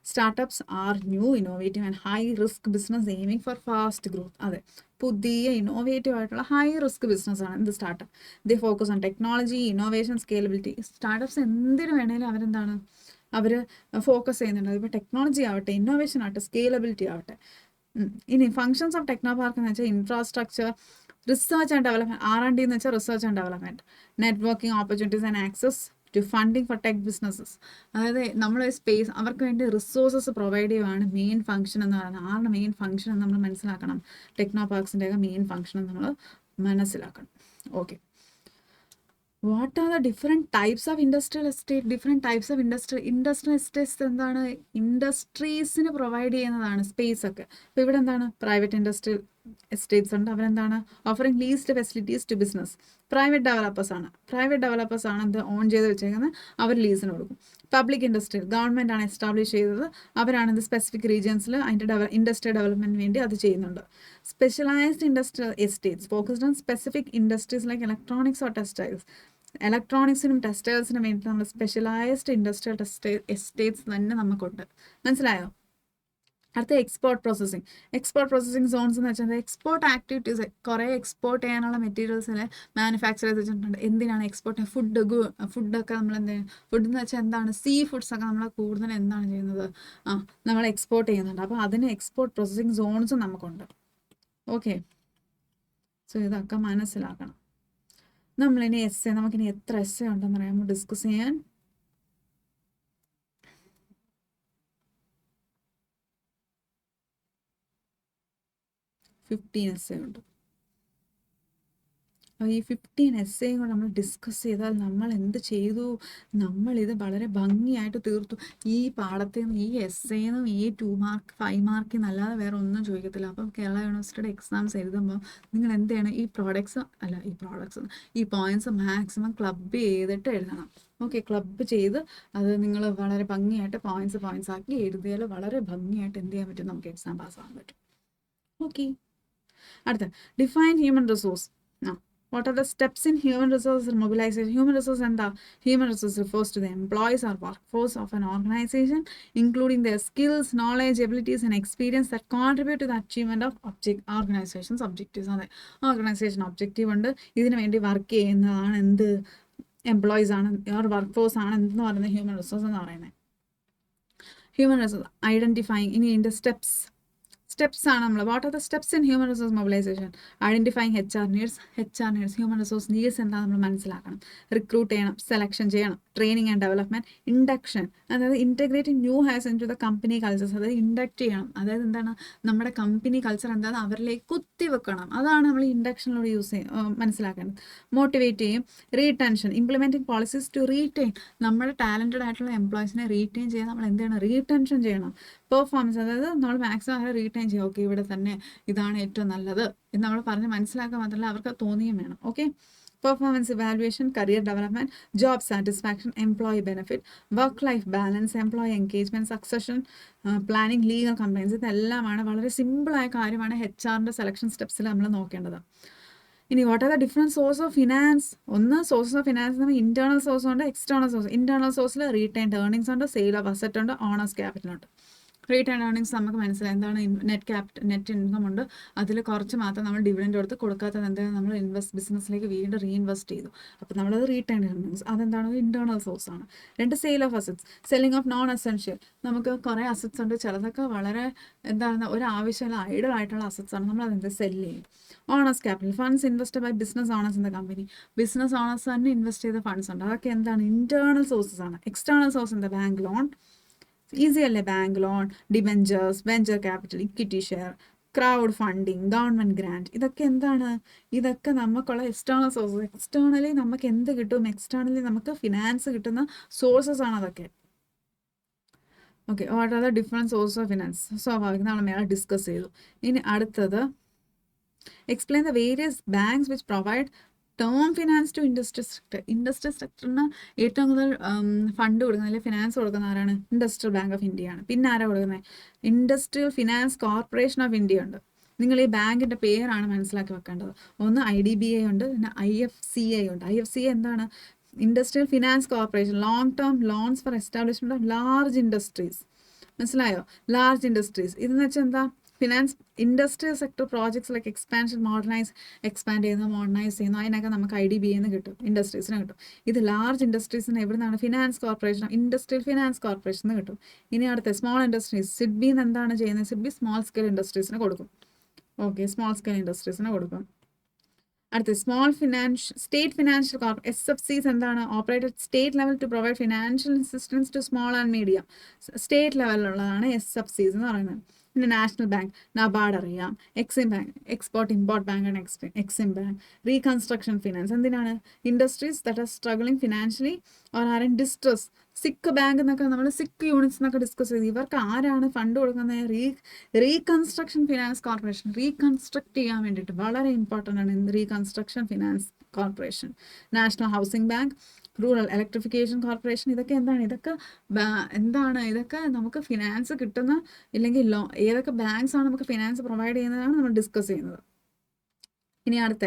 Startups are new, innovative and high risk business aiming for fast growth. അതെ, പുതിയ ഇന്നോവേറ്റീവ് ആയിട്ടുള്ള ഹൈ റിസ്ക് ബിസിനസ്സാണ് എന്ത്, startup. The focus on technology, innovation, scalability. Startups എന്തിനു വേണേലും അവരെന്താണ്, അവർ ഫോക്കസ് ചെയ്യുന്നുണ്ട്. ഇപ്പോൾ ടെക്നോളജി ആവട്ടെ, ഇന്നോവേഷൻ ആവട്ടെ, സ്കേലബിലിറ്റി ആവട്ടെ. ഇനി ഫങ്ഷൻസ് ഓഫ് ടെക്നോ പാർക്ക് എന്ന് വെച്ചാൽ infrastructure, research and development, R&D എന്ന് വെച്ചാൽ research and development, networking opportunities and access to funding for tech businesses. അതായത് നമ്മൾ സ്പേസ്, അവർക്ക് വേണ്ടി റിസോഴ്സസ് പ്രൊവൈഡ് ചെയ്യുകയാണ് മെയിൻ ഫംഗ്ഷൻ എന്ന് പറയുന്നത്. ആരുടെ മെയിൻ ഫംഗ്ഷൻ എന്ന് നമ്മൾ മനസ്സിലാക്കണം, ടെക്നോ പാർക്സിൻ്റെയൊക്കെ മെയിൻ ഫംഗ്ഷൻ നമ്മൾ മനസ്സിലാക്കണം. Okay, what are the different types of industrial estate. Different types of industrial estates എന്താണ്, ഇൻഡസ്ട്രീസിന് പ്രൊവൈഡ് ചെയ്യുന്നതാണ് സ്പേസ് ഒക്കെ. അപ്പോൾ ഇവിടെ എന്താണ്, പ്രൈവറ്റ് ഇൻഡസ്ട്രിയൽ എസ്റ്റേറ്റ്സ് ഉണ്ട്, അവരെന്താണ് offering leased facilities to business. Private developers ആണ് എന്ത് ഓൺ ചെയ്ത് വെച്ചേക്കുന്നത്, അവർ ലീസിന് കൊടുക്കും. പബ്ലിക് ഇൻഡസ്ട്രി, ഗവൺമെൻറ് ആണ് എസ്റ്റാബ്ലിഷ് ചെയ്തത്, അവരാണ് ഇത് സ്പെസിഫിക് റീജിയൻസിൽ അതിൻ്റെ ഇൻഡസ്ട്രിയൽ ഡെവലപ്മെൻറ്റിന് വേണ്ടി അത് ചെയ്യുന്നുണ്ട്. Specialised industrial estates focused on specific industries like electronics or textiles. ഇലക്ട്രോണിക്സിനും ടെക്സ്റ്റൈൽസിനും വേണ്ടി നമ്മൾ സ്പെഷ്യലൈസ്ഡ് ഇൻഡസ്ട്രിയൽ എസ്റ്റേറ്റ്സ് തന്നെ നമുക്കുണ്ട്. മനസ്സിലായോ? അടുത്ത എക്സ്പോർട്ട് പ്രോസസ്സിംഗ് സോൺസ് എന്ന് വെച്ചാൽ എക്സ്പോർട്ട് ആക്ടിവിറ്റീസ്. കുറേ എക്സ്പോർട്ട് ചെയ്യാനുള്ള മെറ്റീരിയൽസിനെ മാനുഫാക്ചർ ചെയ്ത് വെച്ചിട്ടുണ്ട്. എന്തിനാണ് എക്സ്പോർട്ട്? ഫുഡൊക്കെ നമ്മൾ ഫുഡ് എന്ന് വെച്ചാൽ എന്താണ്, സീ ഫുഡ്സ് ഒക്കെ നമ്മൾ കൂടുതൽ എന്താണ് ചെയ്യുന്നത്, നമ്മൾ എക്സ്പോർട്ട് ചെയ്യുന്നുണ്ട്. അപ്പോൾ അതിന് എക്സ്പോർട്ട് പ്രോസസ്സിംഗ് സോൺസും നമുക്കുണ്ട്. ഓക്കെ, സോ ഇതൊക്കെ മനസ്സിലാക്കണം. നമ്മളിനി നമുക്കിനി എത്ര ഉണ്ടെന്ന് അറിയാമോ ഡിസ്കസ് ചെയ്യാൻ? 15 ഉണ്ട്. അപ്പോൾ ഈ 15 കൂടെ നമ്മൾ ഡിസ്കസ് ചെയ്താൽ നമ്മൾ എന്ത് ചെയ്തു, നമ്മളിത് വളരെ ഭംഗിയായിട്ട് തീർത്തു. ഈ പാഠത്തിൽ നിന്ന് ഈ എസ്സേന്നും ഈ 2 മാർക്ക് 5 മാർക്ക് എന്നല്ലാതെ വേറെ ഒന്നും ചോദിക്കത്തില്ല. അപ്പം കേരള യൂണിവേഴ്സിറ്റിയുടെ എക്സാംസ് എഴുതുമ്പോൾ നിങ്ങൾ എന്ത് ചെയ്യണം, ഈ പോയിന്റ്സ് മാക്സിമം ക്ലബ് ചെയ്തിട്ട് എഴുതണം. ഓക്കെ, ക്ലബ് ചെയ്ത് അത് നിങ്ങൾ വളരെ ഭംഗിയായിട്ട് പോയിന്റ്സ് ആക്കി എഴുതിയാൽ വളരെ ഭംഗിയായിട്ട് എന്ത് ചെയ്യാൻ പറ്റും, നമുക്ക് എക്സാം പാസ്സാകാൻ പറ്റും. ഓക്കെ, അടുത്ത define human resource. What are the steps in human resources mobilization? Human resource refers to the employees or workforce of an organization, including their skills, knowledge, abilities, and experience that contribute to the achievement of organization's objectives. Organization objective ഉണ്ട്, ഇതിനു വേണ്ടി work ചെയ്യുന്നതാണ് എന്ത്, employees ആണ്, workforce ആണ് എന്ന് പറയുന്നത് human resource എന്ന് പറയുന്നത്. ഹ്യൂമൻ റിസോഴ്സ് ഐഡന്റിഫൈങ്, ഇനി ഇതിൻ്റെ സ്റ്റെപ്സ് ആണ് നമ്മൾ. What are the steps in human resource mobilization? Identifying HR needs. Human resource needs എന്താ നമ്മൾ മനസ്സിലാക്കണം. റിക്രൂട്ട് ചെയ്യണം, സെലക്ഷൻ ചെയ്യണം, ട്രെയിനിങ് ആൻഡ് ഡെവലപ്മെന്റ്, ഇൻഡക്ഷൻ, അതായത് integrating new hires into the company cultures, അതായത് ഇൻഡക്ട് ചെയ്യണം, അതായത് എന്താണ് നമ്മുടെ കമ്പനി കൾച്ചർ എന്താണ് അവരിലേക്ക് കുത്തിവെക്കണം. അതാണ് നമ്മൾ ഇൻഡക്ഷനിലൂടെ മനസ്സിലാക്കേണ്ടത്. മോട്ടിവേറ്റ് ചെയ്യും. Retention, implementing policies to retain, നമ്മുടെ ടാലൻറ്റഡ് ആയിട്ടുള്ള എംപ്ലോയീസിനെ റീറ്റെയിൻ ചെയ്യാൻ നമ്മൾ എന്ത് ചെയ്യണം, റീടെൻഷൻ ചെയ്യണം. പെർഫോമൻസ്, അതായത് നമ്മൾ മാക്സിമം അവരെ റീറ്റെയിൻ ചെയ്യും. ഓക്കെ, ഇവിടെ തന്നെ ഇതാണ് ഏറ്റവും നല്ലത് എന്ന് നമ്മൾ പറഞ്ഞ് മനസ്സിലാക്കാൻ മാത്രമല്ല അവർക്ക് തോന്നിയും വേണം. Okay, performance evaluation, career development, job satisfaction, employee benefit, work life balance, employee engagement, succession planning, legal compliance, ഇതെല്ലാമാണ് വളരെ സിമ്പിളായ കാര്യമാണ് HR സെലക്ഷൻ സ്റ്റെപ്സിൽ നമ്മൾ നോക്കേണ്ടത്. ഇനി what are the different source of finance? ഒന്ന് സോഴ്സ് ഓഫ് ഫിനാൻസ് നമ്മൾ ഇന്റേണൽ സോഴ്സ് ഉണ്ട്, external source. Internal സോഴ്സിൽ റീറ്റെയിൻഡ് ഏർണിംഗ്സ് ഉണ്ട്, സെയിൽ ഓഫ് അസറ്റ് ഉണ്ട്, ഓണേഴ്സ് ക്യാപിറ്റൽ ഉണ്ട്. റീറ്റേൺ ഏർണിങ്സ് നമുക്ക് മനസ്സിലായി എന്താണ്, നെറ്റ് ഇൻകം ഉണ്ട്, അതിൽ കുറച്ച് മാത്രം നമ്മൾ ഡിവിഡൻഡ് കൊടുക്കാത്തത് എന്താണ്, നമ്മൾ ബിസിനസ്സിലേക്ക് വീണ്ടും റീഇൻവെസ്റ്റ് ചെയ്തു. അപ്പോൾ നമ്മളത് റീറ്റേൺ ഏർണിങ്സ്, അതെന്താണ്, ഇന്റേണൽ സോഴ്സ് ആണ്. 2 sale of assets, selling of non essential. നമുക്ക് കുറേ അസറ്റ്സ് ഉണ്ട്, ചിലതൊക്കെ വളരെ എന്താണ് ഒരു ആവശ്യമില്ല ഐഡൽ ആയിട്ടുള്ള അസറ്റ്സ് ആണ്, നമ്മൾ അതെന്ത് സെല് ചെയ്യും. Owners capital, funds invested by business owners in the company, business owners തന്നെ ഇൻവെസ്റ്റ് ചെയ്ത ഫണ്ട്സ് ഉണ്ട്, അതൊക്കെ എന്താണ്, ഇന്റേണൽ സോഴ്സസ് ആണ്. എക്സ്റ്റേണൽ സോഴ്സ് എന്താ, ബാങ്ക് ലോൺ, ഈസി അല്ലേ, bank loan, debentures, venture capital, equity share, crowd funding, government grant, ഇതൊക്കെ എന്താണ്, ഇതൊക്കെ നമുക്കുള്ള എക്സ്റ്റേണൽ സോഴ്സസ്. എക്സ്റ്റേണലി നമുക്ക് എന്ത് കിട്ടും, എക്സ്റ്റേണലി നമുക്ക് ഫിനാൻസ് കിട്ടുന്ന സോഴ്സസ് ആണ് അതൊക്കെ. Okay, what are the different sources of finance? സ്വാഭാവികം നമ്മൾ മേലെ ഡിസ്കസ് ചെയ്തു. ഇനി അടുത്തത് explain the various banks which provide term finance to industry sector. Industry സെക്ടറിന് ഏറ്റവും കൂടുതൽ ഫണ്ട് കൊടുക്കുന്നത് അല്ലെങ്കിൽ ഫിനാൻസ് കൊടുക്കുന്ന ആരാണ്, ഇൻഡസ്ട്രിയൽ ബാങ്ക് ഓഫ് ഇന്ത്യ ആണ്. പിന്നെ ആരാ കൊടുക്കുന്നത്, industrial finance corporation of India ഉണ്ട്. നിങ്ങൾ ഈ ബാങ്കിൻ്റെ പേരാണ് മനസ്സിലാക്കി വെക്കേണ്ടത്. ഒന്ന് IDBI ഉണ്ട്, പിന്നെ IFCI ഉണ്ട്. IFCI എന്താണ്, industrial finance corporation, long term loans four establishment of large industries. മനസ്സിലായോ, ലാർജ് ഇൻഡസ്ട്രീസ് ഇതെന്ന് വെച്ചാൽ എന്താ, finance industrial sector projects like expand ചെയ്യുന്നു, മോഡർണൈസ് ചെയ്യുന്നു, അതിനൊക്കെ നമുക്ക് IDBI കിട്ടും, ഇൻഡസ്ട്രീസിന് കിട്ടും. ഇത് ലാർജ് ഇൻഡസ്ട്രീസിന് എവിടെ നിന്നാണ്, finance corporation, industrial finance corporation കിട്ടും. ഇനി അടുത്ത സ്മോൾ ഇൻഡസ്ട്രീസ്, സിഡ്ബിന്ന് എന്താണ് ചെയ്യുന്നത്, സിഡ്ബി സ്മോൾ സ്കെയിൽ ഇൻഡസ്ട്രീസിന് കൊടുക്കും. ഓക്കെ, സ്മോൾ സ്കെയിൽ ഇൻഡസ്ട്രീസിന് കൊടുക്കും. അടുത്ത സ്റ്റേറ്റ് ഫിനാൻഷ്യൽ SFCs എന്താണ്, operated state level to provide financial assistance to small and medium. State ലെവലിലുള്ളതാണ് SFCs എന്ന് പറയുന്നത്. പിന്നെ നാഷണൽ ബാങ്ക്, നബാർഡ് അറിയാം, EXIM bank, export import bank ആണ് എക്സിം ബാങ്ക്. റീകൺസ്ട്രക്ഷൻ ഫിനാൻസ് എന്തിനാണ്? Industries that are struggling financially or are in distress. Sick bank എന്നൊക്കെ നമ്മൾ സിക്ക് യൂണിറ്റ്സ് എന്നൊക്കെ ഡിസ്കസ് ചെയ്തു. ഇവർക്ക് ആരാണ് ഫണ്ട് കൊടുക്കുന്നത്? Reconstruction finance corporation. റീകൺസ്ട്രക്ട് ചെയ്യാൻ വേണ്ടിയിട്ട് വളരെ ഇമ്പോർട്ടൻ്റ് ആണ് reconstruction finance corporation. National housing bank, rural electrification corporation. ഇതൊക്കെ എന്താണ്? ഇതൊക്കെ നമുക്ക് ഫിനാൻസ് കിട്ടുന്ന, ഇല്ലെങ്കിൽ ഏതൊക്കെ ബാങ്ക്സ് ആണ് നമുക്ക് ഫിനാൻസ് പ്രൊവൈഡ് ചെയ്യുന്നതാണ് നമ്മൾ ഡിസ്കസ് ചെയ്യുന്നത്. ഇനി അടുത്ത,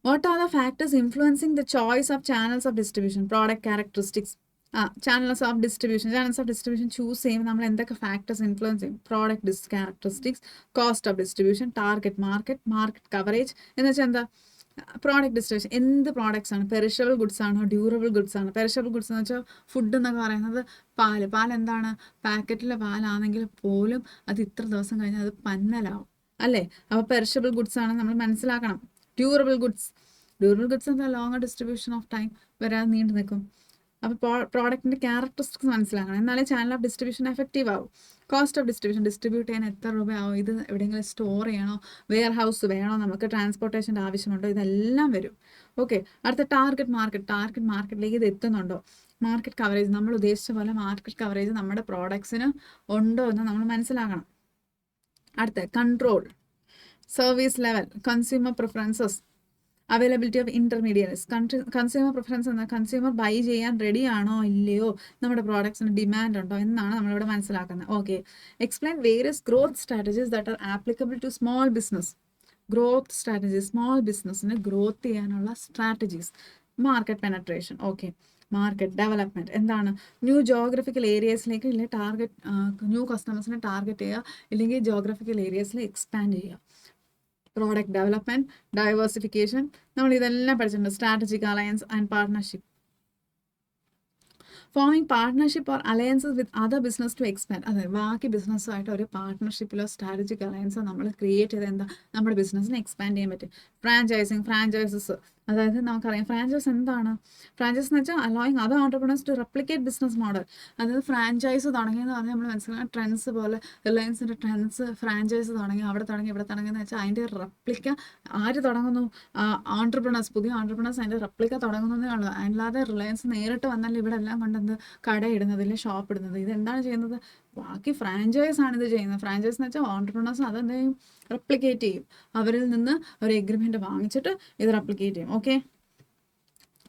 what are the factors influencing the choice of channels of distribution, product characteristics. Channels of distribution choose ചെയ്യുമ്പോൾ നമ്മൾ എന്തൊക്കെ ഫാക്ടേഴ്സ് ഇൻഫ്ലുവൻസ് ചെയ്യും? Product characteristics, cost of distribution, target market coverage. എന്ന് വെച്ചാൽ എന്താ? പ്രോഡക്റ്റ് ഡിസ്ട്രിബ്യൂഷൻ എന്ത് പ്രോഡക്ട്സ് ആണ്? പെരിഷബിൾ ഗുഡ്സ് ആണോ, ഡ്യൂറബിൾ ഗുഡ്സ് ആണ്? പെരിഷബിൾ ഗുഡ്സ് എന്ന് വെച്ചാൽ ഫുഡ് എന്നൊക്കെ പറയുന്നത് പാൽ എന്താണ്? പാക്കറ്റിലെ പാലാണെങ്കിൽ പോലും അത് ഇത്ര ദിവസം കഴിഞ്ഞാൽ അത് പന്നലാവും അല്ലേ? അപ്പോൾ പെരിഷബിൾ ഗുഡ്സ് ആണ് നമ്മൾ മനസ്സിലാക്കണം. ഡ്യൂറബിൾ ഗുഡ്സ് എന്താ? ലോങ്ങർ ഡിസ്ട്രിബ്യൂഷൻ ഓഫ് ടൈം വരെ നീണ്ടു നിൽക്കും. അപ്പോൾ പ്രോഡക്റ്റിൻ്റെ ക്യാരക്ടറിസ്റ്റിക്സ് മനസ്സിലാക്കണം, എന്നാലേ ചാനൽ ഓഫ് ഡിസ്ട്രിബ്യൂഷൻ എഫക്റ്റീവ് ആവും. കോസ്റ്റ് ഓഫ് ഡിസ്ട്രിബ്യൂഷൻ, ഡിസ്ട്രിബ്യൂട്ട് ചെയ്യാൻ എത്ര രൂപയാവും? ഇത് എവിടെയെങ്കിലും സ്റ്റോർ ചെയ്യണോ, വെയർ ഹൗസ് വേണോ, നമുക്ക് ട്രാൻസ്പോർട്ടേഷൻ്റെ ആവശ്യമുണ്ടോ? ഇതെല്ലാം വരും. ഓക്കെ. അടുത്ത ടാർഗറ്റ് മാർക്കറ്റിലേക്ക് ഇത് എത്തുന്നുണ്ടോ? മാർക്കറ്റ് കവറേജ്, നമ്മൾ ഉദ്ദേശിച്ച പോലെ മാർക്കറ്റ് കവറേജ് നമ്മുടെ പ്രോഡക്ട്സിന് ഉണ്ടോ എന്ന് നമ്മൾ മനസ്സിലാക്കണം. അടുത്ത control, service level, consumer preferences, availability of intermediates. Consumer preference എന്നാൽ കൺസ്യൂമർ ബൈ ചെയ്യാൻ റെഡി ആണോ ഇല്ലയോ, നമ്മുടെ പ്രോഡക്ട്സിന് ഡിമാൻഡ് ഉണ്ടോ എന്നാണ് നമ്മളിവിടെ മനസ്സിലാക്കുന്നത്. Okay. Explain various growth strategies that are applicable to small business. Growth strategies, small ബിസിനസ്സിന് ഗ്രോത്ത് ചെയ്യാനുള്ള strategies. Market penetration. Okay. Market development എന്താണ്? ന്യൂ ജോഗ്രഫിക്കൽ ഏരിയസിലേക്ക് ഇല്ലെങ്കിൽ ന്യൂ കസ്റ്റമേഴ്സിനെ ടാർഗറ്റ് ചെയ്യുക, ഇല്ലെങ്കിൽ ജോഗ്രഫിക്കൽ ഏരിയസിൽ എക്സ്പാൻഡ് ചെയ്യുക. പ്രോഡക്റ്റ് ഡെവലപ്മെൻറ്റ്, ഡൈവേഴ്സിഫിക്കേഷൻ, നമ്മൾ ഇതെല്ലാം പഠിച്ചിട്ടുണ്ട്. Strategic alliance and partnership. Forming partnership or alliances with other business to expand. അതെ, ബാക്കി ബിസിനസ്സുമായിട്ട് ഒരു പാർട്ട്ണർഷിപ്പിലോ സ്ട്രാറ്റജിക് അലയൻസോ നമ്മൾ ക്രിയേറ്റ് ചെയ്ത് എന്താ നമ്മുടെ ബിസിനസ്സിനെ എക്സ്പാൻഡ് ചെയ്യാൻ പറ്റും. ഫ്രാഞ്ചൈസസ്, അതായത് നമുക്കറിയാം ഫ്രാഞ്ചൈസ് എന്താണ്? ഫ്രാഞ്ചൈസ് എന്ന് വെച്ചാൽ allowing other entrepreneurs to replicate business model. അതായത് ഫ്രാഞ്ചൈസ് തുടങ്ങിയെന്ന് പറഞ്ഞാൽ നമ്മൾ മനസ്സിലാക്കാം ട്രെൻഡ്സ് പോലെ, റിലയൻസിൻ്റെ ട്രെൻഡ്സ് ഫ്രാഞ്ചൈസ് തുടങ്ങി, അവിടെ തുടങ്ങി ഇവിടെ തുടങ്ങിയെന്ന് വെച്ചാൽ അതിൻ്റെ റെപ്ലിക്ക ആര് തുടങ്ങുന്നു? പുതിയ ഓൺടർപ്രണേഴ്സ് അതിൻ്റെ റെപ്ലിക്ക തുടങ്ങുന്നതേ ഉള്ളൂ. അല്ലാതെ റിലയൻസ് നേരിട്ട് വന്നാൽ ഇവിടെ എല്ലാം കൊണ്ടെന്ത് കടയിടുന്നത്, ഇല്ലെങ്കിൽ ഷോപ്പ് ഇടുന്നത്. ഇതെന്താണ് ചെയ്യുന്നത്? ബാക്കി ഫ്രാഞ്ചൈസ് ആണ് ഇത് ചെയ്യുന്നത്. ഫ്രാഞ്ചൈസ് എന്ന് വെച്ചാൽ ഓൺടർപ്രണേഴ്സ് അതെന്തെയും റെപ്ലിക്കേറ്റ് ചെയ്യും, അവരിൽ നിന്ന് ഒരു എഗ്രിമെൻറ്റ് വാങ്ങിച്ചിട്ട് ഇത് റെപ്ലിക്കേറ്റ് ചെയ്യും. Okay.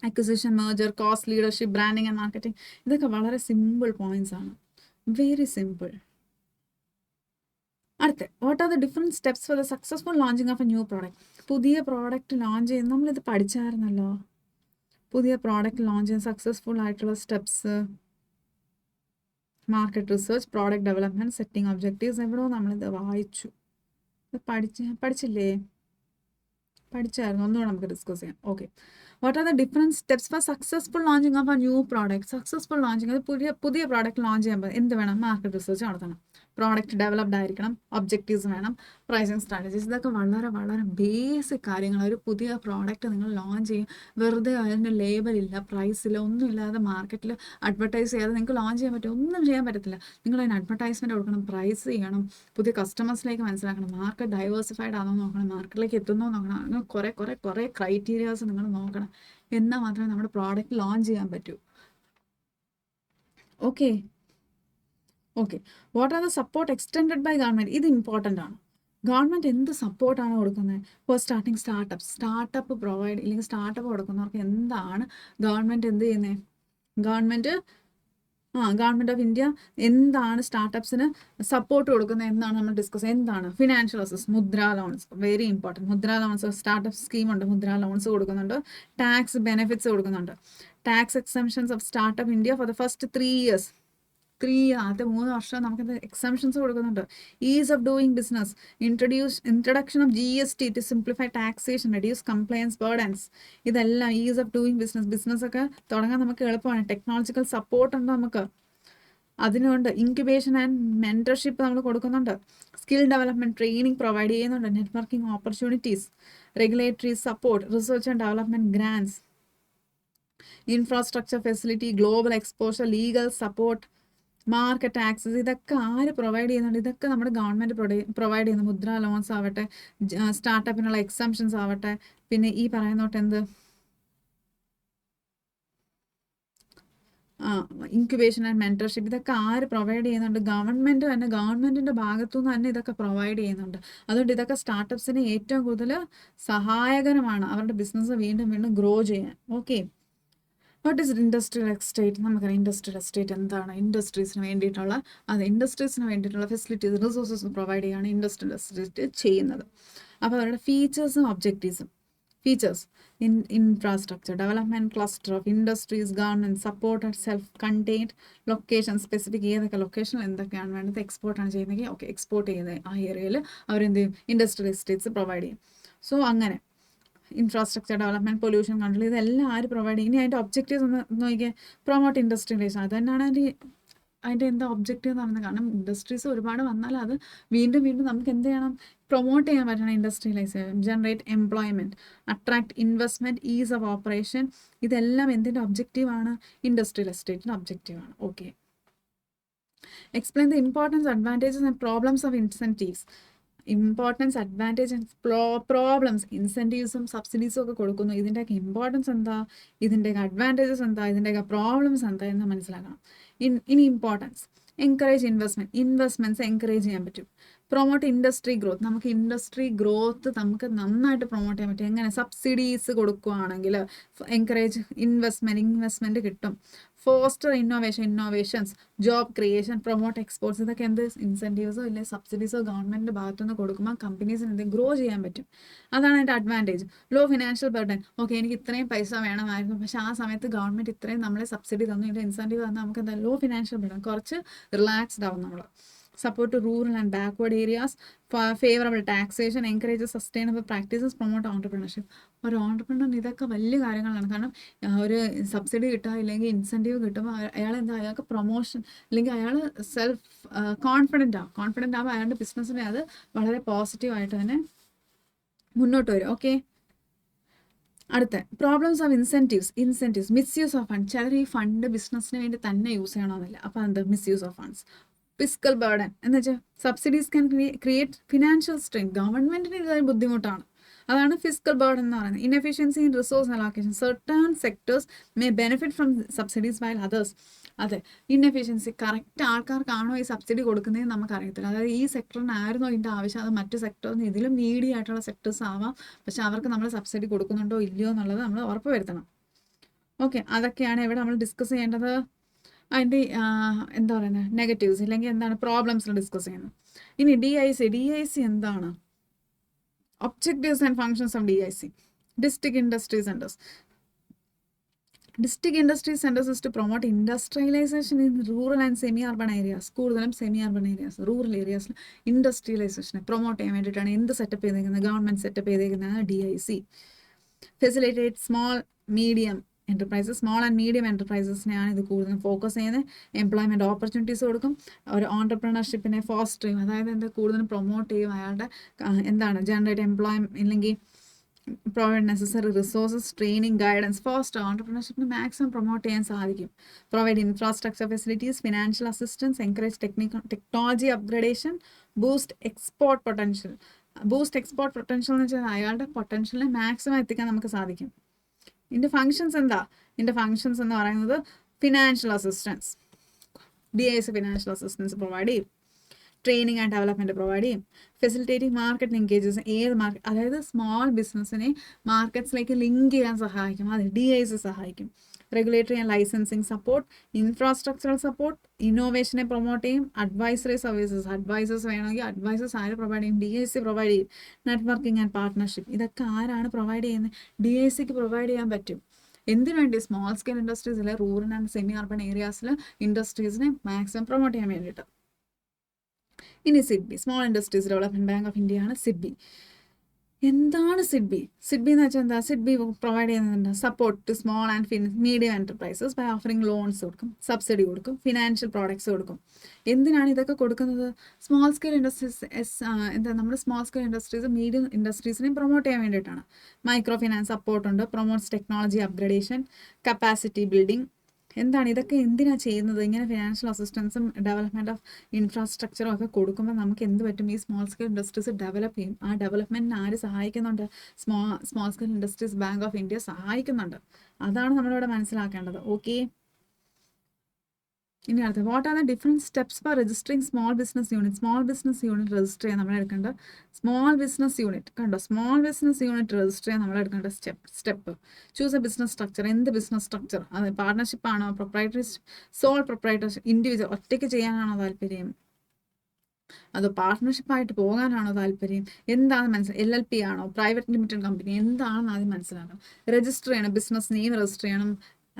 Acquisition, merger, cost, leadership, branding and marketing. ഇതൊക്കെ വളരെ സിമ്പിൾ പോയിന്റ്സ് ആണ്, വെരി സിമ്പിൾ. അടുത്ത, what are the different steps for the successful launching of A new product. പുതിയ പ്രോഡക്റ്റ് ലോഞ്ച് ചെയ്യുന്ന നമ്മളിത് പഠിച്ചായിരുന്നല്ലോ. പുതിയ പ്രോഡക്റ്റ് ലോഞ്ച് ചെയ്യാൻ സക്സസ്ഫുൾ ആയിട്ടുള്ള steps: market research, product development, setting objectives. എവിടെയോ നമ്മളിത് വായിച്ചു, പഠിച്ചില്ലേ? പഠിച്ചായിരുന്നു. ഒന്നുകൂടെ നമുക്ക് ഡിസ്കസ് ചെയ്യാം. Okay. What are the different steps four successful launching of A new product. Successful launching, അത് പുതിയ പ്രോഡക്റ്റ് ലോഞ്ച് ചെയ്യുമ്പോൾ എന്ത് വേണം? മാർക്കറ്റ് റിസർച്ച് നടത്തണം, പ്രോഡക്റ്റ് ഡെവലപ്ഡ് ആയിരിക്കണം, ഒബ്ജക്റ്റീവ്സ് വേണം, പ്രൈസിങ് സ്ട്രാറ്റജീസ്. ഇതൊക്കെ വളരെ വളരെ ബേസിക് കാര്യങ്ങൾ. ഒരു പുതിയ പ്രോഡക്റ്റ് നിങ്ങൾ ലോഞ്ച് ചെയ്യും, വെറുതെ അതിൻ്റെ ലേബലില്ല, പ്രൈസില്ല, ഒന്നുമില്ലാതെ മാർക്കറ്റിൽ അഡ്വർടൈസ് ചെയ്യാതെ നിങ്ങൾക്ക് ലോഞ്ച് ചെയ്യാൻ പറ്റും? ഒന്നും ചെയ്യാൻ പറ്റത്തില്ല. നിങ്ങൾ അതിന് അഡ്വർടൈസ്മെൻറ്റ് കൊടുക്കണം, പ്രൈസ് ചെയ്യണം, പുതിയ കസ്റ്റമേഴ്സിലേക്ക് മനസ്സിലാക്കണം, മാർക്കറ്റ് ഡൈവേഴ്സിഫൈഡ് ആണോ നോക്കണം, മാർക്കറ്റിലേക്ക് എത്തുന്നോ നോക്കണം. അങ്ങനെ കുറേ ക്രൈറ്റീരിയാസ് നിങ്ങൾ നോക്കണം, എന്നാൽ മാത്രമേ നമ്മുടെ പ്രോഡക്റ്റ് ലോഞ്ച് ചെയ്യാൻ പറ്റൂ. Okay. What are the support extended by government. ഇത് ഇമ്പോർട്ടൻ്റ് ആണ്. ഗവൺമെൻറ് എന്ത് സപ്പോർട്ടാണ് കൊടുക്കുന്നത്? ഫോർ സ്റ്റാർട്ടിങ് സ്റ്റാർട്ടപ്പ് പ്രൊവൈഡ്, ഇല്ലെങ്കിൽ സ്റ്റാർട്ടപ്പ് കൊടുക്കുന്നവർക്ക് എന്താണ് ഗവൺമെൻറ് എന്ത് ചെയ്യുന്നത്? ഗവൺമെൻറ് ഓഫ് ഇന്ത്യ എന്താണ് സ്റ്റാർട്ടപ്സിന് സപ്പോർട്ട് കൊടുക്കുന്നത് എന്നാണ് നമ്മൾ ഡിസ്കസ്. എന്താണ്? Financial assist, Mudra loans, very important. Mudra loans, startup സ്കീമുണ്ട്, മുദ്ര ലോൺസ് കൊടുക്കുന്നുണ്ട്. ടാക്സ് ബെനിഫിറ്റ്സ് കൊടുക്കുന്നുണ്ട്. Tax exemptions of startup India for the first 3 years. ആദ്യത്തെ 3 വർഷം നമുക്കിത് എക്സംഷൻസ് കൊടുക്കുന്നുണ്ട്. Ease of doing business, introduction of GST to simplify taxation, reduce compliance burdens. ഇതെല്ലാം ease of doing ബിസിനസ്സൊക്കെ തുടങ്ങാൻ നമുക്ക് എളുപ്പമാണ്. ടെക്നോളജിക്കൽ സപ്പോർട്ട് ഉണ്ട് നമുക്ക്, അതിനുണ്ട്. ഇൻക്യുബേഷൻ ആൻഡ് മെൻറ്റർഷിപ്പ് നമ്മൾ കൊടുക്കുന്നുണ്ട്. സ്കിൽ ഡെവലപ്മെൻറ്റ് ട്രെയിനിങ് പ്രൊവൈഡ് ചെയ്യുന്നുണ്ട്. Networking opportunities, regulatory support, research and development grants, infrastructure facility, global exposure, legal support, market access, ഇതൊക്കെ ആര് പ്രൊവൈഡ് ചെയ്യുന്നുണ്ട്? ഇതൊക്കെ നമ്മുടെ ഗവൺമെൻറ് പ്രൊവൈഡ് ചെയ്യുന്നു. മുദ്ര ലോൺസ് ആവട്ടെ, സ്റ്റാർട്ടപ്പിനുള്ള എക്സംഷൻസ് ആവട്ടെ, പിന്നെ ഈ പറയുന്നോട്ട് എന്ത് ഇൻക്യുബേഷൻ ആൻഡ് മെൻറ്റർഷിപ്പ്, ഇതൊക്കെ ആര് പ്രൊവൈഡ് ചെയ്യുന്നുണ്ട്? ഗവൺമെൻറ് തന്നെ, ഗവൺമെൻറ്റിൻ്റെ ഭാഗത്തുനിന്ന് തന്നെ ഇതൊക്കെ പ്രൊവൈഡ് ചെയ്യുന്നുണ്ട്. അതുകൊണ്ട് ഇതൊക്കെ സ്റ്റാർട്ടപ്സിന് ഏറ്റവും കൂടുതൽ സഹായകരമാണ് അവരുടെ ബിസിനസ് വീണ്ടും വീണ്ടും ഗ്രോ ചെയ്യാൻ. Okay, what is industrial estate? നമുക്കറിയാം ഇൻഡസ്ട്രിയൽ എസ്റ്റേറ്റ് എന്താണ്. ഇൻഡസ്ട്രീസിന് വേണ്ടിയിട്ടുള്ള ഫെസിലിറ്റീസ്, റിസോഴ്സസ് പ്രൊവൈഡ് ചെയ്യുകയാണ് ഇൻഡസ്ട്രിയൽ എസ്റ്റേറ്റ് ചെയ്യുന്നത്. അപ്പോൾ അവരുടെ ഫീച്ചേഴ്സും ഒബ്ജക്റ്റീവ്സും. Features: infrastructure development, cluster of industries, government supported, self-contained, location specific, ഏതൊക്കെ ലൊക്കേഷനിൽ എന്തൊക്കെയാണ് വേണ്ടത്, എക്സ്പോർട്ടാണ് ചെയ്യുന്നതെങ്കിൽ ഓക്കെ, എക്സ്പോർട്ട് ചെയ്യുന്ന ആ ഏരിയയിൽ അവരെന്ത് ചെയ്യും? ഇൻഡസ്ട്രിയൽ എസ്റ്റേറ്റ്സ് പ്രൊവൈഡ് ചെയ്യും. സോ അങ്ങനെ ഇൻഫ്രാസ്ട്രക്ചർ ഡെവലപ്മെൻറ്റ്, പൊല്യൂഷൻ കൺട്രോൾ, ഇതെല്ലാം ആര് പ്രൊവൈഡ് ചെയ്യും? ഇനി അതിൻ്റെ ഒബ്ജക്റ്റീവ്സ് ഒന്ന് നോക്കിയാൽ, പ്രൊമോട്ട് ഇൻഡസ്ട്രിയലൈസേഷൻ, അത് തന്നെയാണ് അതിൻ്റെ എന്താ ഒബ്ജക്റ്റീവ് എന്ന് പറയുന്നത്. കാരണം ഇൻഡസ്ട്രീസ് ഒരുപാട് വന്നാൽ അത് വീണ്ടും വീണ്ടും നമുക്ക് എന്ത് ചെയ്യണം? പ്രൊമോട്ട് ചെയ്യാൻ പറ്റണം industrialisation. Generate employment, attract investment, ease of operation, ഇതെല്ലാം എന്തിൻ്റെ ഒബ്ജക്റ്റീവാണ്? ഇൻഡസ്ട്രിയൽ എസ്റ്റേറ്റിൻ്റെ ഒബ്ജക്റ്റീവാണ്. Okay, explain the importance, advantages and problems of incentives. Importance, advantage and problems. ഇൻസെൻറ്റീവ്സും സബ്സിഡീസും ഒക്കെ കൊടുക്കുന്നു. ഇതിൻ്റെയൊക്കെ ഇമ്പോർട്ടൻസ് എന്താ, ഇതിൻ്റെയൊക്കെ അഡ്വാൻറ്റേജസ് എന്താ, ഇതിൻ്റെയൊക്കെ പ്രോബ്ലംസ് എന്താ എന്ന് മനസ്സിലാക്കണം. ഇനി ഇമ്പോർട്ടൻസ്: എൻകറേജ് ഇൻവെസ്റ്റ്മെൻറ്റ്സ് എൻകറേജ് ചെയ്യാൻ പറ്റും. പ്രൊമോട്ട് ഇൻഡസ്ട്രി ഗ്രോത്ത്, നമുക്ക് ഇൻഡസ്ട്രി ഗ്രോത്ത് നമുക്ക് നന്നായിട്ട് പ്രൊമോട്ട് ചെയ്യാൻ പറ്റും. എങ്ങനെ? സബ്സിഡീസ് കൊടുക്കുകയാണെങ്കിൽ എൻകറേജ് ഇൻവെസ്റ്റ്മെൻറ്റ് കിട്ടും. Foster innovations, job creation, promote exports, ഇതൊക്കെ എന്ത്? ഇൻസെൻറ്റീവ്സോ ഇല്ലെങ്കിൽ സബ്സിഡീസോ ഗവൺമെൻറ് ഭാഗത്തുനിന്ന് കൊടുക്കുമ്പോൾ കമ്പനീസിന് എന്ത് ഗ്രോ ചെയ്യാൻ പറ്റും. അതാണ് അതിൻ്റെ advantage. Low financial burden, okay, എനിക്ക് ഇത്രയും പൈസ വേണമായിരുന്നു, പക്ഷേ ആ സമയത്ത് ഗവൺമെൻറ് ഇത്രയും നമ്മളെ സബ്സിഡി തന്നു, ഇതിൻ്റെ ഇൻസെൻറ്റീവ് തന്നു, നമുക്ക് എന്താ? ലോ ഫിനാൻഷ്യൽ ബർഡൻ, കുറച്ച് റിലാക്സ്ഡ് ആവും നമ്മൾ. Support rural and backward areas, favourable taxation, encourage sustainable practices, promote entrepreneurship. ഒരു ഓൺടർപ്രണർ ഇതൊക്കെ വലിയ കാര്യങ്ങളാണ്. കാരണം ഒരു സബ്സിഡി കിട്ടുക, ഇല്ലെങ്കിൽ ഇൻസെൻറ്റീവ് കിട്ടുമ്പോൾ അയാൾ എന്താ? അയാൾക്ക് പ്രൊമോഷൻ, അല്ലെങ്കിൽ അയാൾ സെൽഫ് കോൺഫിഡൻ്റ് ആകുമ്പോൾ അയാളുടെ ബിസിനസ്സിനെ അത് വളരെ പോസിറ്റീവായിട്ട് തന്നെ മുന്നോട്ട് വരും. ഓക്കെ, അടുത്ത problems of incentives, misuse of fund. ചിലർ ഈ ഫണ്ട് ബിസിനസ്സിന് വേണ്ടി തന്നെ യൂസ് ചെയ്യണമെന്നില്ല. അപ്പോൾ എന്ത്? Misuse of funds. Fiscal burden എന്ന് വെച്ചാൽ subsidies can create financial strain, ഗവൺമെൻറ്റിന് ഇതൊരു ബുദ്ധിമുട്ടാണ്. അതാണ് ഫിസ്ക്കൽ ബർഡൻ എന്ന് പറയുന്നത്. Inefficiency in resource allocation, certain sectors may benefit from subsidies while others. അതെ, ഇൻഎഫിഷ്യൻസി, കറക്റ്റ് ആൾക്കാർക്കാണോ ഈ സബ്സിഡി കൊടുക്കുന്നതെന്ന് നമുക്കറിയത്തില്ല. അതായത് ഈ സെക്ടറിനായിരുന്നോ ഇതിൻ്റെ ആവശ്യം, അത് മറ്റു സെക്ടറിന് ഇതിലും നീഡി ആയിട്ടുള്ള സെക്ടേഴ്സ് ആവാം, പക്ഷെ അവർക്ക് നമ്മൾ സബ്സിഡി കൊടുക്കുന്നുണ്ടോ ഇല്ലയോ എന്നുള്ളത് നമ്മൾ ഉറപ്പ് വരുത്തണം. ഓക്കെ, അതൊക്കെയാണ് ഇവിടെ നമ്മൾ ഡിസ്കസ് ചെയ്യേണ്ടത്. അതിൻ്റെ എന്താ പറയുന്നത്, നെഗറ്റീവ്സ് ഇല്ലെങ്കിൽ എന്താണ് പ്രോബ്ലംസ് ഡിസ്കസ് ചെയ്യുന്നത്. ഇനി DIC എന്താണ്? Objectives and functions of DIC. District industry centres. District industry centres is to promote industrialisation in rural and semi urban areas. കൂടുതലും സെമി അർബൺ ഏരിയാസ്, റൂറൽ ഏരിയാസിൽ ഇൻഡസ്ട്രിയലൈസേഷനെ പ്രൊമോട്ട് ചെയ്യാൻ വേണ്ടിയിട്ടാണ് എന്ത് സെറ്റപ്പ് ചെയ്തേക്കുന്നത്? ഗവൺമെൻറ് സെറ്റപ്പ് ചെയ്തേക്കുന്നതാണ് DIC. Facilitate small and medium എൻ്റർപ്രൈസസിനെയാണ് ഇത് കൂടുതലും ഫോക്കസ് ചെയ്യുന്നത്. എംപ്ലോയ്മെൻറ്റ് ഓപ്പർച്യൂണിറ്റീസ് കൊടുക്കും. ഒരു ഓൺടർപ്രണർഷിപ്പിനെ ഫോസ്റ്റർ ചെയ്യും, അതായത് എന്താ? കൂടുതലും പ്രൊമോട്ട് ചെയ്യും. അയാളുടെ എന്താണ്? ജനറേറ്റ് എംപ്ലോയ്മെൻറ്റ് ഇല്ലെങ്കിൽ provide necessary resources, training, guidance. Foster ഓൺടർപ്രണർഷിപ്പിന് മാക്സിമം പ്രൊമോട്ട് ചെയ്യാൻ സാധിക്കും. Provide infrastructure facilities, financial assistance, encourage technology upgradation, boost export potential എന്ന് വെച്ചാൽ അയാളുടെ പൊട്ടൻഷ്യലിനെ മാക്സിമം എത്തിക്കാൻ നമുക്ക് സാധിക്കും. ഇതിൻ്റെ ഫങ്ഷൻസ് എന്താ? ഇതിൻ്റെ ഫങ്ഷൻസ് എന്ന് പറയുന്നത് financial assistance, DIC financial assistance provide ചെയ്യും. ട്രെയിനിങ് ആൻഡ് ഡെവലപ്മെൻറ്റ് പ്രൊവൈഡ് ചെയ്യും. ഫെസിലിറ്റേറ്റിംഗ് മാർക്കറ്റ് ലിങ്കേജസ്, അതായത് സ്മോൾ ബിസിനസ്സിനെ മാർക്കറ്റ്സിലേക്ക് ലിങ്ക് ചെയ്യാൻ സഹായിക്കും, അത് DIC സഹായിക്കും. Regulatory and licensing support, infrastructural support, ഇന്നോവേഷനെ പ്രൊമോട്ട് ചെയ്യും. അഡ്വൈസറി സർവീസസ്, അഡ്വൈസേഴ്സ് വേണമെങ്കിൽ അഡ്വൈസേഴ്സ് ആര് പ്രൊവൈഡ് ചെയ്യും? DIC പ്രൊവൈഡ് ചെയ്യും. നെറ്റ്വർക്കിംഗ് ആൻഡ് പാർട്ട്ണർഷിപ്പ്, ഇതൊക്കെ ആരാണ് പ്രൊവൈഡ് ചെയ്യുന്നത്? DICക്ക് പ്രൊവൈഡ് ചെയ്യാൻ പറ്റും. എന്തിനു വേണ്ടി? സ്മോൾ സ്കെയിൽ ഇൻഡസ്ട്രീസിലെ റൂറൽ ആൻഡ് സെമി അർബൺ ഏരിയാസിൽ ഇൻഡസ്ട്രീസിനെ മാക്സിമം പ്രൊമോട്ട് ചെയ്യാൻ വേണ്ടിയിട്ട്. ഇനി SIDBI, small industries development bank of India ആണ് സിഡ്ബി. എന്താണ് സിഡ്ബി എന്ന് വെച്ചാൽ എന്താ? സിഡ്ബി പ്രൊവൈഡ് ചെയ്യുന്നുണ്ട് support to small and medium enterprises by offering loans കൊടുക്കും, സബ്സിഡി കൊടുക്കും, ഫിനാൻഷ്യൽ പ്രോഡക്ട്സ് കൊടുക്കും. എന്തിനാണ് ഇതൊക്കെ കൊടുക്കുന്നത്? സ്മോൾ സ്കെയിൽ ഇൻഡസ്ട്രീസ് നമ്മുടെ സ്മോൾ സ്കെയിൽ ഇൻഡസ്ട്രീസ് മീഡിയം ഇൻഡസ്ട്രീസിനെയും പ്രൊമോട്ട് ചെയ്യാൻ വേണ്ടിയിട്ടാണ്. മൈക്രോ ഫിനാൻസ് സപ്പോർട്ടുണ്ട്, promotes technology upgradation, capacity building, എന്താണ് ഇതൊക്കെ എന്തിനാണ് ചെയ്യുന്നത്? ഇങ്ങനെ ഫിനാൻഷ്യൽ അസിസ്റ്റൻസും ഡെവലപ്മെൻറ്റ് ഓഫ് ഇൻഫ്രാസ്ട്രക്ചറും ഒക്കെ കൊടുക്കുമ്പോൾ നമുക്ക് എന്ത് പറ്റും? ഈ സ്മോൾ സ്കെയിൽ ഇൻഡസ്ട്രീസ് ഡെവലപ്പ് ചെയ്യും. ആ ഡെവലപ്മെൻറ്റിന് ആര് സഹായിക്കുന്നുണ്ട്? Small scale industries bank of India സഹായിക്കുന്നുണ്ട്. അതാണ് നമ്മളിവിടെ മനസ്സിലാക്കേണ്ടത്. ഓക്കെ, ഇനി അടുത്ത, what are the different steps four registering small business unit? Small business unit register ചെയ്യാൻ നമ്മൾ എടുക്കേണ്ട സ്മോൾ ബിസിനസ് യൂണിറ്റ് കണ്ടോ, സ്മോൾ ബിസിനസ് യൂണിറ്റ് രജിസ്റ്റർ ചെയ്യാൻ നമ്മൾ എടുക്കേണ്ട step. Choose A business structure. എന്ത് ബിസിനസ് സ്ട്രക്ചർ? അത് പാർട്ണർഷിപ്പ് ആണോ, പ്രൊപ്രൈറ്ററി, സോൾ പ്രൊപ്രൈറ്റർഷിപ്പ്, ഇൻഡിവിജ്വൽ ഒറ്റയ്ക്ക് ചെയ്യാനാണോ താല്പര്യം, അതോ പാർട്ട്ണർഷിപ്പായിട്ട് പോകാനാണോ താല്പര്യം? എന്താണ് മനസ്സിലായി? LLP ആണോ, പ്രൈവറ്റ് ലിമിറ്റഡ് കമ്പനി, എന്താണെന്ന് ആദ്യം മനസ്സിലാക്കണം. രജിസ്റ്റർ ചെയ്യണം, ബിസിനസ് നെയിം രജിസ്റ്റർ ചെയ്യണം,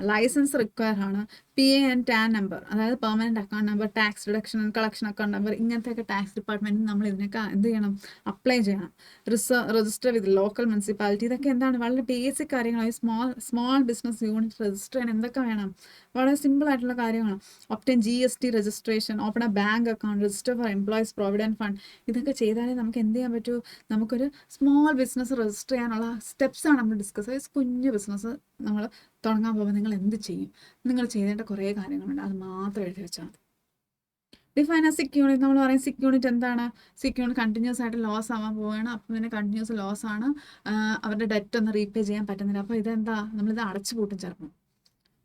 ലൈസൻസ് റിക്വയർ ആണ്, PA ആൻഡ് TAN നമ്പർ, അതായത് permanent account number, tax reduction and collection account number, ഇങ്ങനത്തെയൊക്കെ ടാക്സ് ഡിപ്പാർട്ട്മെൻറ്റിൽ നമ്മൾ ഇതിനൊക്കെ എന്ത് ചെയ്യണം? അപ്ലൈ ചെയ്യണം. രജിസ്റ്റർ വിത്ത് ലോക്കൽ മുനിസിപ്പാലിറ്റി, ഇതൊക്കെ എന്താണ് വളരെ ബേസിക് കാര്യങ്ങളാണ്. സ്മോൾ ബിസിനസ് യൂണിറ്റ് രജിസ്റ്റർ ചെയ്യാൻ എന്തൊക്കെ വേണം? വളരെ സിമ്പിൾ ആയിട്ടുള്ള കാര്യങ്ങളാണ്. Obtain GST registration, open A bank account, register four employees provident fund, ഇതൊക്കെ ചെയ്താലേ നമുക്ക് എന്ത് ചെയ്യാൻ പറ്റൂ? നമുക്കൊരു സ്മോൾ ബിസിനസ് രജിസ്റ്റർ ചെയ്യാനുള്ള സ്റ്റെപ്സാണ് നമ്മൾ ഡിസ്കസ് ചെയ്ത്. കുഞ്ഞ് ബിസിനസ് നമ്മൾ തുടങ്ങാൻ പോകുമ്പോൾ നിങ്ങൾ എന്ത് ചെയ്യും? നിങ്ങൾ ചെയ്തേണ്ട കുറേ കാര്യങ്ങളുണ്ട്, അത് മാത്രം എഴുതി വെച്ചാൽ മതി. ഡിഫൈൻ ആ സിക്ക് യൂണിറ്റ്. നമ്മൾ പറയും സിക്ക് യൂണിറ്റ് എന്താണ്? സിക്ക് യൂണിറ്റ് കണ്ടിന്യൂസ് ആയിട്ട് ലോസ് ആവാൻ പോവുകയാണ്. അപ്പം പിന്നെ കണ്ടിന്യൂസ് ലോസ് ആണ്, അവരുടെ ഡെറ്റ് ഒന്ന് റീപേ ചെയ്യാൻ പറ്റുന്നില്ല. അപ്പോൾ ഇതെന്താ? നമ്മളിത് അടച്ചു പൂട്ടും ചിലപ്പം.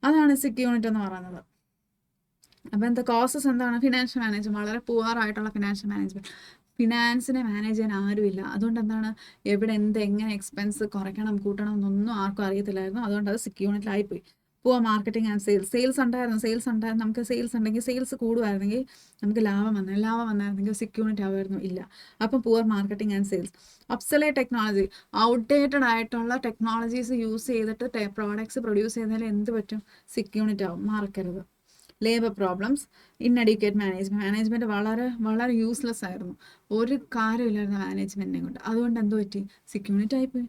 അതാണ് സിക്ക് യൂണിറ്റ് എന്ന് പറയുന്നത്. അപ്പോൾ എന്താ കോസസ് എന്താണ്? ഫിനാൻഷ്യൽ മാനേജ്മെൻറ്റ്, വളരെ പുവറായിട്ടുള്ള ഫിനാൻഷ്യൽ മാനേജ്മെൻറ്റ്. ഫിനാൻസിനെ മാനേജ് ചെയ്യാൻ ആരുമില്ല. അതുകൊണ്ട് എന്താണ്, എവിടെ എങ്ങനെ എക്സ്പെൻസ് കുറയ്ക്കണം കൂട്ടണം എന്നൊന്നും ആർക്കും അറിയത്തില്ലായിരുന്നു. അതുകൊണ്ട് അത് സിക്ക് യൂണിറ്റിലായിപ്പോയി. പുവർ മാർക്കറ്റിംഗ് ആൻഡ് സെയിൽസ് ഉണ്ടായിരുന്നു. നമുക്ക് സെയിൽസ് ഉണ്ടെങ്കിൽ, സെയിൽസ് കൂടുമായിരുന്നെങ്കിൽ നമുക്ക് ലാഭം വന്നായിരുന്നെങ്കിൽ സിക്ക് യൂണിറ്റ് ആവുമായിരുന്നു? ഇല്ല. അപ്പം poor marketing and sales. Obsolete technology, outdated ആയിട്ടുള്ള ടെക്നോളജീസ് യൂസ് ചെയ്തിട്ട് പ്രോഡക്ട്സ് പ്രൊഡ്യൂസ് ചെയ്താൽ എന്ത് പറ്റും? സിക്ക് യൂണിറ്റ് ആവും, മറക്കരുത്. ലേബർ പ്രോബ്ലംസ്, ഇൻഎഡ്യൂക്കേറ്റ് മാനേജ്മെൻറ്റ് വളരെ വളരെ യൂസ്ലെസ് ആയിരുന്നു. ഒരു കാര്യമില്ലായിരുന്നു മാനേജ്മെൻറ്റിനെ കൊണ്ട്. അതുകൊണ്ട് എന്ത് പറ്റി? സിക്ക് യൂണിറ്റ് ആയിപ്പോയി.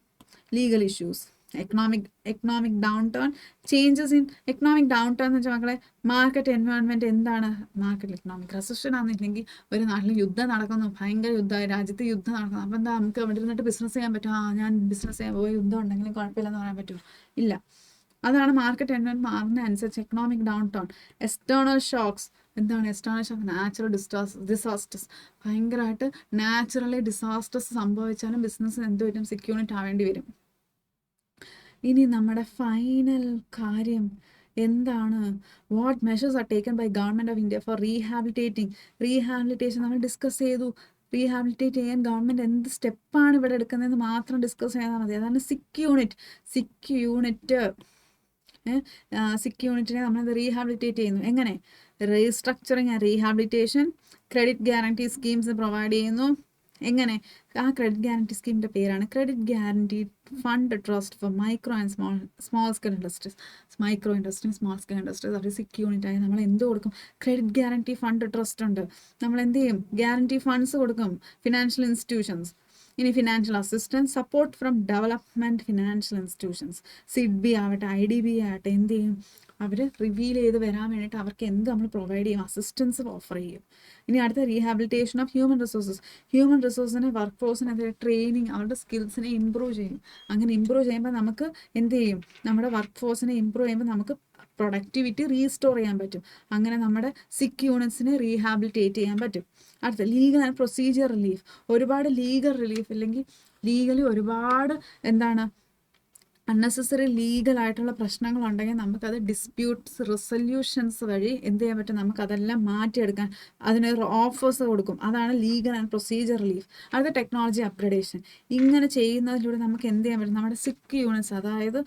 Legal issues, economic down turn, changes in economic down turn എന്ന് വെച്ചാൽ മക്കളെ, മാർക്കറ്റ് എൻവയോൺമെൻറ്റ് എന്താണ്? മാർക്കറ്റ് എക്കണോമിക് റെസഷൻ ആണെന്നില്ലെങ്കിൽ ഒരു നാട്ടിൽ യുദ്ധം നടക്കുന്നു, ഭയങ്കര യുദ്ധമായി, രാജ്യത്ത് യുദ്ധം നടക്കുന്നു. അപ്പോൾ എന്താ, നമുക്ക് അവിടെ ഇരുന്നിട്ട് ബിസിനസ് ചെയ്യാൻ പറ്റും? ഞാൻ ബിസിനസ് ചെയ്യാൻ പോയി, യുദ്ധം ഉണ്ടെങ്കിലും കുഴപ്പമില്ലെന്ന് പറയാൻ പറ്റുമോ? ഇല്ല. അതാണ് മാർക്കറ്റ് എൻവയോൺമെൻറ്റ് മാറുന്ന അനുസരിച്ച് economic downturn. External shocks, എന്താണ് എക്സ്റ്റേണൽ ഷോക്ക്? നാച്ചുറൽ ഡിസാസ്റ്റേഴ്സ്, ഭയങ്കരമായിട്ട് നാച്ചുറലി ഡിസാസ്റ്റേഴ്സ് സംഭവിച്ചാലും ബിസിനസ്സിന് എന്ത് വരും? സിക്ക് യൂണിറ്റ് ആവേണ്ടി വരും. ഇനി നമ്മുടെ ഫൈനൽ കാര്യം എന്താണ്? What measures are taken by government of India for rehabilitation നമ്മൾ ഡിസ്കസ് ചെയ്തു. റീഹാബിലിറ്റേറ്റ് ചെയ്യാൻ ഗവൺമെൻറ് എന്ത് സ്റ്റെപ്പാണ് ഇവിടെ എടുക്കുന്നതെന്ന് മാത്രം ഡിസ്കസ് ചെയ്താൽ മതി. അതാണ് സിക്ക് യൂണിറ്റ്. സിക്ക് യൂണിറ്റിനെ നമ്മളത് റീഹാബിലിറ്റേറ്റ് ചെയ്യുന്നു. എങ്ങനെ? Restructuring and rehabilitation, credit guarantee schemes provide ചെയ്യുന്നു. എങ്ങനെ? ആ ക്രെഡിറ്റ് ഗ്യാരണ്ടി സ്കീമിൻ്റെ പേരാണ് credit guarantee fund trust for micro and small scale industries. Small scale industries അവർ സിക്ക് യൂണിറ്റായി നമ്മൾ എന്ത് കൊടുക്കും? ക്രെഡിറ്റ് ഗ്യാരണ്ടി ഫണ്ട് ട്രസ്റ്റ് ഉണ്ട്. നമ്മൾ എന്ത് ചെയ്യും? ഗ്യാരണ്ടി ഫണ്ട്സ് കൊടുക്കും ഫിനാൻഷ്യൽ ഇൻസ്റ്റിറ്റ്യൂഷൻസ്. ഇനി financial assistance, support from development financial institutions, SIDBI ആവട്ടെ, IDB ആവട്ടെ, എന്ത് ചെയ്യും? അവർ റിവീൽ ചെയ്ത് വരാൻ വേണ്ടിയിട്ട് അവർക്ക് എന്ത് നമ്മൾ പ്രൊവൈഡ് ചെയ്യും? അസിസ്റ്റൻസ് ഓഫർ ചെയ്യും. ഇനി അടുത്ത റീഹാബിലിറ്റേഷൻ ഓഫ് ഹ്യൂമൻ റിസോഴ്സിനെ വർക്ക് ഫോഴ്സിനെ ട്രെയിനിങ്, അവരുടെ സ്കിൽസിനെ ഇമ്പ്രൂവ് ചെയ്യും. അങ്ങനെ ഇമ്പ്രൂവ് ചെയ്യുമ്പോൾ നമുക്ക് എന്ത് ചെയ്യും? നമ്മുടെ വർക്ക് ഫോഴ്സിനെ ഇമ്പ്രൂവ് ചെയ്യുമ്പോൾ നമുക്ക് പ്രൊഡക്ടിവിറ്റി റീസ്റ്റോർ ചെയ്യാൻ പറ്റും. അങ്ങനെ നമ്മുടെ സിക്ക് യൂണിറ്റ്സിനെ റീഹാബിലിറ്റേറ്റ് ചെയ്യാൻ പറ്റും. അടുത്ത ലീഗൽ ആൻഡ് പ്രൊസീജിയർ റിലീഫ്. ഒരുപാട് ലീഗൽ റിലീഫ് ഇല്ലെങ്കിൽ ലീഗലി ഒരുപാട് എന്താണ് അൺനെസസറി ലീഗലായിട്ടുള്ള പ്രശ്നങ്ങളുണ്ടെങ്കിൽ നമുക്കത് ഡിസ്പ്യൂട്ട്സ് റെസൊല്യൂഷൻസ് വഴി എന്ത് ചെയ്യാൻ പറ്റും? നമുക്കതെല്ലാം മാറ്റിയെടുക്കാൻ അതിനൊരു ഓഫേഴ്സ് കൊടുക്കും. അതാണ് ലീഗൽ ആൻഡ് പ്രൊസീജിയർ റിലീഫ്. അത് ടെക്നോളജി അപ്ഗ്രഡേഷൻ. ഇങ്ങനെ ചെയ്യുന്നതിലൂടെ നമുക്ക് എന്ത് ചെയ്യാൻ പറ്റും? നമ്മുടെ സിക്ക് യൂണിറ്റ്സ്, അതായത്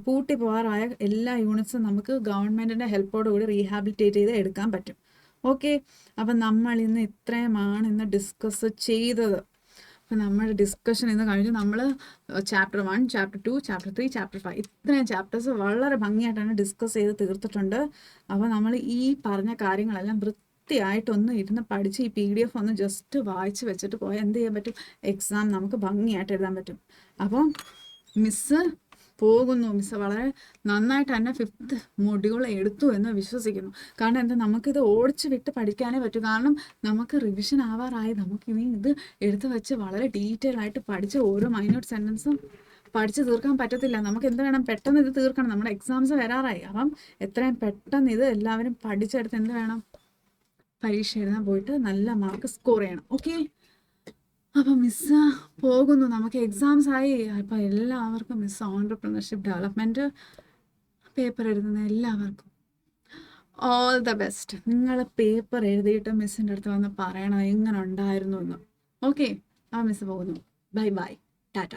പൂട്ടി പോകാറായ എല്ലാ യൂണിറ്റ്സും നമുക്ക് ഗവൺമെൻറ്റിൻ്റെ ഹെൽപ്പോടുകൂടി റീഹാബിലിറ്റേറ്റ് ചെയ്ത് എടുക്കാൻ പറ്റും. ഓക്കെ, അപ്പം നമ്മൾ ഇന്ന് ഡിസ്കസ് ചെയ്തത്. അപ്പം നമ്മുടെ ഡിസ്കഷൻ ഇന്ന് കഴിഞ്ഞു. നമ്മൾ ചാപ്റ്റർ 1, ചാപ്റ്റർ 2, ചാപ്റ്റർ 3, ചാപ്റ്റർ 5 ഇത്രയും ചാപ്റ്റേഴ്സ് വളരെ ഭംഗിയായിട്ടാണ് ഡിസ്കസ് ചെയ്ത് തീർത്തിട്ടുണ്ട്. അപ്പോൾ നമ്മൾ ഈ പറഞ്ഞ കാര്യങ്ങളെല്ലാം വൃത്തിയായിട്ടൊന്ന് ഇരുന്ന് പഠിച്ച് ഈ PDF ഒന്ന് ജസ്റ്റ് വായിച്ച് വെച്ചിട്ട് പോയാൽ എന്ത് ചെയ്യാൻ പറ്റും? എക്സാം നമുക്ക് ഭംഗിയായിട്ട് എഴുതാൻ പറ്റും. അപ്പം മിസ്സ് വളരെ നന്നായിട്ട് തന്നെ 5th മൊഡ്യൂൾ എടുത്തു എന്ന് വിശ്വസിക്കുന്നു. കാരണം എന്താ, നമുക്കിത് ഓടിച്ച് വിട്ട് പഠിക്കാനേ പറ്റും. കാരണം നമുക്ക് റിവിഷൻ ആവാറായി. നമുക്കിനി ഇത് എടുത്ത് വെച്ച് വളരെ ഡീറ്റെയിൽ ആയിട്ട് പഠിച്ച് ഓരോ മൈന്യൂട്ട് സെൻറ്റൻസും പഠിച്ച് തീർക്കാൻ പറ്റത്തില്ല. നമുക്ക് എന്ത് വേണം, പെട്ടെന്ന് ഇത് തീർക്കണം. നമ്മുടെ എക്സാംസ് വരാറായി. അപ്പം എത്രയും പെട്ടെന്ന് ഇത് എല്ലാവരും പഠിച്ചെടുത്ത് എന്ത് വേണം, പരീക്ഷ എഴുതാൻ പോയിട്ട് നല്ല മാർക്ക് സ്കോർ ചെയ്യണം. ഓക്കെ, അപ്പം മിസ്സ് പോകുന്നു, നമുക്ക് എക്സാംസ് ആയി. അപ്പം എല്ലാവർക്കും മിസ് ഓൺട്രപ്രണർഷിപ്പ് ഡെവലപ്മെൻറ്റ് പേപ്പർ എഴുതുന്ന എല്ലാവർക്കും ഓൾ ദ ബെസ്റ്റ്. നിങ്ങൾ പേപ്പർ എഴുതിയിട്ട് മിസ്സിൻ്റെ അടുത്ത് വന്ന് പറയണം എങ്ങനെ ഉണ്ടായിരുന്നു എന്ന്. ഓക്കെ, ആ മിസ് പോകുന്നു. Bye bye, Tata.